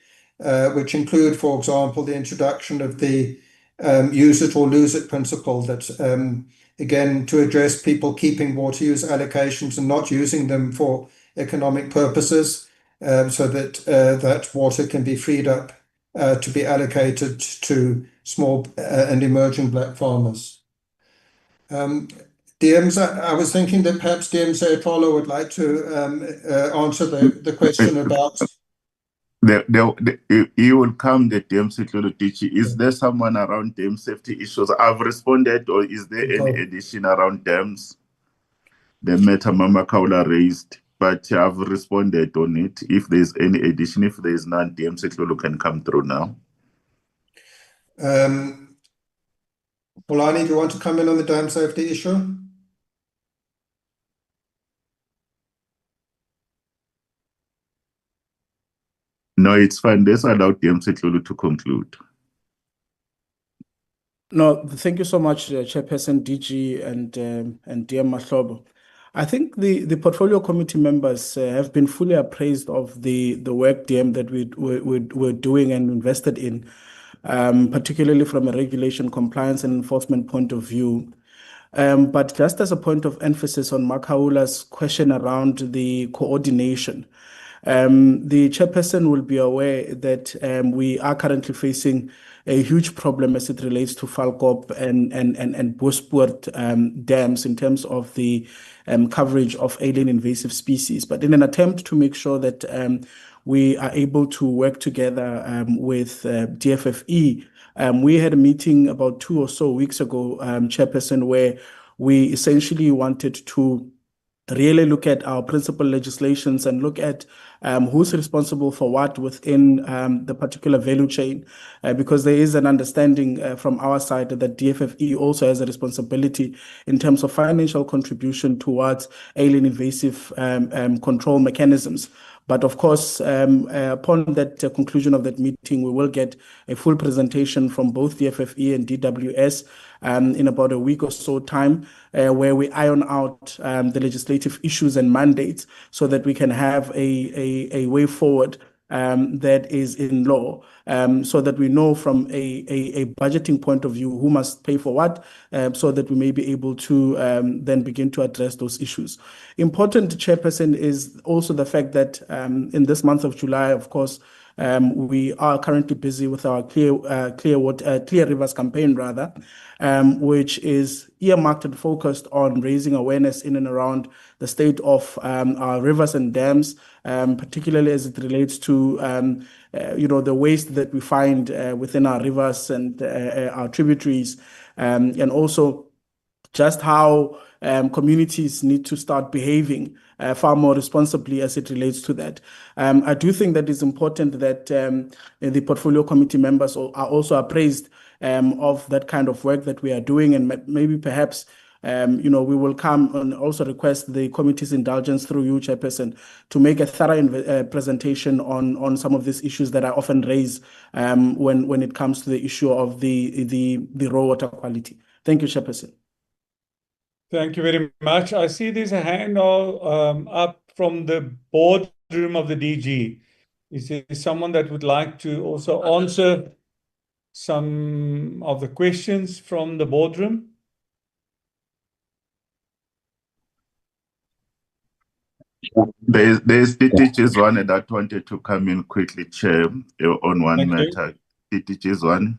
which include, for example, the introduction of the use it or lose it principle that, again, to address people keeping water use allocations and not using them for economic purposes, so that that water can be freed up to be allocated to small and emerging black farmers. DMs, I was thinking that perhaps DM Sayatolo would like to answer the question about. He will come, the dam security. Is there someone around dam safety issues? I've responded, or is there any addition around dams? The matter Mama Kaula raised, but I've responded on it. If there's any addition, if there's none, dam security can come through now. Polani, do you want to come in on the dam safety issue? No, it's fine. Let's allow dam security to conclude. No, thank you so much, Chairperson DG and DM Mahlobo. I think the portfolio committee members have been fully appraised of the work, DM, that we're doing and invested in, particularly from a regulation, compliance, and enforcement point of view. But just as a point of emphasis on Makaula's question around the coordination, the chairperson will be aware that we are currently facing a huge problem as it relates to Falkop and Boespoort dams in terms of the coverage of alien invasive species. But in an attempt to make sure that we are able to work together with DFFE, we had a meeting about 2 or so weeks ago, Chairperson, where we essentially wanted to really look at our principal legislations and look at who's responsible for what within the particular value chain, because there is an understanding from our side that DFFE also has a responsibility in terms of financial contribution towards alien invasive control mechanisms. But of course, upon that conclusion of that meeting, we will get a full presentation from both the FFE and DWS in about a week or so time, where we iron out the legislative issues and mandates so that we can have a way forward that is in law, so that we know from a budgeting point of view who must pay for what, so that we may be able to then begin to address those issues. Important, Chairperson, is also the fact that in this month of July, of course, we are currently busy with our Clear Rivers campaign, rather, which is earmarked and focused on raising awareness in and around the state of our rivers and dams, particularly as it relates to the waste that we find within our rivers and our tributaries, and also just how communities need to start behaving far more responsibly as it relates to that. I do think that it's important that the portfolio committee members are also appraised of that kind of work that we are doing, and maybe perhaps we will come and also request the committee's indulgence through you, Chairperson, to make a thorough presentation on some of these issues that are often raised when it comes to the issue of the raw water quality. Thank you, Chairperson. Thank you very much. I see there's a hand up from the boardroom of the DG. Is there someone that would like to also answer some of the questions from the boardroom? There's the teachers one that wanted to come in quickly, Chair, on one matter. The teachers one.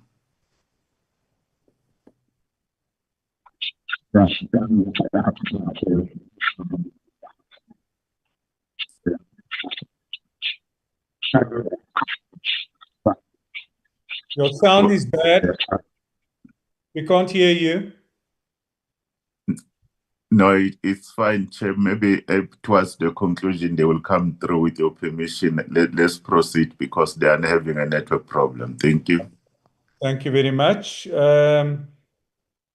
Your sound is bad. We can't hear you. No, it's fine, Chair. Maybe towards the conclusion, they will come through with your permission. Let's proceed because they are having a network problem. Thank you. Thank you very much.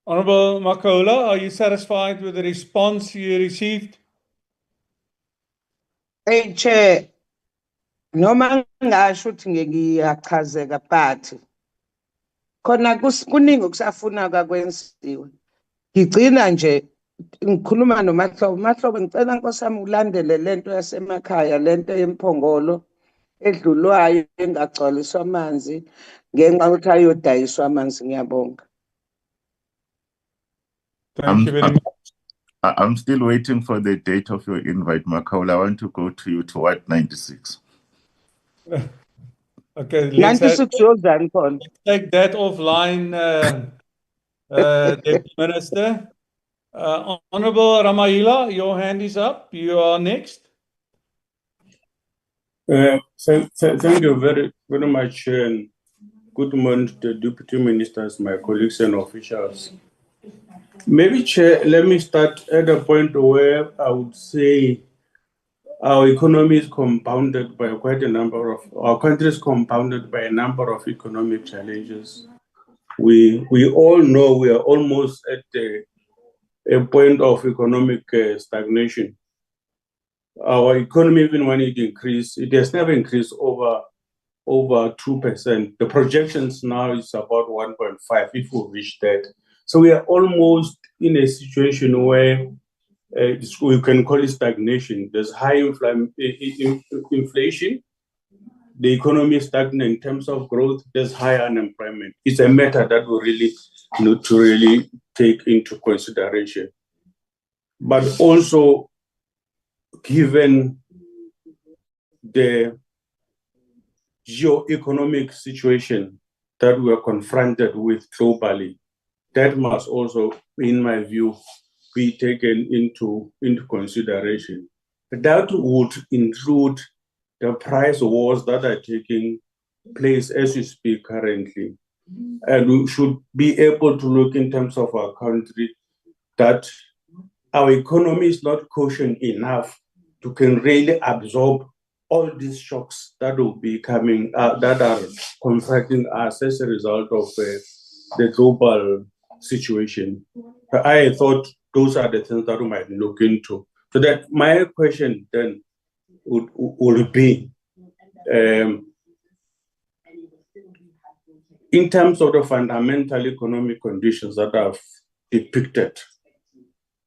Honorable Makaula, are you satisfied with the response you received? Hey, Chair, noma ngasho ukuthi ngiyachazeka but khona kuningi okusafuna kakwenziwe. Ngigcina nje ngikhuluma noMahlobo. Mahlobo, ngicela Nkosi yami ulandele lento yasemakhaya, lento yemphongolo edlulwayo engagcwaliswa amanzi ngenxa yokuthi ayodayiswa amanzi. Ngiyabonga. Thank you very much. I'm still waiting for the date of your invite, Makaula. I want to go to you to what, 96? Okay, let's 96 yozani khona. take that offline, Deputy Minister. Honorable Ramayila, your hand is up. You are next. Thank you very much, and good morning to the Deputy Ministers, my colleagues and officials. Maybe, Chair, let me start at a point where I would say our economy is compounded by quite a number of, our country is compounded by a number of economic challenges. We all know we are almost at a point of economic stagnation. Our economy, even when it increased, it has never increased over 2%. The projections now is about 1.5 if we reach that. So we are almost in a situation where we can call it stagnation. There's high inflation. The economy is stagnant in terms of growth. There's high unemployment. It's a matter that we really need to really take into consideration. But also, given the geo-economic situation that we are confronted with globally, that must also, in my view, be taken into consideration. That would include the price wars that are taking place as we speak currently. And we should be able to look in terms of our country that our economy is not cushioned enough to can really absorb all these shocks that will be coming, that are confronting us as a result of the global situation. I thought those are the things that we might look into. So that my question then would be, in terms of the fundamental economic conditions that I've depicted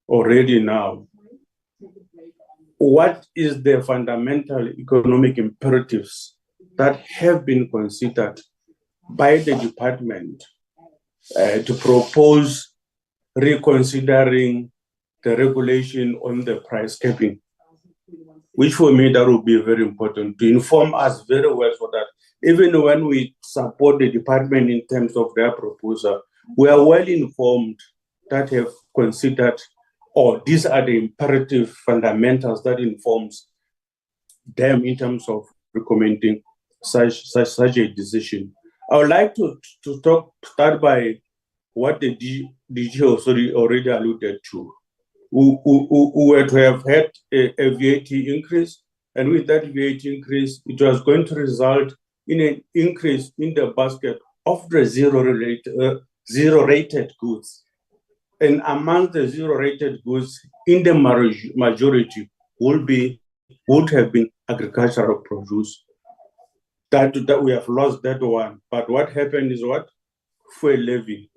already now, what is the fundamental economic imperatives that have been considered by the department to propose reconsidering the regulation on the price capping, which for me that would be very important to inform us very well so that even when we support the department in terms of their proposal, we are well informed that have considered, or these are the imperative fundamentals that informs them in terms of recommending such a decision. I would like to start by what the DG already alluded to. We were to have had a VAT increase, and with that VAT increase, it was going to result in an increase in the basket of the zero-rated goods. And among the zero-rated goods, in the majority would have been agricultural produce. That we have lost that one. But what happened is what? Fuel levy,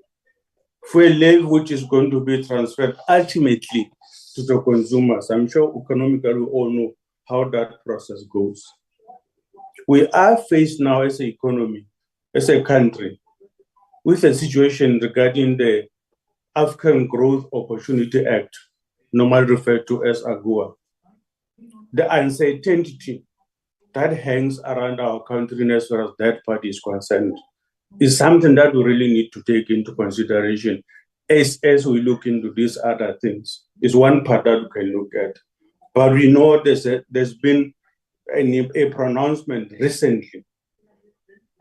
which is going to be transferred ultimately to the consumers. I'm sure economically we all know how that process goes. We are faced now as an economy, as a country, with a situation regarding the African Growth Opportunity Act, normally referred to as AGOA. The uncertainty that hangs around our country as far as that part is concerned is something that we really need to take into consideration as we look into these other things. It's one part that we can look at. But we know there's been a pronouncement recently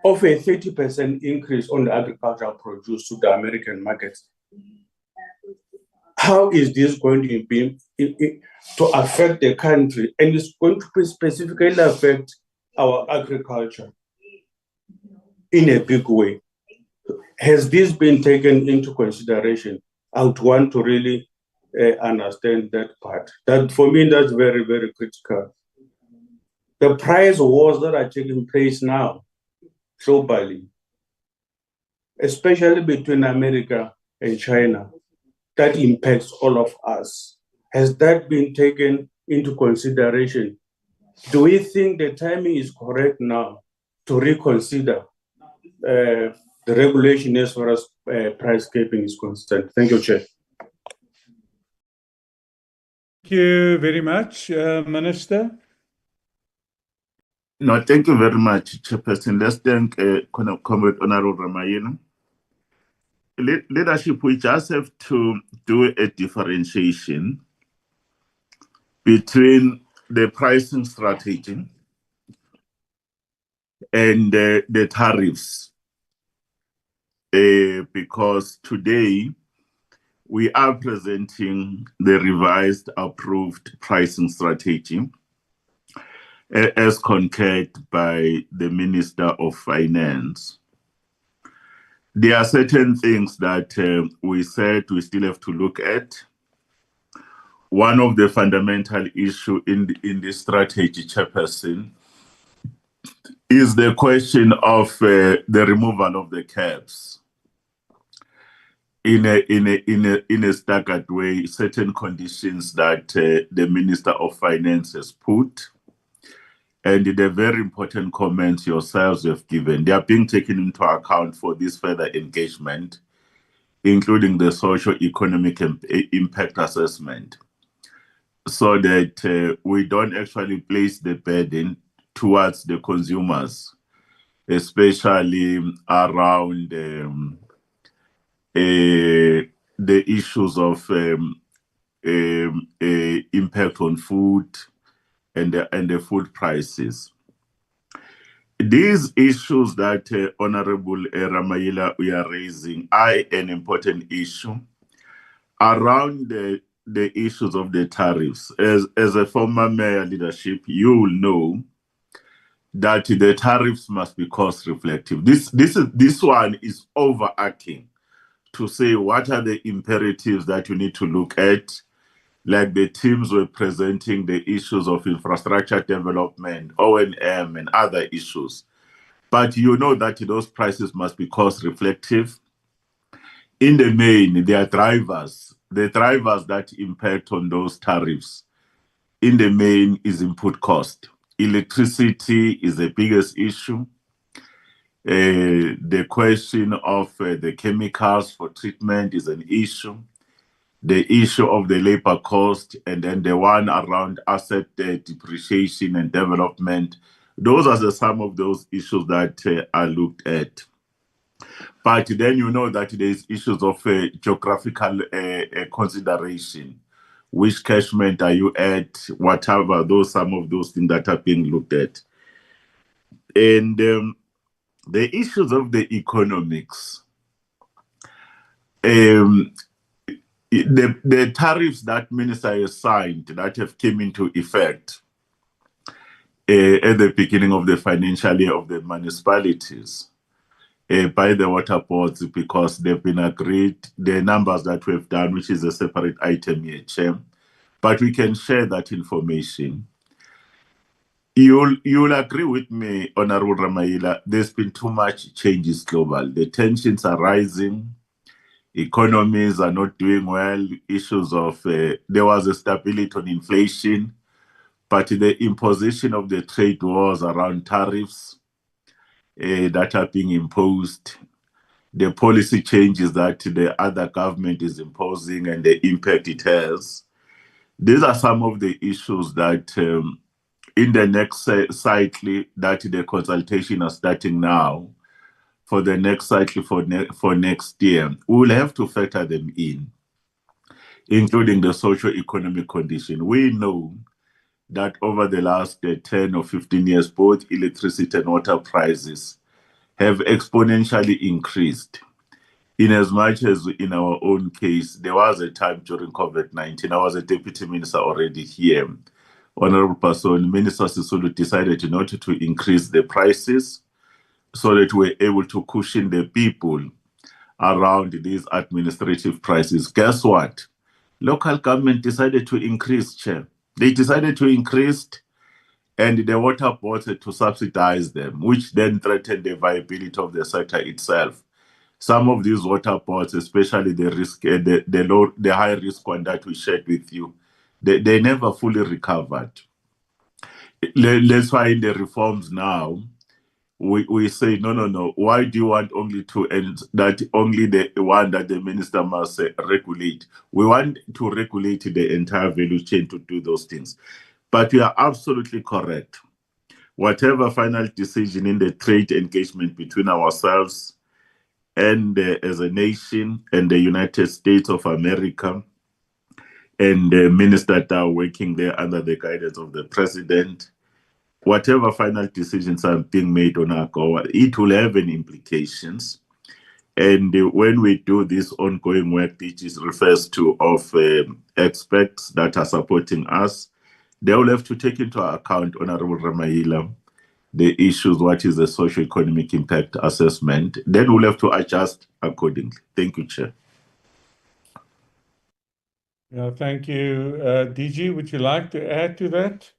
of a 30% increase on the agricultural produce to the American markets. How is this going to be to affect the country? And it's going to specifically affect our agriculture in a big way. Has this been taken into consideration? I would want to really understand that part. That for me, that's very, very critical. The price wars that are taking place now globally, especially between America and China, that impacts all of us. Has that been taken into consideration do we think the timing is correct now to reconsider the regulation as far as price capping is concerned? Thank you, Chair. Thank you very much, Minister. No, thank you very much, Chairperson. Let's thank Comrade Honorable Ramayana. Leadership, we just have to do a differentiation between the pricing strategy and the tariffs. Because today we are presenting the revised approved pricing strategy as concurred by the Minister of Finance. There are certain things that we said we still have to look at. One of the fundamental issues in this strategy, Chairperson, is the question of the removal of the caps. In a staggered way, certain conditions that the Minister of Finance has put, and the very important comments yourselves have given, they are being taken into account for this further engagement, including the socio-economic impact assessment, so that we don't actually place the burden towards the consumers, especially around the issues of impact on food and the food prices. These issues that Honorable Ramayila we are raising are an important issue around the issues of the tariffs. As a former mayor leadership, you will know that the tariffs must be cost reflective. This one is overarching to say what are the imperatives that you need to look at, like the teams were presenting the issues of infrastructure development, O&M, and other issues. But you know that those prices must be cost reflective. In the main, there are the drivers that impact on those tariffs. In the main is input cost. Electricity is the biggest issue. The question of the chemicals for treatment is an issue. The issue of the labor cost, and then the one around asset depreciation and development. Those are some of those issues that are looked at. But then you know that there's issues of geographical consideration. Which catchment are you at? Whatever, some of those things that are being looked at. And the issues of the economics. The tariffs that Minister has signed that have came into effect at the beginning of the financial year of the municipalities by the water boards, because they've been agreed, the numbers that we've done, which is a separate item here, Chair, but we can share that information. You'll agree with me, Honorable Ramayila, there's been too much changes global. The tensions are rising. Economies are not doing well. Issues of, there was a stability on inflation, but the imposition of the trade wars around tariffs that are being imposed, the policy changes that the other government is imposing and the impact it has. These are some of the issues that in the next cycle that the consultation are starting now, for the next cycle for next year, we will have to factor them in, including the socio-economic condition. We know that over the last 10 or 15 years, both electricity and water prices have exponentially increased. In as much as in our own case, there was a time during COVID-19, I was a deputy minister already here. Honorable person, Minister Sisulu decided not to increase the prices so that we're able to cushion the people around these administrative prices. Guess what? Local government decided to increase, Chair. They decided to increase, and the water boards had to subsidize them, which then threatened the viability of the sector itself. Some of these water boards, especially the risk, the high risk one that we shared with you, they never fully recovered. That's why in the reforms now, we say, no. Why do you want only to end that only the one that the minister must regulate? We want to regulate the entire value chain to do those things. But you are absolutely correct. Whatever final decision in the trade engagement between ourselves and as a nation and the United States of America and the ministers that are working there under the guidance of the president, whatever final decisions are being made on AGOA, it will have an implications. And when we do this ongoing work, which refers to of experts that are supporting us, they will have to take into account, Honorable Ramaila, the issues, what is the socio-economic impact assessment. Then we'll have to adjust accordingly. Thank you, Chair. Yeah, thank you. DG, would you like to add to that?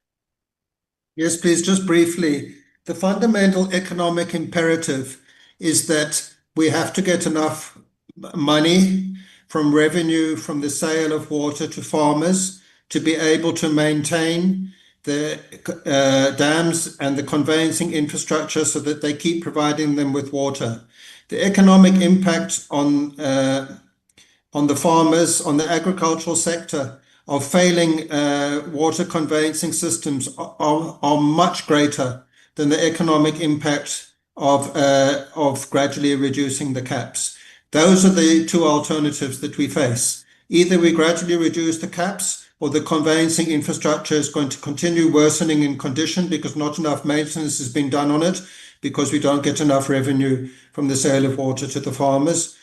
Yes, please, just briefly. The fundamental economic imperative is that we have to get enough money from revenue from the sale of water to farmers to be able to maintain the dams and the conveyancing infrastructure so that they keep providing them with water. The economic impact on the farmers, on the agricultural sector of failing water conveyancing systems are much greater than the economic impact of gradually reducing the caps. Those are the two alternatives that we face. Either we gradually reduce the caps, or the conveyancing infrastructure is going to continue worsening in condition because not enough maintenance has been done on it, because we don't get enough revenue from the sale of water to the farmers.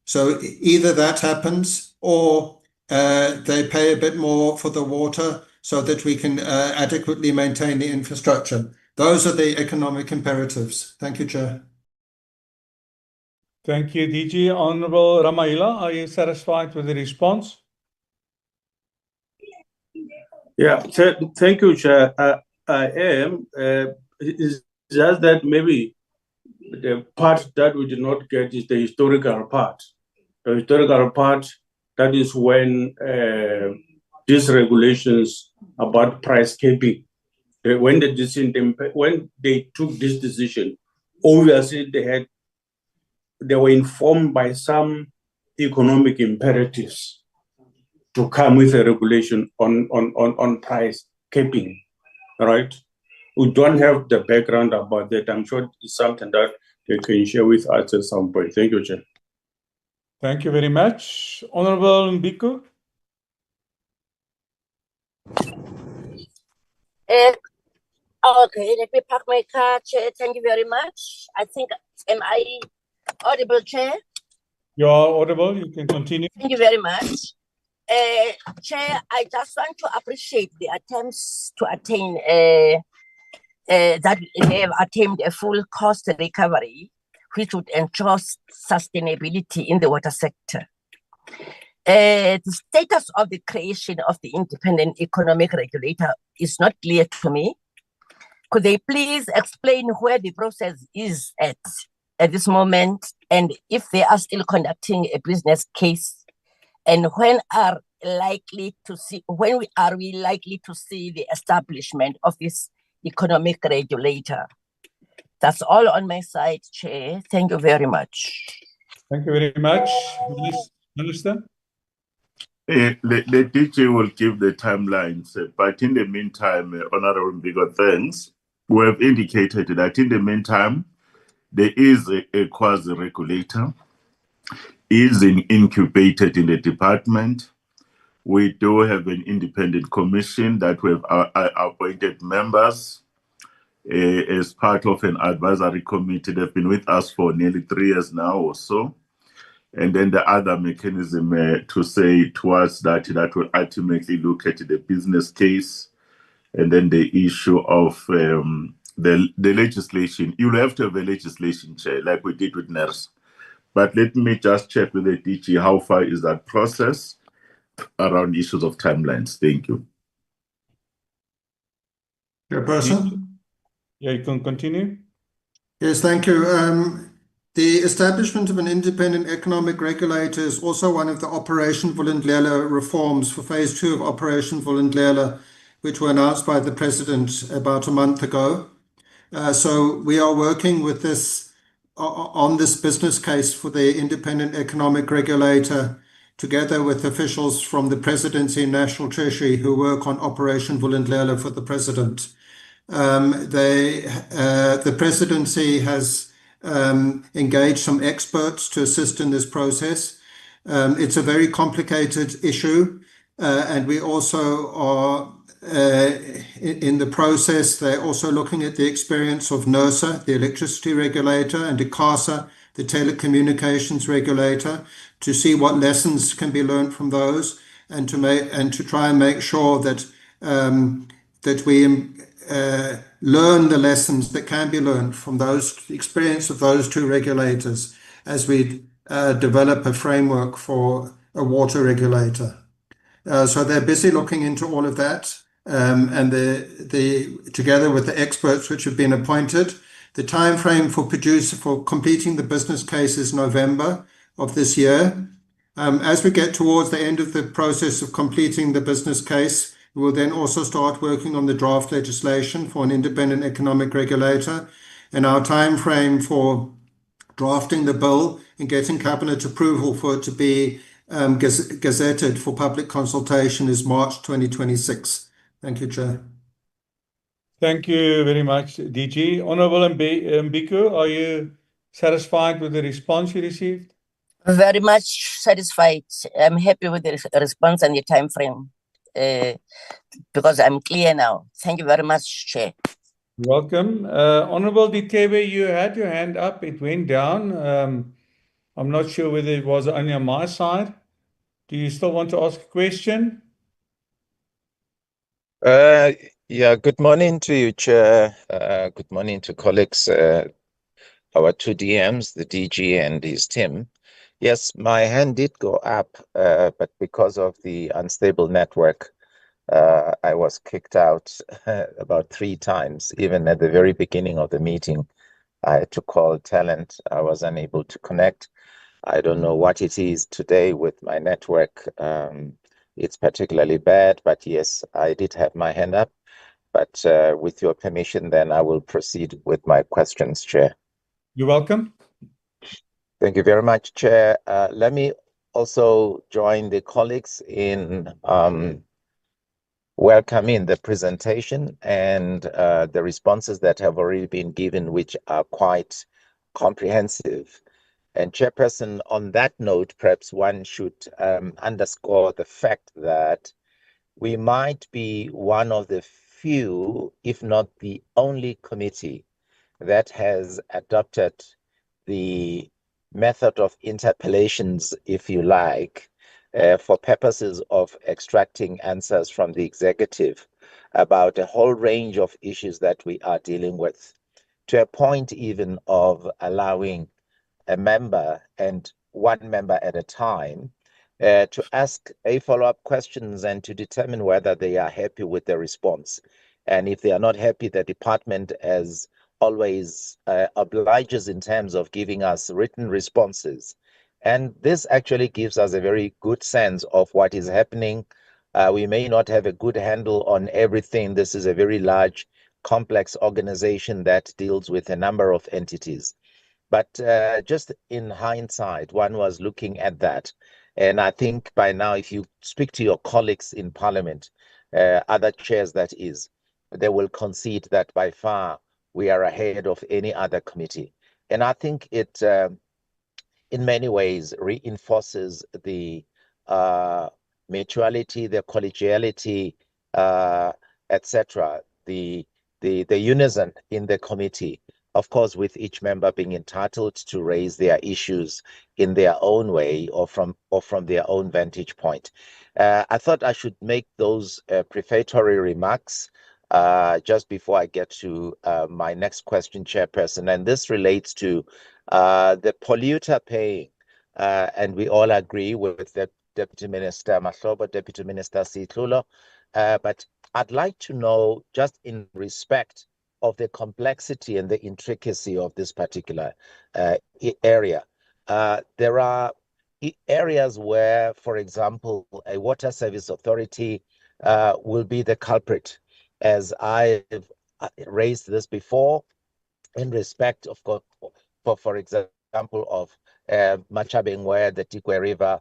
So either that happens, or they pay a bit more for the water so that we can adequately maintain the infrastructure. Those are the economic imperatives. Thank you, Chair. Thank you, DG. Honorable Ramaila, are you satisfied with the response? Yeah, thank you, Chair. I am. It's just that maybe the part that we did not get is the historical part. The historical part, that is when these regulations about price capping, when they took this decision, obviously they were informed by some economic imperatives to come with a regulation on price capping, right? We don't have the background about that. I'm sure it's something that they can share with us at some point. Thank you, Chair. Thank you very much. Honorable Mbiku. Okay, let me park my car, Chair. Thank you very much. I think, am I audible, Chair? You are audible. You can continue. Thank you very much. Chair, I just want to appreciate the attempts to attain that they have attained a full cost recovery, which would ensure sustainability in the water sector. The status of the creation of the independent economic regulator is not clear to me. Could they please explain where the process is at this moment, and if they are still conducting a business case, and when are we likely to see the establishment of this economic regulator? That's all on my side, Chair. Thank you very much. Thank you very much. Minister? The DG will give the timelines, but in the meantime, Honorable Mbigo, thanks. We have indicated that in the meantime, there is a quasi-regulator, is incubated in the department. We do have an independent commission that we have appointed members as part of an advisory committee. They've been with us for nearly 3 years now or so. And then the other mechanism to say towards that will ultimately look at the business case, and then the issue of the legislation. You'll have to have a legislation, Chair, like we did with NERS. But let me just check with the DG, how far is that process around issues of timelines? Thank you. Chairperson? Yeah, you can continue. Yes, thank you. The establishment of an independent economic regulator is also one of the Operation Vulindlela reforms for phase 2 of Operation Vulindlela, which were announced by the President about a month ago. So we are working with this on this business case for the independent economic regulator, together with officials from the Presidency and National Treasury who work on Operation Vulindlela for the President. The Presidency has engaged some experts to assist in this process. It's a very complicated issue, and we also are in the process. They're also looking at the experience of NERSA, the electricity regulator, and ICASA, the telecommunications regulator, to see what lessons can be learned from those, and to try and make sure that we learn the lessons that can be learned from the experience of those two regulators as we develop a framework for a water regulator. So they're busy looking into all of that, and together with the experts which have been appointed. The time frame for completing the business case is November of this year. As we get towards the end of the process of completing the business case, we will then also start working on the draft legislation for an independent economic regulator. And our time frame for drafting the bill and getting cabinet approval for it to be gazetted for public consultation is March 2026. Thank you, Chair. Thank you very much, DG. Honorable Mbiko, are you satisfied with the response you received? Very much satisfied. I'm happy with the response and the time frame, because I'm clear now. Thank you very much, Chair. Welcome. Honorable Ditebe, you had your hand up. It went down. I'm not sure whether it was only on my side. Do you still want to ask a question? Yeah, good morning to you, Chair. Good morning to colleagues, our two DMs, the DG and his team. Yes, my hand did go up, but because of the unstable network, I was kicked out about 3 times. Even at the very beginning of the meeting, I had to call talent. I was unable to connect. I don't know what it is today with my network. It's particularly bad, but yes, I did have my hand up. But with your permission, then I will proceed with my questions, Chair. You're welcome. Thank you very much, Chair. Let me also join the colleagues in welcoming the presentation and the responses that have already been given, which are quite comprehensive. And Chairperson, on that note, perhaps one should underscore the fact that we might be one of the few, if not the only committee that has adopted the method of interpellations, if you like, for purposes of extracting answers from the executive about a whole range of issues that we are dealing with, to a point even of allowing a member and one member at a time to ask a follow-up questions and to determine whether they are happy with the response. And if they are not happy, the department, as always, obliges in terms of giving us written responses. And this actually gives us a very good sense of what is happening. We may not have a good handle on everything. This is a very large, complex organization that deals with a number of entities. But just in hindsight, one was looking at that. And I think by now, if you speak to your colleagues in Parliament, other chairs that is, they will concede that by far we are ahead of any other committee. And I think it, in many ways, reinforces the mutuality, the collegiality, etc., the unison in the committee. Of course, with each member being entitled to raise their issues in their own way or from their own vantage point. I thought I should make those prefatory remarks just before I get to my next question, Chairperson. And this relates to the polluter paying. And we all agree with the Deputy Minister Mahlobo, Deputy Minister Sitlulo. But I'd like to know, just in respect of the complexity and the intricacy of this particular area. There are areas where, for example, a water service authority will be the culprit, as I've raised this before in respect of, for example, of Machabeng, where the Tikwe River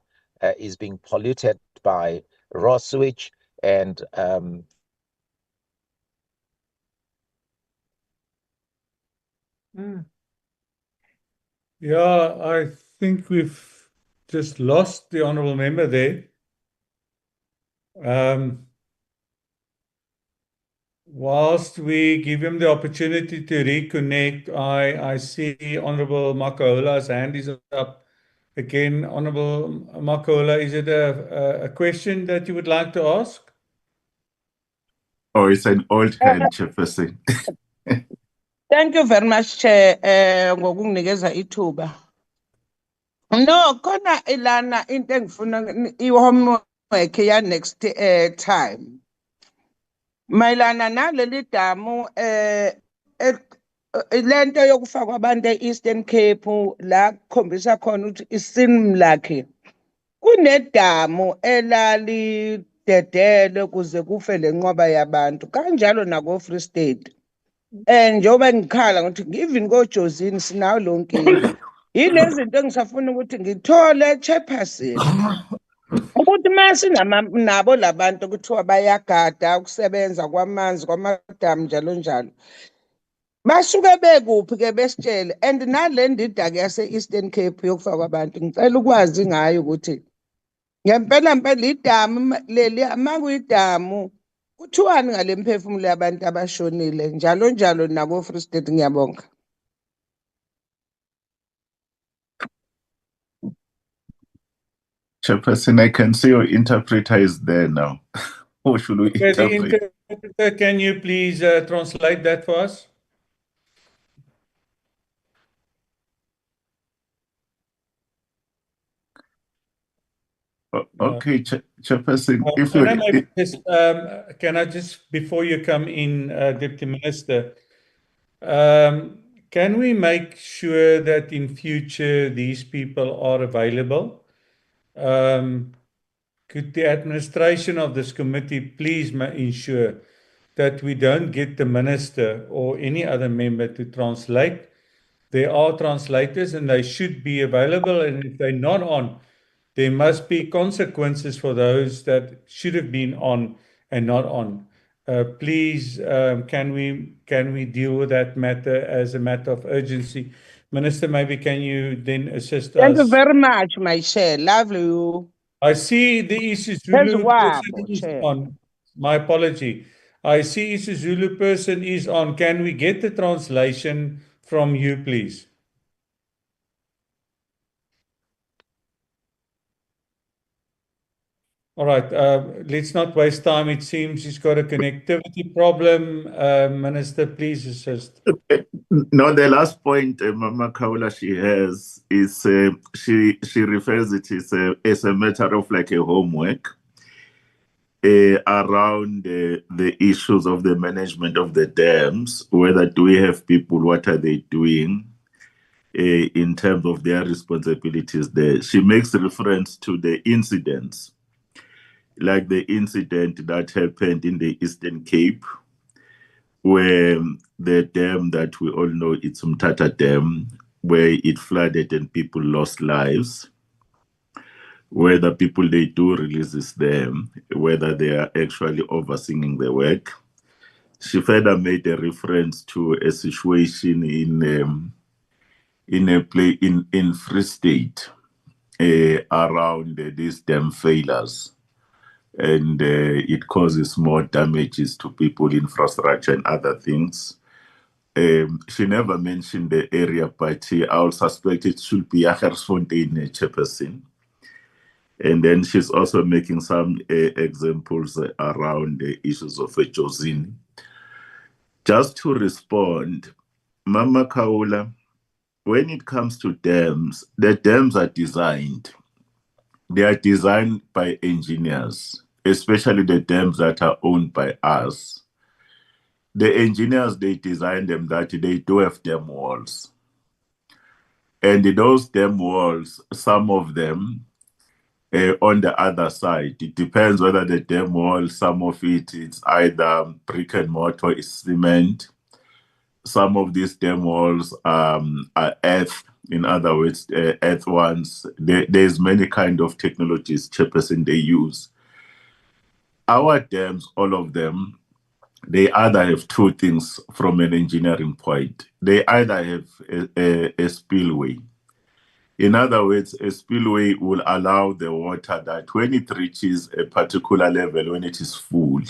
is being polluted by raw sewage and Yeah, I think we've just lost the honourable member there. Whilst we give him the opportunity to reconnect, I see Honourable Makahola's hand is up again. Honourable Makahola, is it a question that you would like to ask? Oh, it's an old hand, Chairperson. Thank you very much, Chair, ngokunginikeza ithuba. No, khona ilana into engifuna i-homework ya next time. Mayelana naleli damu lento yokufakwa abantu e-Eastern Cape la kukhombisa khona ukuthi isinimlakhe kunedamu elalidedele kuze kufe le nqwaba yabantu kanjalo nako Free State. Njengoba ngikhala ngokuthi even koJozini sinayo lo nkinga. Yilezi zinto engisafuna ukuthi ngithole chairperson ukuthi mase nabo labantu kuthiwa bayagada ukusebenza kwamanzi kwamadamu njalo njalo. Basuke bekuphi ke besitshele and nale ndida ke yase Eastern Cape yokufaka abantu ngicela ukwazi ngayo ukuthi ngempela mpela idamu leli amakuyidamu kuthiwani ngale mphefumulo yabantu abashonile njalo njalo nako Free State. Ngiyabonga. Chairperson, I can see your interpreter is there now. Or should we Okay, the interpret? interpreter, can you please translate that for us? Okay, Chairperson, if Can I you... maybe just, can I just, before you come in, Deputy Minister, can we make sure that in future these people are available? Could the administration of this committee please ensure that we don't get the minister or any other member to translate? There are translators and they should be available, and if they're not on, there must be consequences for those that should have been on and not on. Please, can we deal with that matter as a matter of urgency? Minister, maybe can you then assist us? Thank you very much, my chair. Lovely you. I see the isiZulu person is on. My apology. I see isiZulu person is on. Can we get the translation from you, please? All right, let's not waste time. It seems he's got a connectivity problem. Minister, please assist. No, the last point Mama Kaula she has is she refers it as a matter of like a homework around the issues of the management of the dams. Whether do we have people, what are they doing in terms of their responsibilities there? She makes reference to the incidents, like the incident that happened in the Eastern Cape, where the dam that we all know, it's Mtata Dam, where it flooded and people lost lives, whether people they do releases them, whether they are actually overseeing the work. She further made a reference to a situation in Free State around these dam failures, and it causes more damages to people, infrastructure, and other things. She never mentioned the area, but I'll suspect it should be Agersfontein, Chairperson. And then she's also making some examples around the issues of Jozini. Just to respond, Mama Kaula, when it comes to dams, the dams are designed. They are designed by engineers, especially the dams that are owned by us. The engineers, they design them that they do have dam walls. And those dam walls, some of them, on the other side. It depends whether the dam wall, some of it, it's either brick and mortar, is cement. Some of these dam walls are earth. In other words, earth ones. There's many kind of technologies, Chairperson, they use. Our dams, all of them, they either have two things from an engineering point. They either have a spillway. In other words, a spillway will allow the water that when it reaches a particular level, when it is full,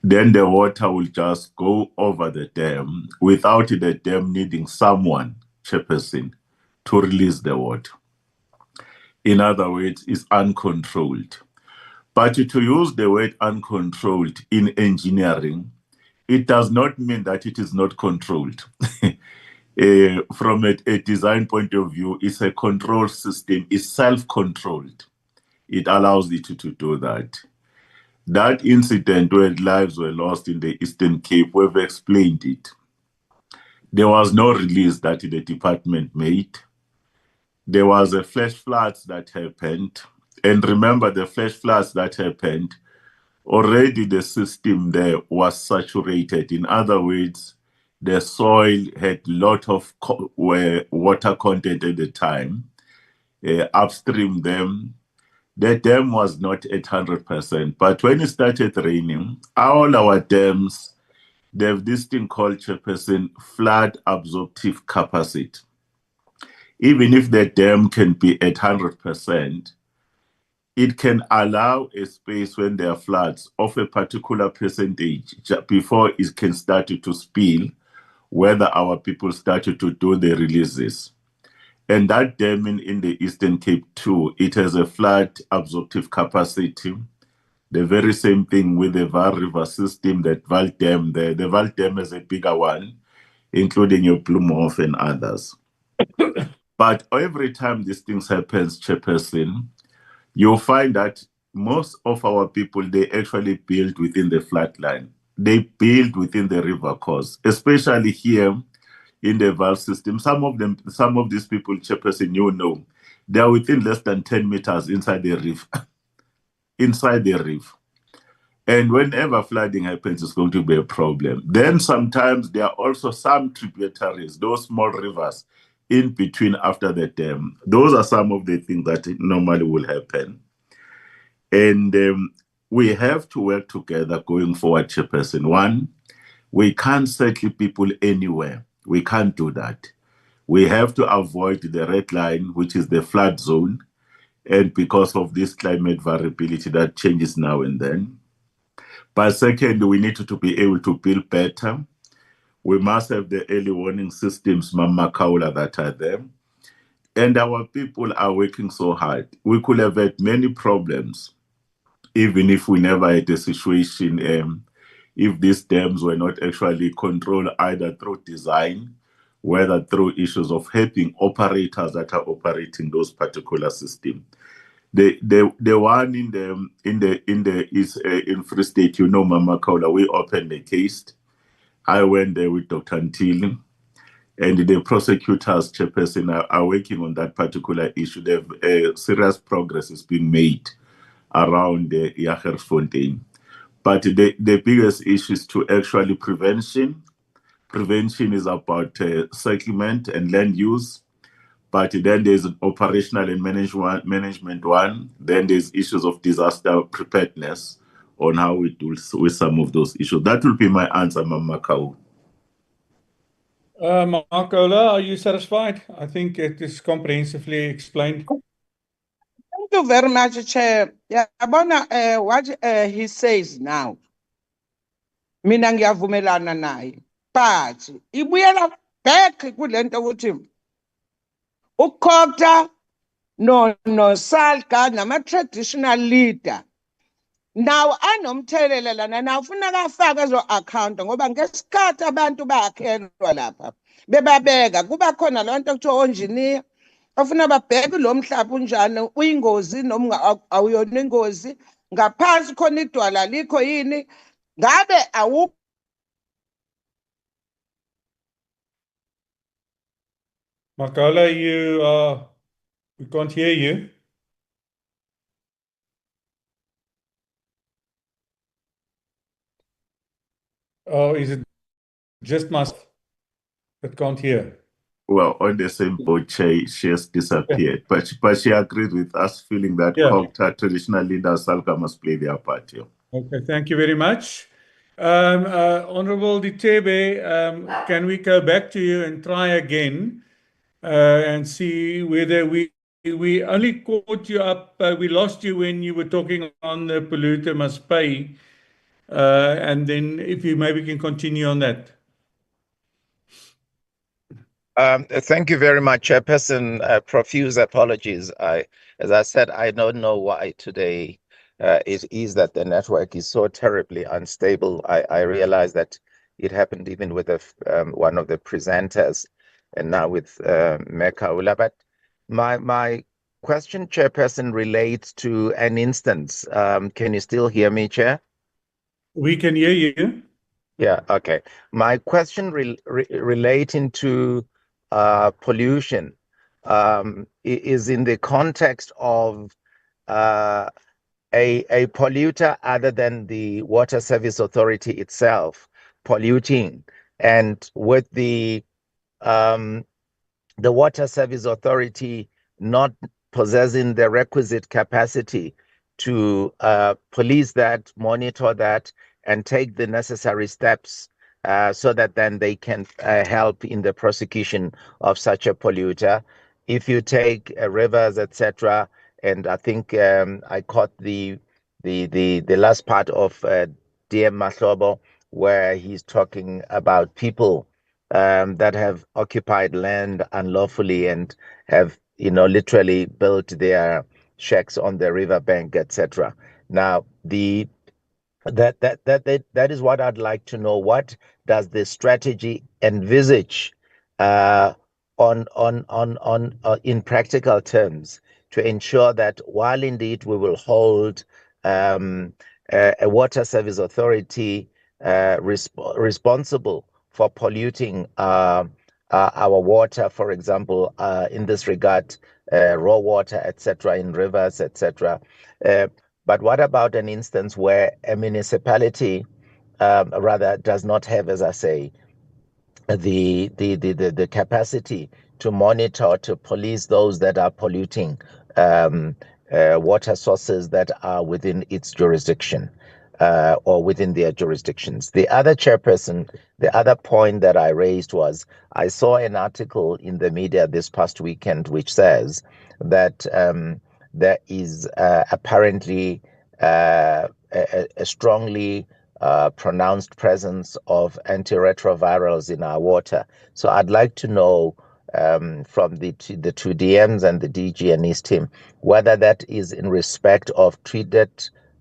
then the water will just go over the dam without the dam needing someone, Chairperson, to release the water. In other words, it's uncontrolled. But to use the word uncontrolled in engineering, it does not mean that it is not controlled. From a design point of view, it's a control system, it's self-controlled. It allows it to do that. That incident where lives were lost in the Eastern Cape, we've explained it. There was no release that the department made. There was a flash flood that happened. And remember, the flash floods that happened, already the system there was saturated. In other words, the soil had a lot of water content at the time. Upstream them, the dam was not at 100%. But when it started raining, all our dams, they have this thing called, Chairperson, flood absorptive capacity. Even if the dam can be at 100%, it can allow a space when there are floods of a particular percentage before it can start to spill, whether our people started to do the releases. And that dam in the Eastern Cape too, it has a flood absorptive capacity. The very same thing with the Vaal River system, that Vaal Dam. The Vaal Dam is a bigger one, including your Bloemhof and others. But every time these things happens, Chairperson, you'll find that most of our people, they actually build within the flat line. They build within the river course, especially here in the Vaal system. Some of these people, Chairperson, you know, they are within less than 10 meters inside the reef. Inside the reef. And whenever flooding happens, it's going to be a problem. Then sometimes there are also some tributaries, those small rivers in between after the dam. Those are some of the things that normally will happen. And we have to work together going forward, Chairperson. One, we can't settle people anywhere. We can't do that. We have to avoid the red line, which is the flood zone. And because of this climate variability that changes now and then. But second, we need to be able to build better. We must have the early warning systems, Mama Kaula, that are there. And our people are working so hard. We could have had many problems, even if we never had a situation, if these dams were not actually controlled either through design, whether through issues of helping operators that are operating those particular systems. The one in Free State, you know, Mama Kaula, we opened the case. I went there with Dr. Ntili, and the prosecutors, Chairperson, are working on that particular issue. Serious progress is being made around the Jagersfontein. But the biggest issue is to actually prevention. Prevention is about settlement and land use. But then there's an operational and management one. Then there's issues of disaster preparedness on how we deal with some of those issues. That will be my answer, Mama Kau. Marcola, are you satisfied? I think it is comprehensively explained. Thank you very much, Chair. Yeah, what he says now. Mina ngiyavumelana naye. But ibuyela back kulento ukuthi ukhokta no Salga nama-traditional leader. Now anomthelela lana na ufuna kafaka ezo account ngoba ngesikhathi abantu bakhelwa lapha bebabeka kuba khona lonto kuthiwa engineer afuna babheke lo mhlaba unjani uyingozi noma awuyona ingozi ngaphansi khona idwala likho yini ngabe awu Marcola, we can't hear you. Or is it just myself that can't hear? Well, on the same boat, she has disappeared. But she agreed with us, feeling that COGTA traditional leaders, SALCA, must play their part here. Okay, thank you very much. Honorable Ditebe, can we go back to you and try again and see whether we only caught you up, we lost you when you were talking on the polluter must pay, and then if you maybe can continue on that. Thank you very much, Chairperson. Profuse apologies. As I said, I don't know why today it is that the network is so terribly unstable. I realize that it happened even with one of the presenters, and now with Mekaula. But my question, Chairperson, relates to an instance. Can you still hear me, Chair? We can hear you. Yeah, okay. My question relating to pollution is in the context of a polluter other than the Water Service Authority itself polluting, and with the Water Service Authority not possessing the requisite capacity to police that, monitor that, and take the necessary steps so that then they can help in the prosecution of such a polluter. If you take rivers, etc., and I think I caught the last part of DM Mahlobo, where he's talking about people that have occupied land unlawfully and have, literally built their shacks on the riverbank, etc. Now, that is what I'd like to know. What does the strategy envisage in practical terms to ensure that while indeed we will hold a water service authority responsible for polluting our water, for example, in this regard, raw water, etc., in rivers, etc. But what about an instance where a municipality rather does not have, as I say, the capacity to monitor, to police those that are polluting water sources that are within its jurisdiction or within their jurisdictions? The other chairperson, the other point that I raised was I saw an article in the media this past weekend which says that there is apparently a strongly pronounced presence of antiretrovirals in our water. So I'd like to know from the two DMs and the DG and his team whether that is in respect of treated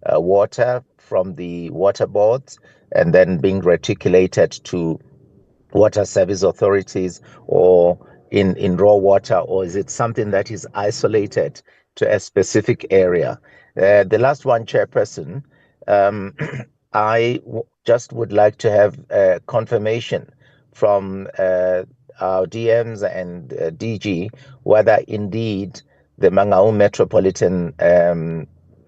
water from the water boards and then being reticulated to water service authorities, or in raw water, or is it something that is isolated to a specific area? The last one, Chairperson, just would like to have confirmation from our DMs and DG whether indeed the Mangaung Metropolitan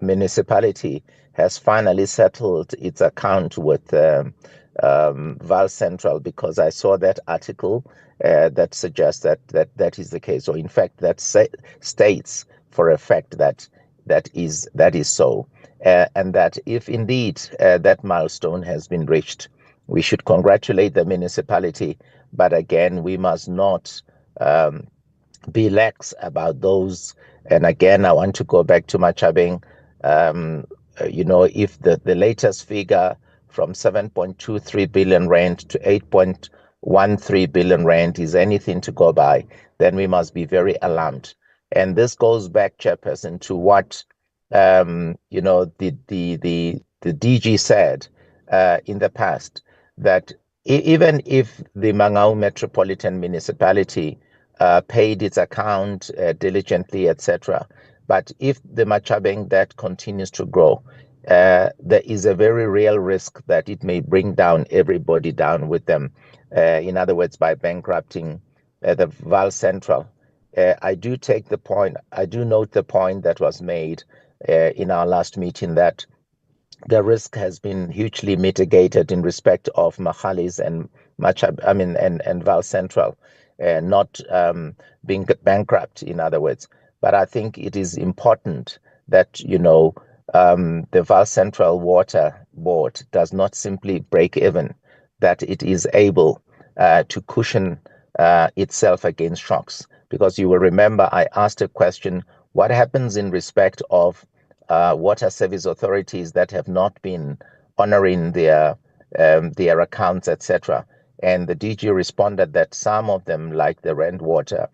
Municipality has finally settled its account with Val Central, because I saw that article that suggests that is the case, or in fact that states for a fact that is so, and that if indeed that milestone has been reached, we should congratulate the municipality. But again, we must not be lax about those. And again, I want to go back to Machabeng. If the latest figure from 7.23 billion rand to 8.13 billion rand is anything to go by, then we must be very alarmed. And this goes back, Chairperson, to what the DG said in the past, that even if the Mangaung Metropolitan Municipality paid its account diligently, etc., but if the Machabeng debt continues to grow, there is a very real risk that it may bring down everybody down with them. In other words, by bankrupting the Val Central. I do note the point that was made in our last meeting, that the risk has been hugely mitigated in respect of Mahalis and and Val Central not being bankrupt, in other words. But I think it is important that, the Val Central Water Board does not simply break even, that it is able to cushion itself against shocks. Because you will remember I asked a question, what happens in respect of water service authorities that have not been honoring their accounts, etc. And the DG responded that some of them, like the Rand Water,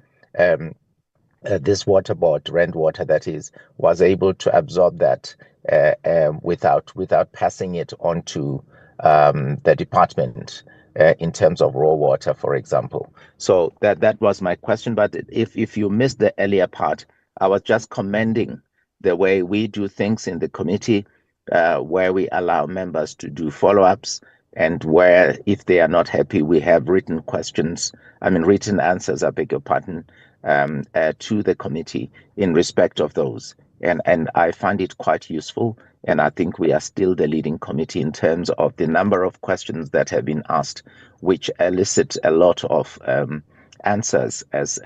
this water board, Rand Water that is, was able to absorb that without passing it on to the department in terms of raw water, for example. So that was my question. But if you missed the earlier part, I was just commending the way we do things in the committee, where we allow members to do follow-ups, and where, if they are not happy, we have written answers, I beg your pardon, to the committee in respect of those. And I find it quite useful. And I think we are still the leading committee in terms of the number of questions that have been asked, which elicit a lot of answers as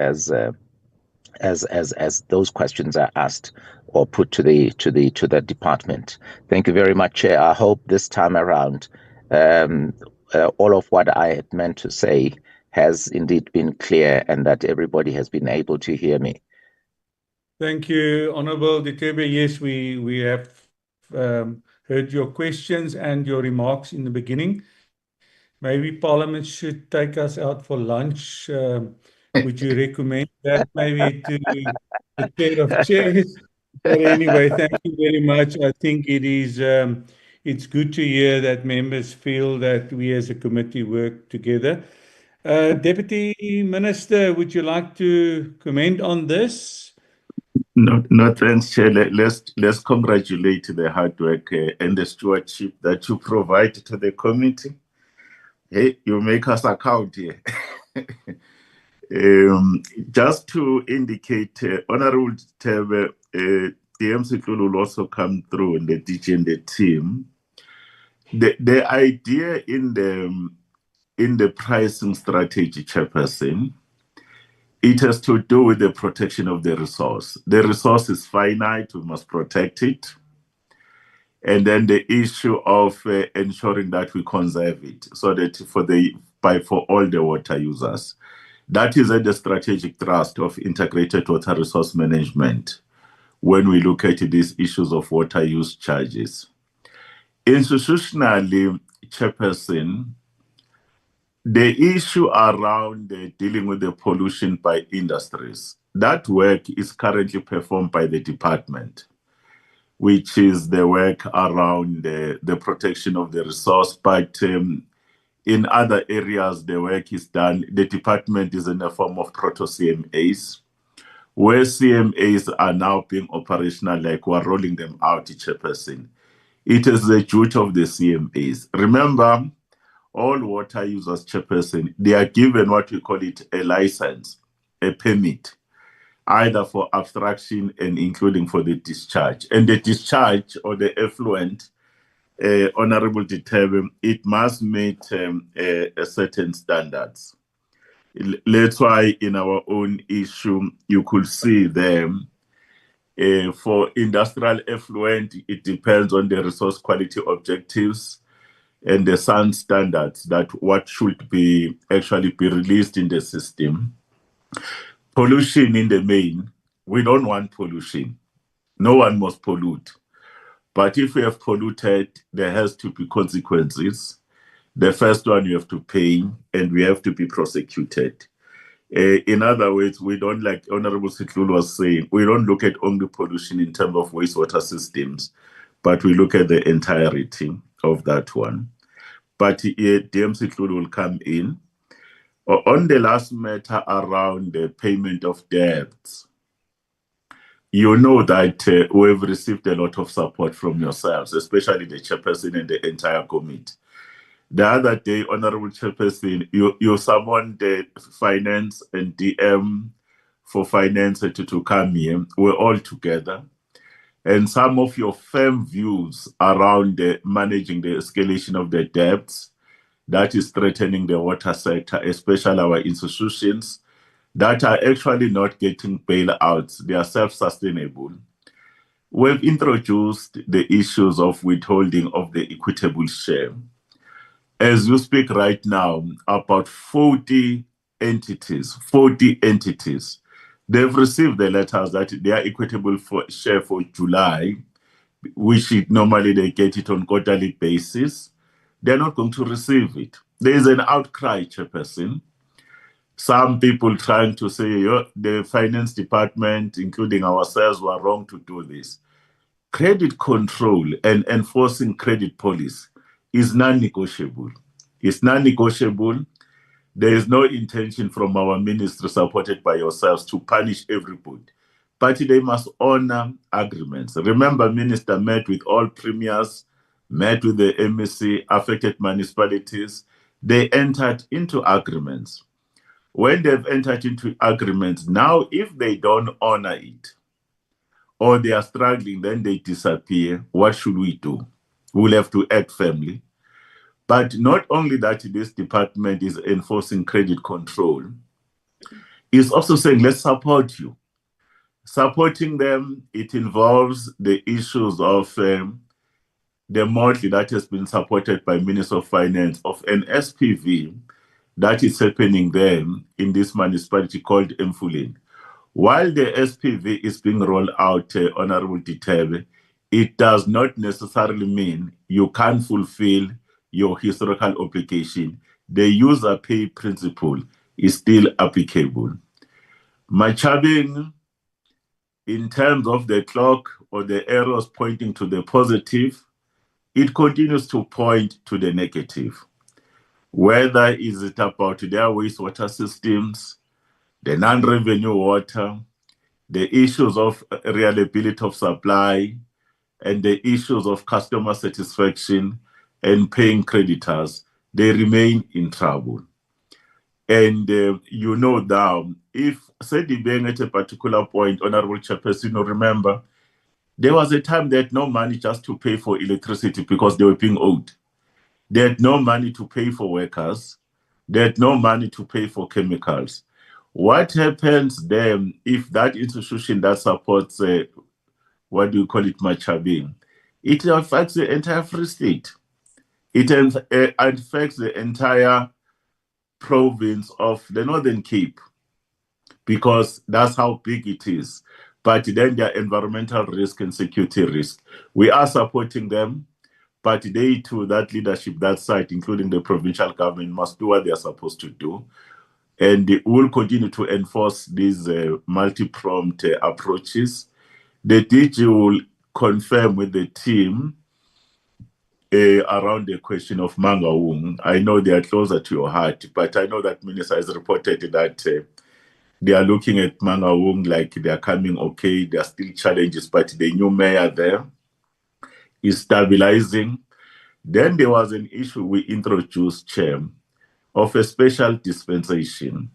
those questions are asked or put to the department. Thank you very much, Chair. I hope this time around all of what I had meant to say has indeed been clear and that everybody has been able to hear me. Thank you, Honourable Ditebe. Yes, we have heard your questions and your remarks in the beginning. Maybe Parliament should take us out for lunch. Would you recommend that maybe to the chair of chairs? But anyway, thank you very much. I think it's good to hear that members feel that we as a committee work together. Deputy Minister, would you like to comment on this? No, thanks, Chair. Let's congratulate the hard work and the stewardship that you provide to the committee. Hey, you make us account here. Just to indicate, Honorable Tebe, DMC will also come through in the DG and the team. The idea in the pricing strategy, Chairperson, it has to do with the protection of the resource. The resource is finite, we must protect it. And then the issue of ensuring that we conserve it so that for all the water users. That is at the strategic thrust of integrated water resource management when we look at these issues of water use charges. Institutionally, Chairperson, the issue around dealing with the pollution by industries, that work is currently performed by the department, which is the work around the protection of the resource. But in other areas, the work is done. The department is in a form of proto-CMAs, where CMAs are now being operational, like we're rolling them out, Chairperson. It is the duty of the CMAs. Remember, all water users, Chairperson, they are given what we call it a license, a permit, either for abstraction and including for the discharge. And the discharge or the effluent, Honorable Ditebe, it must meet certain standards. That's why in our own issue, you could see them for industrial effluent, it depends on the resource quality objectives and the SAN standards that what should be actually be released in the system. Pollution in the main, we don't want pollution. No one must pollute. But if we have polluted, there has to be consequences. The first one, you have to pay, and we have to be prosecuted. In other words, we don't, like Honorable Sitlulu was saying, we don't look at only pollution in terms of wastewater systems, but we look at the entirety of that one. But DMC Sitlulu will come in. On the last matter around the payment of debts, you know that we've received a lot of support from yourselves, especially the chairperson and the entire committee. The other day, Honorable Chairperson, you summoned the finance and DM for finance to come here. We're all together. and some of your firm views around managing the escalation of the debts that is threatening the water sector, especially our institutions that are actually not getting bailouts. They are self-sustainable. We've introduced the issues of withholding of the equitable share. As you speak right now, about 40 entities, they've received the letters that they are equitable share for July, which normally they get it on quarterly basis. They're not going to receive it. There is an outcry, Chairperson. Some people trying to say the finance department, including ourselves, were wrong to do this. Credit control and enforcing credit policy is non-negotiable. It's non-negotiable. There is no intention from our ministry, supported by yourselves, to punish everybody. But they must honor agreements. Remember, Minister met with all premiers, met with the MEC, affected municipalities. They entered into agreements. When they've entered into agreements, now if they don't honor it, or they are struggling, then they disappear, what should we do? We'll have to act firmly. But not only that, this department is enforcing credit control, it's also saying, let's support you. Supporting them, it involves the issues of the model that has been supported by Minister of Finance of an SPV that is happening there in this municipality called Mfuleni. While the SPV is being rolled out, Honorable Ditebe, it does not necessarily mean you can't fulfill your historical obligation. The user pay principle is still applicable. Machabeng, in terms of the clock or the arrows pointing to the positive, it continues to point to the negative. Whether is it about their wastewater systems, the non-revenue water, the issues of reliability of supply, and the issues of customer satisfaction and paying creditors, they remain in trouble. And you know now, if Sedi being at a particular point, Honorable Chairperson, remember, there was a time they had no money just to pay for electricity because they were being owed. They had no money to pay for workers. They had no money to pay for chemicals. What happens then if that institution that supports, what do you call it, Machabeng, it affects the entire Free State. It affects the entire province of the Northern Cape, because that's how big it is. But then there are environmental risk and security risk. We are supporting them, but they too, that leadership, that side, including the provincial government, must do what they are supposed to do. And they will continue to enforce these multi-pronged approaches. The DG will confirm with the team around the question of Mangaung. I know they are closer to your heart, but I know that Minister has reported that they are looking at Mangaung like they are coming okay. There are still challenges, but the new mayor there is stabilizing. Then there was an issue we introduced, Chair, of a special dispensation.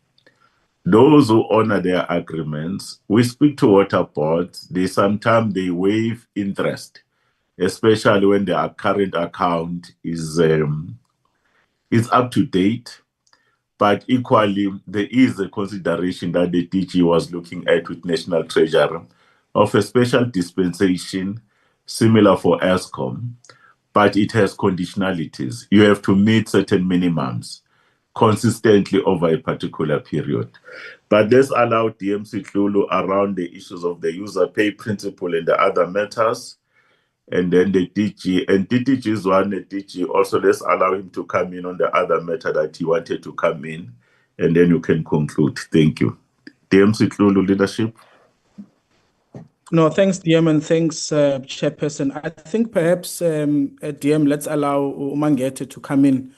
Those who honor their agreements, we speak to water boards, sometimes they waive interest, especially when their current account is up to date. But equally, there is a consideration that the DG was looking at with National Treasury of a special dispensation similar for ESCOM, but it has conditionalities. You have to meet certain minimums consistently over a particular period. But this allowed DMC Tlulu around the issues of the user pay principle and the other matters. And then the DG, and DG is one, the DG also, let's allow him to come in on the other matter that he wanted to come in, and then you can conclude. Thank you. DMC Tlulu leadership. No, thanks, DM, and thanks, Chairperson. I think perhaps, DM, let's allow Umangete to come in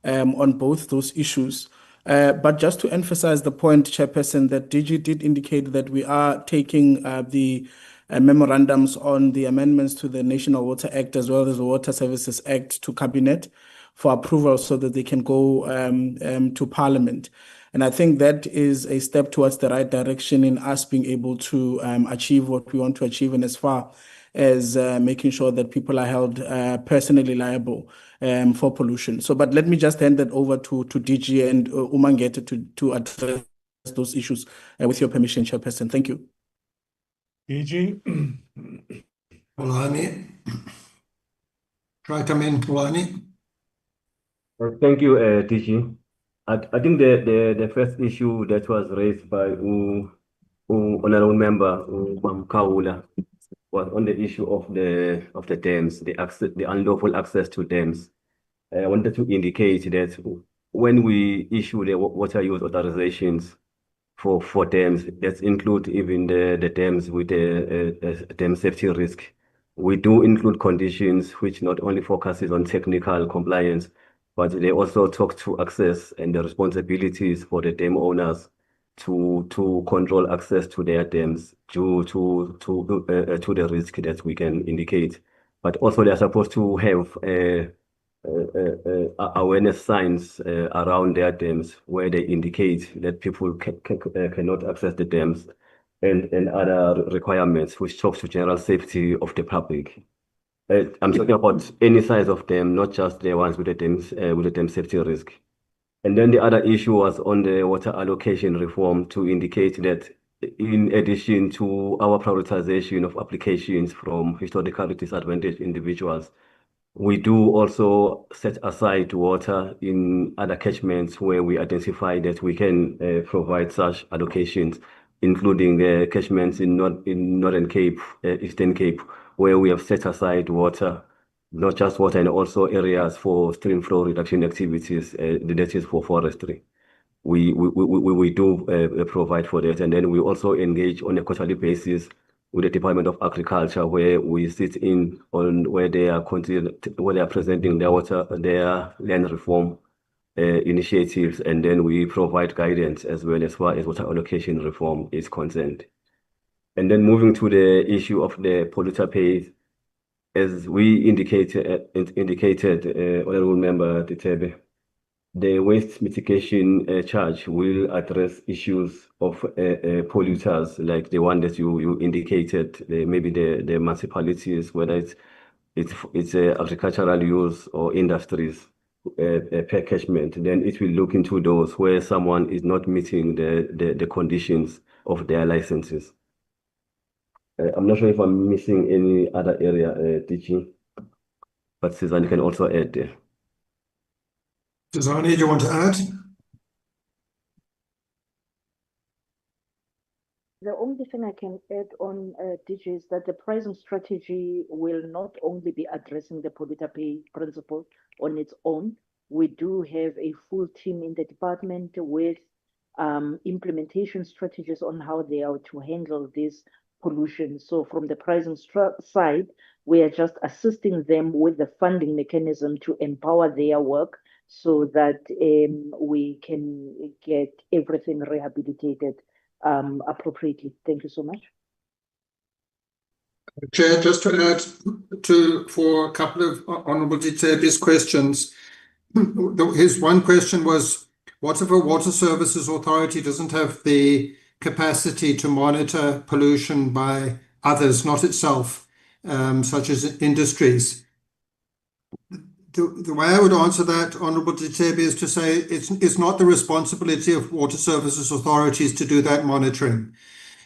on both those issues. But just to emphasize the point, Chairperson, that DG did indicate that we are taking the memorandums on the amendments to the National Water Act as well as the Water Services Act to Cabinet for approval so that they can go to Parliament. And I think that is a step towards the right direction in us being able to achieve what we want to achieve. And as far as making sure that people are held personally liable for pollution. So, but let me just hand that over to DG and Umangete to address those issues with your permission, Chairperson. Thank you. DG. Polani. Try come in, Polani. Thank you, DG. I think the first issue that was raised by honorable member Kaula was on the issue of the dams, the unlawful access to dams. I wanted to indicate that when we issue the water use authorizations for dams, that include even the dams with a dam safety risk. We do include conditions which not only focuses on technical compliance, but they also talk to access and the responsibilities for the dam owners to control access to their dams due to the risk that we can indicate. But also they are supposed to have awareness signs around their dams where they indicate that people cannot access the dams and other requirements which talk to general safety of the public. I'm talking about any size of dam, not just the ones with the dam safety risk. And then the other issue was on the water allocation reform to indicate that in addition to our prioritization of applications from historically disadvantaged individuals, we do also set aside water in other catchments where we identify that we can provide such allocations, including catchments in Northern Cape, Eastern Cape, where we have set aside water, not just water, and also areas for stream flow reduction activities, that is for forestry. We do provide for that, and then we also engage on a quarterly basis with the Department of Agriculture, where we sit in on where they are presenting their land reform initiatives, and then we provide guidance as well as far as water allocation reform is concerned. And then moving to the issue of the polluter pays, as we indicated, Honorable Member Ditebe, the waste mitigation charge will address issues of polluters like the one that you indicated, maybe the municipalities, whether it's agricultural use or industries per catchment. Then it will look into those where someone is not meeting the conditions of their licenses. I'm not sure if I'm missing any other area, DG, but Susan can also add there. Susanne, do you want to add? The only thing I can add on, DG, is that the pricing strategy will not only be addressing the polluter pay principle on its own. We do have a full team in the department with implementation strategies on how they are to handle this pollution. So from the pricing side, we are just assisting them with the funding mechanism to empower their work so that we can get everything rehabilitated appropriately. Thank you so much. Chair, just to add for a couple of Honourable Ditebe's questions. His one question was, what if a water services authority doesn't have the capacity to monitor pollution by others, not itself, such as industries? The way I would answer that, Honourable Ditebe, is to say it's not the responsibility of water services authorities to do that monitoring.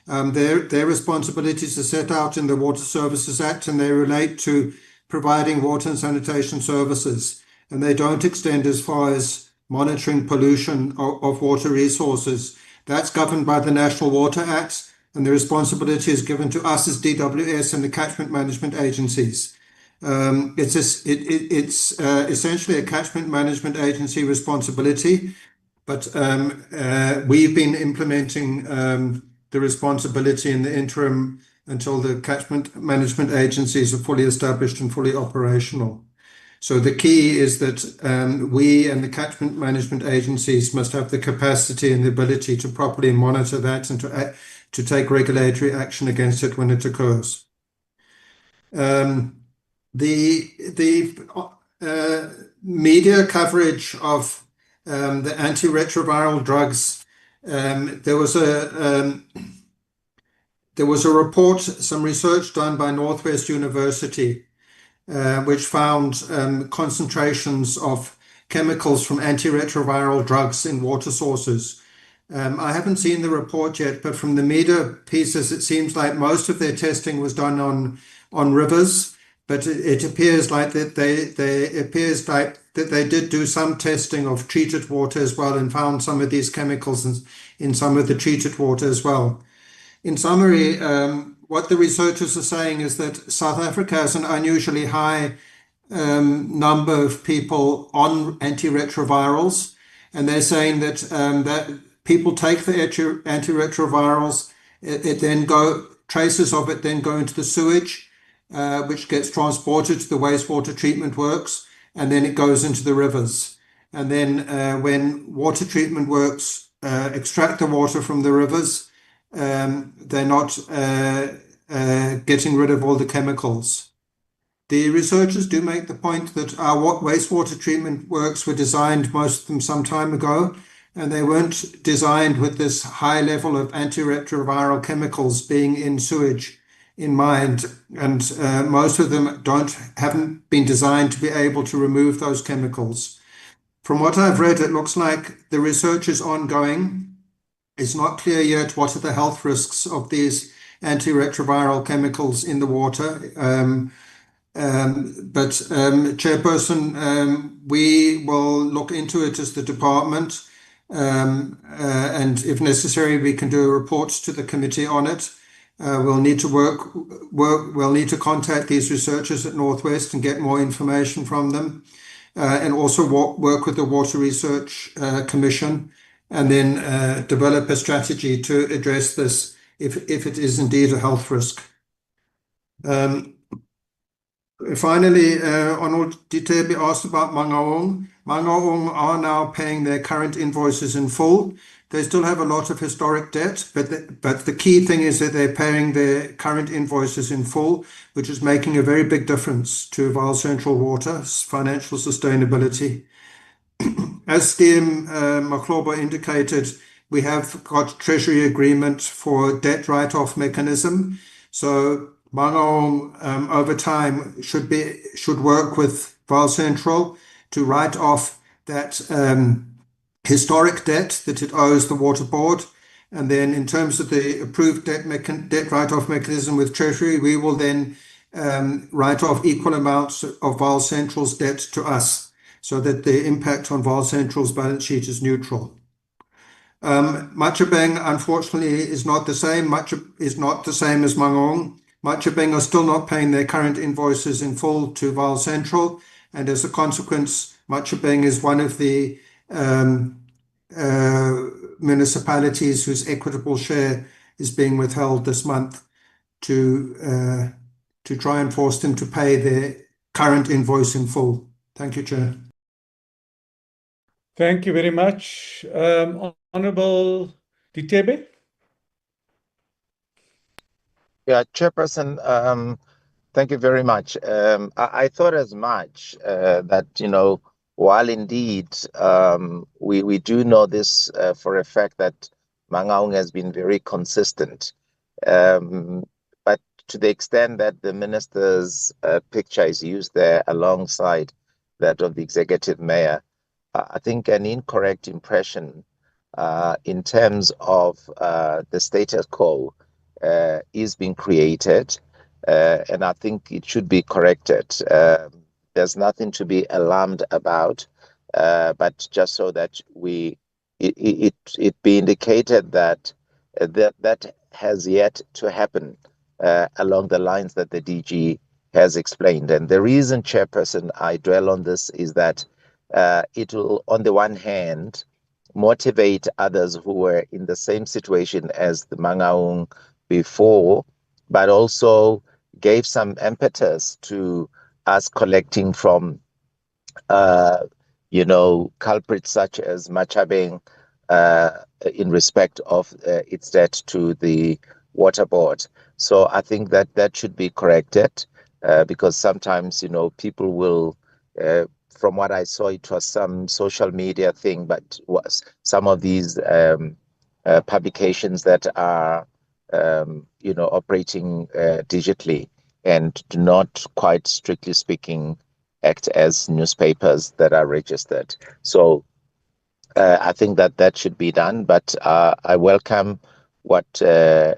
Their responsibilities are set out in the Water Services Act, and they relate to providing water and sanitation services, and they don't extend as far as monitoring pollution of water resources. That's governed by the National Water Act, and the responsibility is given to us as DWS and the catchment management agencies. It's essentially a catchment management agency responsibility, but we've been implementing the responsibility in the interim until the catchment management agencies are fully established and fully operational. So the key is that we and the catchment management agencies must have the capacity and the ability to properly monitor that and to take regulatory action against it when it occurs. The media coverage of the antiretroviral drugs, there was there was a report, some research done by Northwest University, which found concentrations of chemicals from antiretroviral drugs in water sources. I haven't seen the report yet, but from the media pieces, it seems like most of their testing was done on rivers. But it appears like that they did do some testing of treated water as well, and found some of these chemicals in some of the treated water as well. In summary, what the researchers are saying is that South Africa has an unusually high number of people on antiretrovirals, and they're saying that that people take the antiretrovirals, traces of it then go into the sewage, which gets transported to the wastewater treatment works, and then it goes into the rivers. And then when water treatment works extract the water from the rivers, they're not getting rid of all the chemicals. The researchers do make the point that our wastewater treatment works were designed, most of them, some time ago, and they weren't designed with this high level of antiretroviral chemicals being in sewage in mind. And most of them haven't been designed to be able to remove those chemicals. From what I've read, it looks like the research is ongoing. It's not clear yet what are the health risks of these antiretroviral chemicals in the water. But Chairperson, we will look into it as the department, and if necessary, we can do reports to the committee on it. We'll need to contact these researchers at Northwest and get more information from them, and also work with the Water Research Commission, and then develop a strategy to address this if it is indeed a health risk. Finally, Arnold Ditebi asked about Mangaung. Mangaung are now paying their current invoices in full. They still have a lot of historic debt, but the key thing is that they're paying their current invoices in full, which is making a very big difference to Vaal Central Water's financial sustainability. As DM Maklobo indicated, we have got Treasury agreement for debt write-off mechanism. So Mangaung over time should work with Vaal Central to write off that historic debt that it owes the Water Board. And then in terms of the approved debt write-off mechanism with Treasury, we will then write off equal amounts of Vaal Central's debt to us, so that the impact on Vaal Central's balance sheet is neutral. Matjhabeng, unfortunately, is not the same. Is not the same as Mangaung. Matjhabeng are still not paying their current invoices in full to Vaal Central, and as a consequence, Matjhabeng is one of the municipalities whose equitable share is being withheld this month to try and force them to pay their current invoice in full. Thank you, Chair. Thank you very much. Honorable Ditebi. Yeah, Chairperson, thank you very much. I thought as much that, while indeed we do know this for a fact that Mangaung has been very consistent, but to the extent that the minister's picture is used there alongside that of the executive mayor, I think an incorrect impression in terms of the status quo is being created, and I think it should be corrected. There's nothing to be alarmed about, but just so that it be indicated that that has yet to happen along the lines that the DG has explained. And the reason, Chairperson, I dwell on this is that it will, on the one hand, motivate others who were in the same situation as the Mangaung before, but also gave some impetus to us collecting from, culprits such as Matjhabeng in respect of its debt to the Water Board. So I think that should be corrected because sometimes, people will, from what I saw, it was some social media thing, but was some of these publications that are operating digitally and do not, quite strictly speaking, act as newspapers that are registered. So I think that should be done, but I welcome what the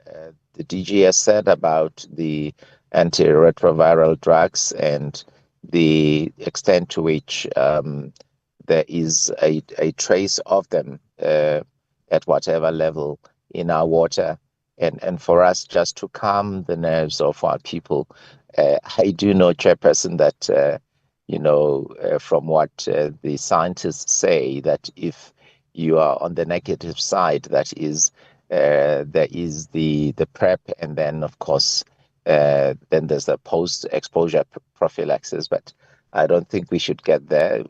DG has said about the antiretroviral drugs and the extent to which there is a trace of them at whatever level in our water. And for us just to calm the nerves of our people, I do know, Chairperson, that from what the scientists say, that if you are on the negative side, that is, there is the PrEP, and then of course, then there's the post-exposure prophylaxis. But I don't think we should get there,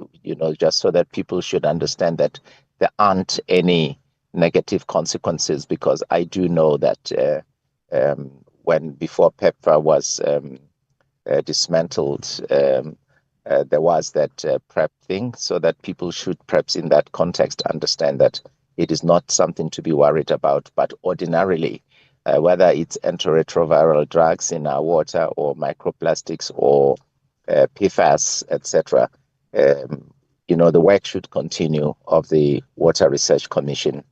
just so that people should understand that there aren't any negative consequences, because I do know that when before PEPFAR was dismantled, there was that PrEP thing, so that people should perhaps in that context understand that it is not something to be worried about. But ordinarily, whether it's antiretroviral drugs in our water or microplastics or PFAS, etc., the work should continue of the Water Research Commission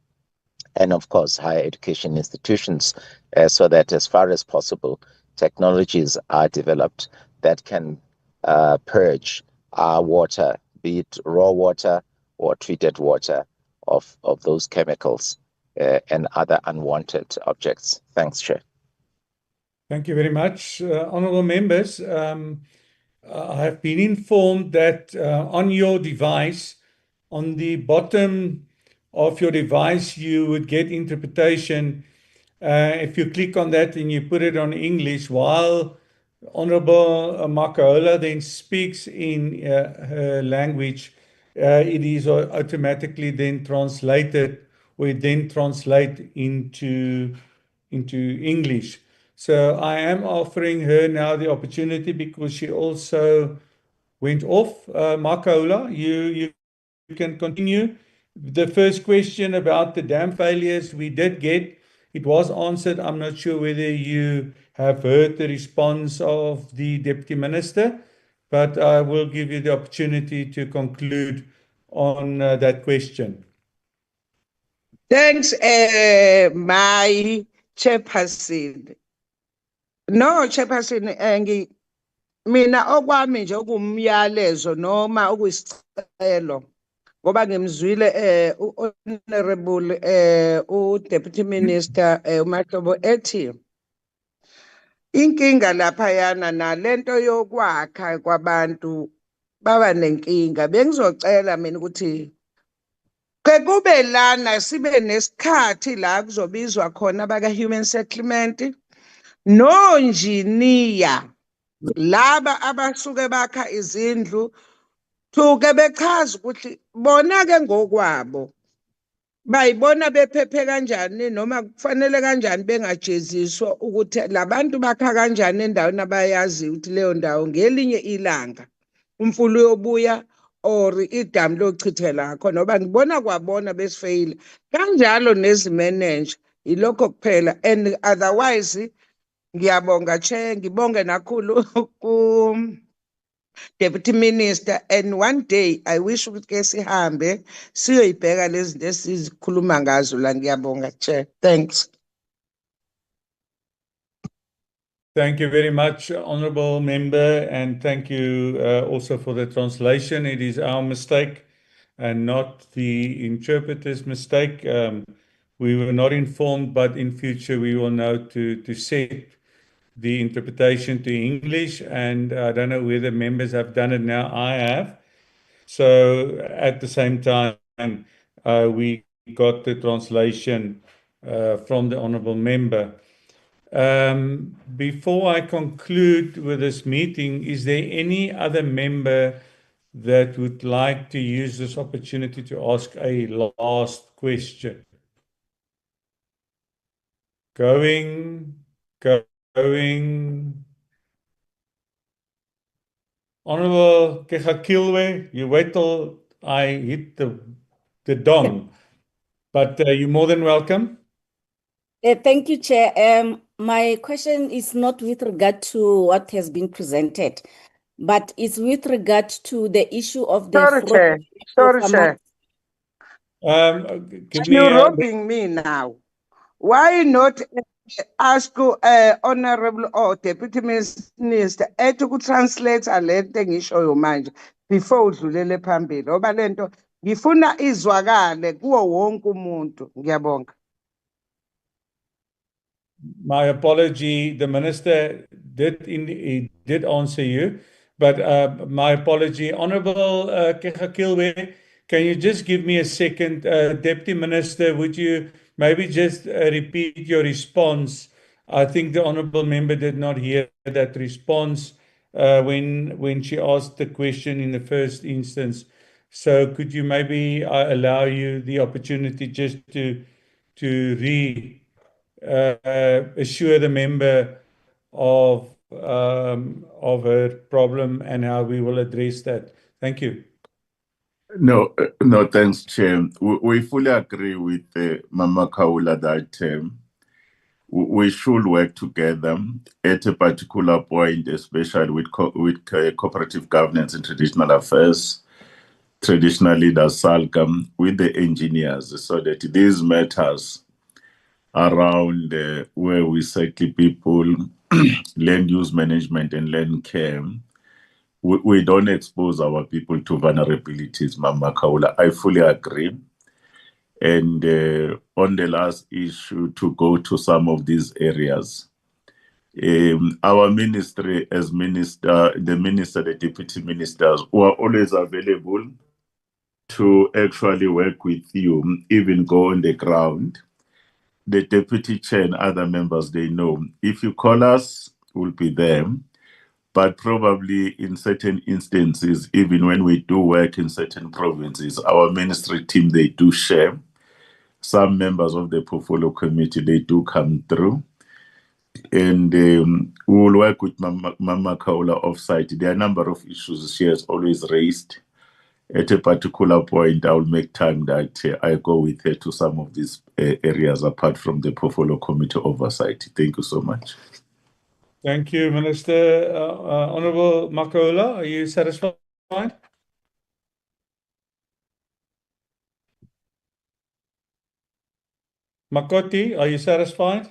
and of course higher education institutions, so that as far as possible, technologies are developed that can purge our water, be it raw water or treated water, of those chemicals and other unwanted objects. Thanks, Chair. Thank you very much. Honorable members, I have been informed that on your device, on the bottom of your device, you would get interpretation. If you click on that and you put it on English, while Honorable Makaola then speaks in her language, it is automatically then translated, or it then translate into English. So I am offering her now the opportunity, because she also went off. Makaola, you can continue. The first question about the dam failures we did get, it was answered. I'm not sure whether you have heard the response of the Deputy Minister, but I will give you the opportunity to conclude on that question. Thanks, my chairperson. No, chairperson, mina okwami nje okumyalezo noma okuyisicelo, ngoba ngimzwile honorable u-Deputy Minister uMahlobo ethi inkinga laphayana nalento yokwakha kwabantu baba nenkinga. Bengizocela mina ukuthi kube lana sibe nesikhathi la kuzobizwa khona baka-human settlement nonjiniya laba abasuke bakha izindlu, thuke bechaza ukuthi bona-ke ngokwabo bayibona bephephe kanjani, noma kufanele kanjani bengajeziswa ukuthi labantu bakha kanjani endaweni abayaziyo ukuthi leyo ndawo ngelinye ilanga umfula uyobuya or idamu lochithela ngakho, noba ngibona kwabona besifeyila kanjalo nezimenenja. Ilokho kuphela, and otherwise ngiyabonga Chair, ngibonge nakhulu Deputy Minister, and one day I wish ukuthi ke sihambe siyoyibheka lezi zinto esizikhuluma ngazo la. Ngiyabonga Chair. Thanks. Thank you very much, Honourable Member, and thank you also for the translation. It is our mistake and not the interpreter's mistake. We were not informed, but in future we will know to set the interpretation to English, and I don't know whether members have done it now. I have. So at the same time, we got the translation from the Honourable Member. Before I conclude with this meeting, is there any other member that would like to use this opportunity to ask a last question? Going. Honorable Kegakilwe, you wait till I hit the dong, but you're more than welcome. Thank you, Chair. My question is not with regard to what has been presented, but it's with regard to the issue of the Sorry, fraud Chair. Sorry, Chair. Give You're me robbing me now. Why not ask Honorable or Deputy Minister to translate le nto engishoyo manje before udlulele phambili ngoba lento ngifuna izwakale kuwo wonke umuntu. Ngiyabonga. My apology. The minister he did answer you, but my apology, Honourable Kegakilwe. Can you just give me a second, Deputy Minister? Would you maybe just repeat your response? I think the honourable member did not hear that response when she asked the question in the first instance. So could you maybe allow you the opportunity just to assure the member of her problem and how we will address that. Thank you. No, no, thanks, Chair. We fully agree with Mama Kaula that we should work together at a particular point, especially with cooperative governance and traditional affairs, traditional leaders, SALCAM, with the engineers, so that these matters around where we settle people, land use management and land care, we don't expose our people to vulnerabilities, Mama Kaula. I fully agree. And on the last issue, to go to some of these areas, our ministry as minister, the deputy ministers, who are always available to actually work with you, even go on the ground. The deputy chair and other members, they know. If you call us, we'll be there. But probably in certain instances, even when we do work in certain provinces, our ministry team, they do share. Some members of the portfolio committee, they do come through. And we will work with Mama Kaula offsite. There are a number of issues she has always raised. At a particular point, I will make time that I go with her to some of these areas apart from the portfolio committee oversight. Thank you so much. Thank you, Minister. Honourable Makola, are you satisfied? Makoti, are you satisfied?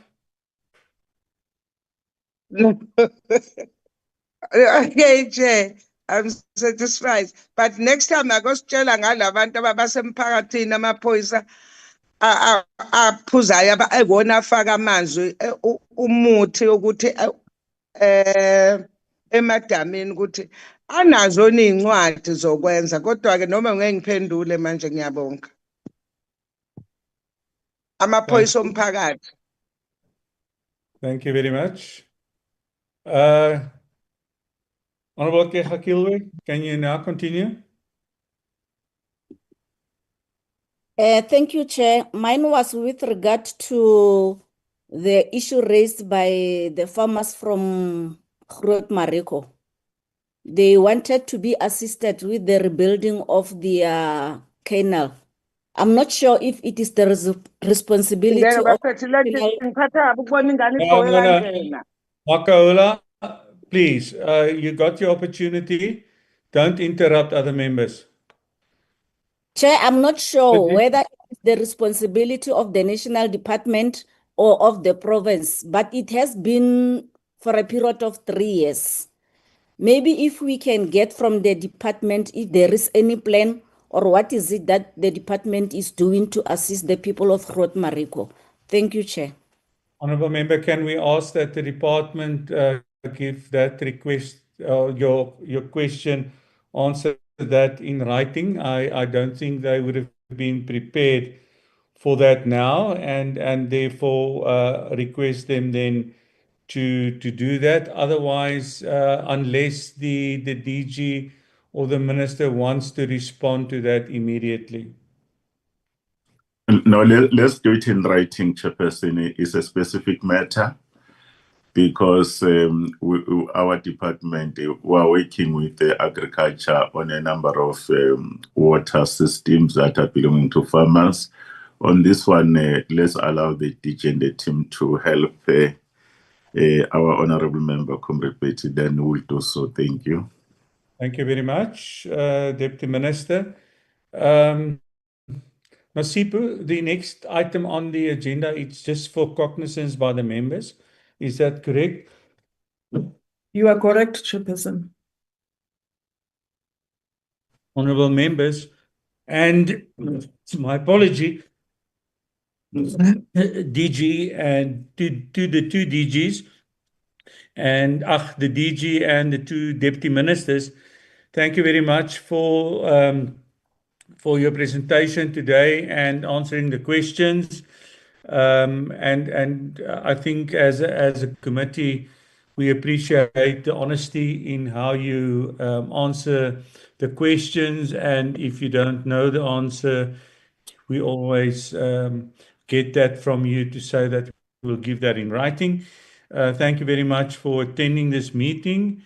Okay, Chair. I'm satisfied. But next time I go sitshela ngalabantu abasemphakathini amaphoyisa aphuzayo ekona afaka amazwi umuthi ukuthi emadamini ukuthi anazo neincwadi zokwenza kodwa ke noma ngeke ngiphendule manje ngiyabonga. Amaphoyisa omphakathi. Thank you very much. Honourable Kegakilwe, can you now continue? Thank you, Chair. Mine was with regard to the issue raised by the farmers from Groot Mariko. They wanted to be assisted with the rebuilding of the canal. I'm not sure if it is the responsibility of Makaula, please, you got your opportunity. Don't interrupt other members. Chair, I'm not sure whether it's the responsibility of the national department or of the province, but it has been for a period of 3 years. Maybe if we can get from the department if there is any plan or what is it that the department is doing to assist the people of Groot Mariko. Thank you, Chair. Honourable Member, can we ask that the department give that request, your question, answer that in writing? I don't think they would have been prepared for that now, and therefore request them then to do that. Otherwise, unless the DG or the minister wants to respond to that immediately. No, let's do it in writing, Chairperson. It's a specific matter because our department, we are working with agriculture on a number of water systems that are belonging to farmers. on this one, let's allow the DJ and the team to help our honorable member, Comrade Betty. Then we'll do so. Thank you. Thank you very much, Deputy Minister. Masipu, the next item on the agenda, it's just for cognizance by the members. Is that correct? You are correct, Chairperson. Honorable members, and my apology, DG and to the two DGs, and the DG and the two deputy ministers, thank you very much for your presentation today and answering the questions. And I think as a committee, we appreciate the honesty in how you answer the questions. And if you don't know the answer, we always get that from you to say that we'll give that in writing. Thank you very much for attending this meeting.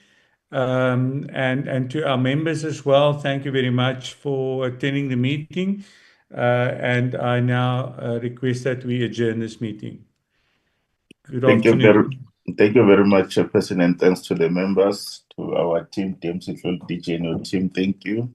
And to our members as well, thank you very much for attending the meeting. And I now request that we adjourn this meeting. Good afternoon. Thank you very much, Chairperson, and thanks to the members, to our team, DJ and your team. Thank you.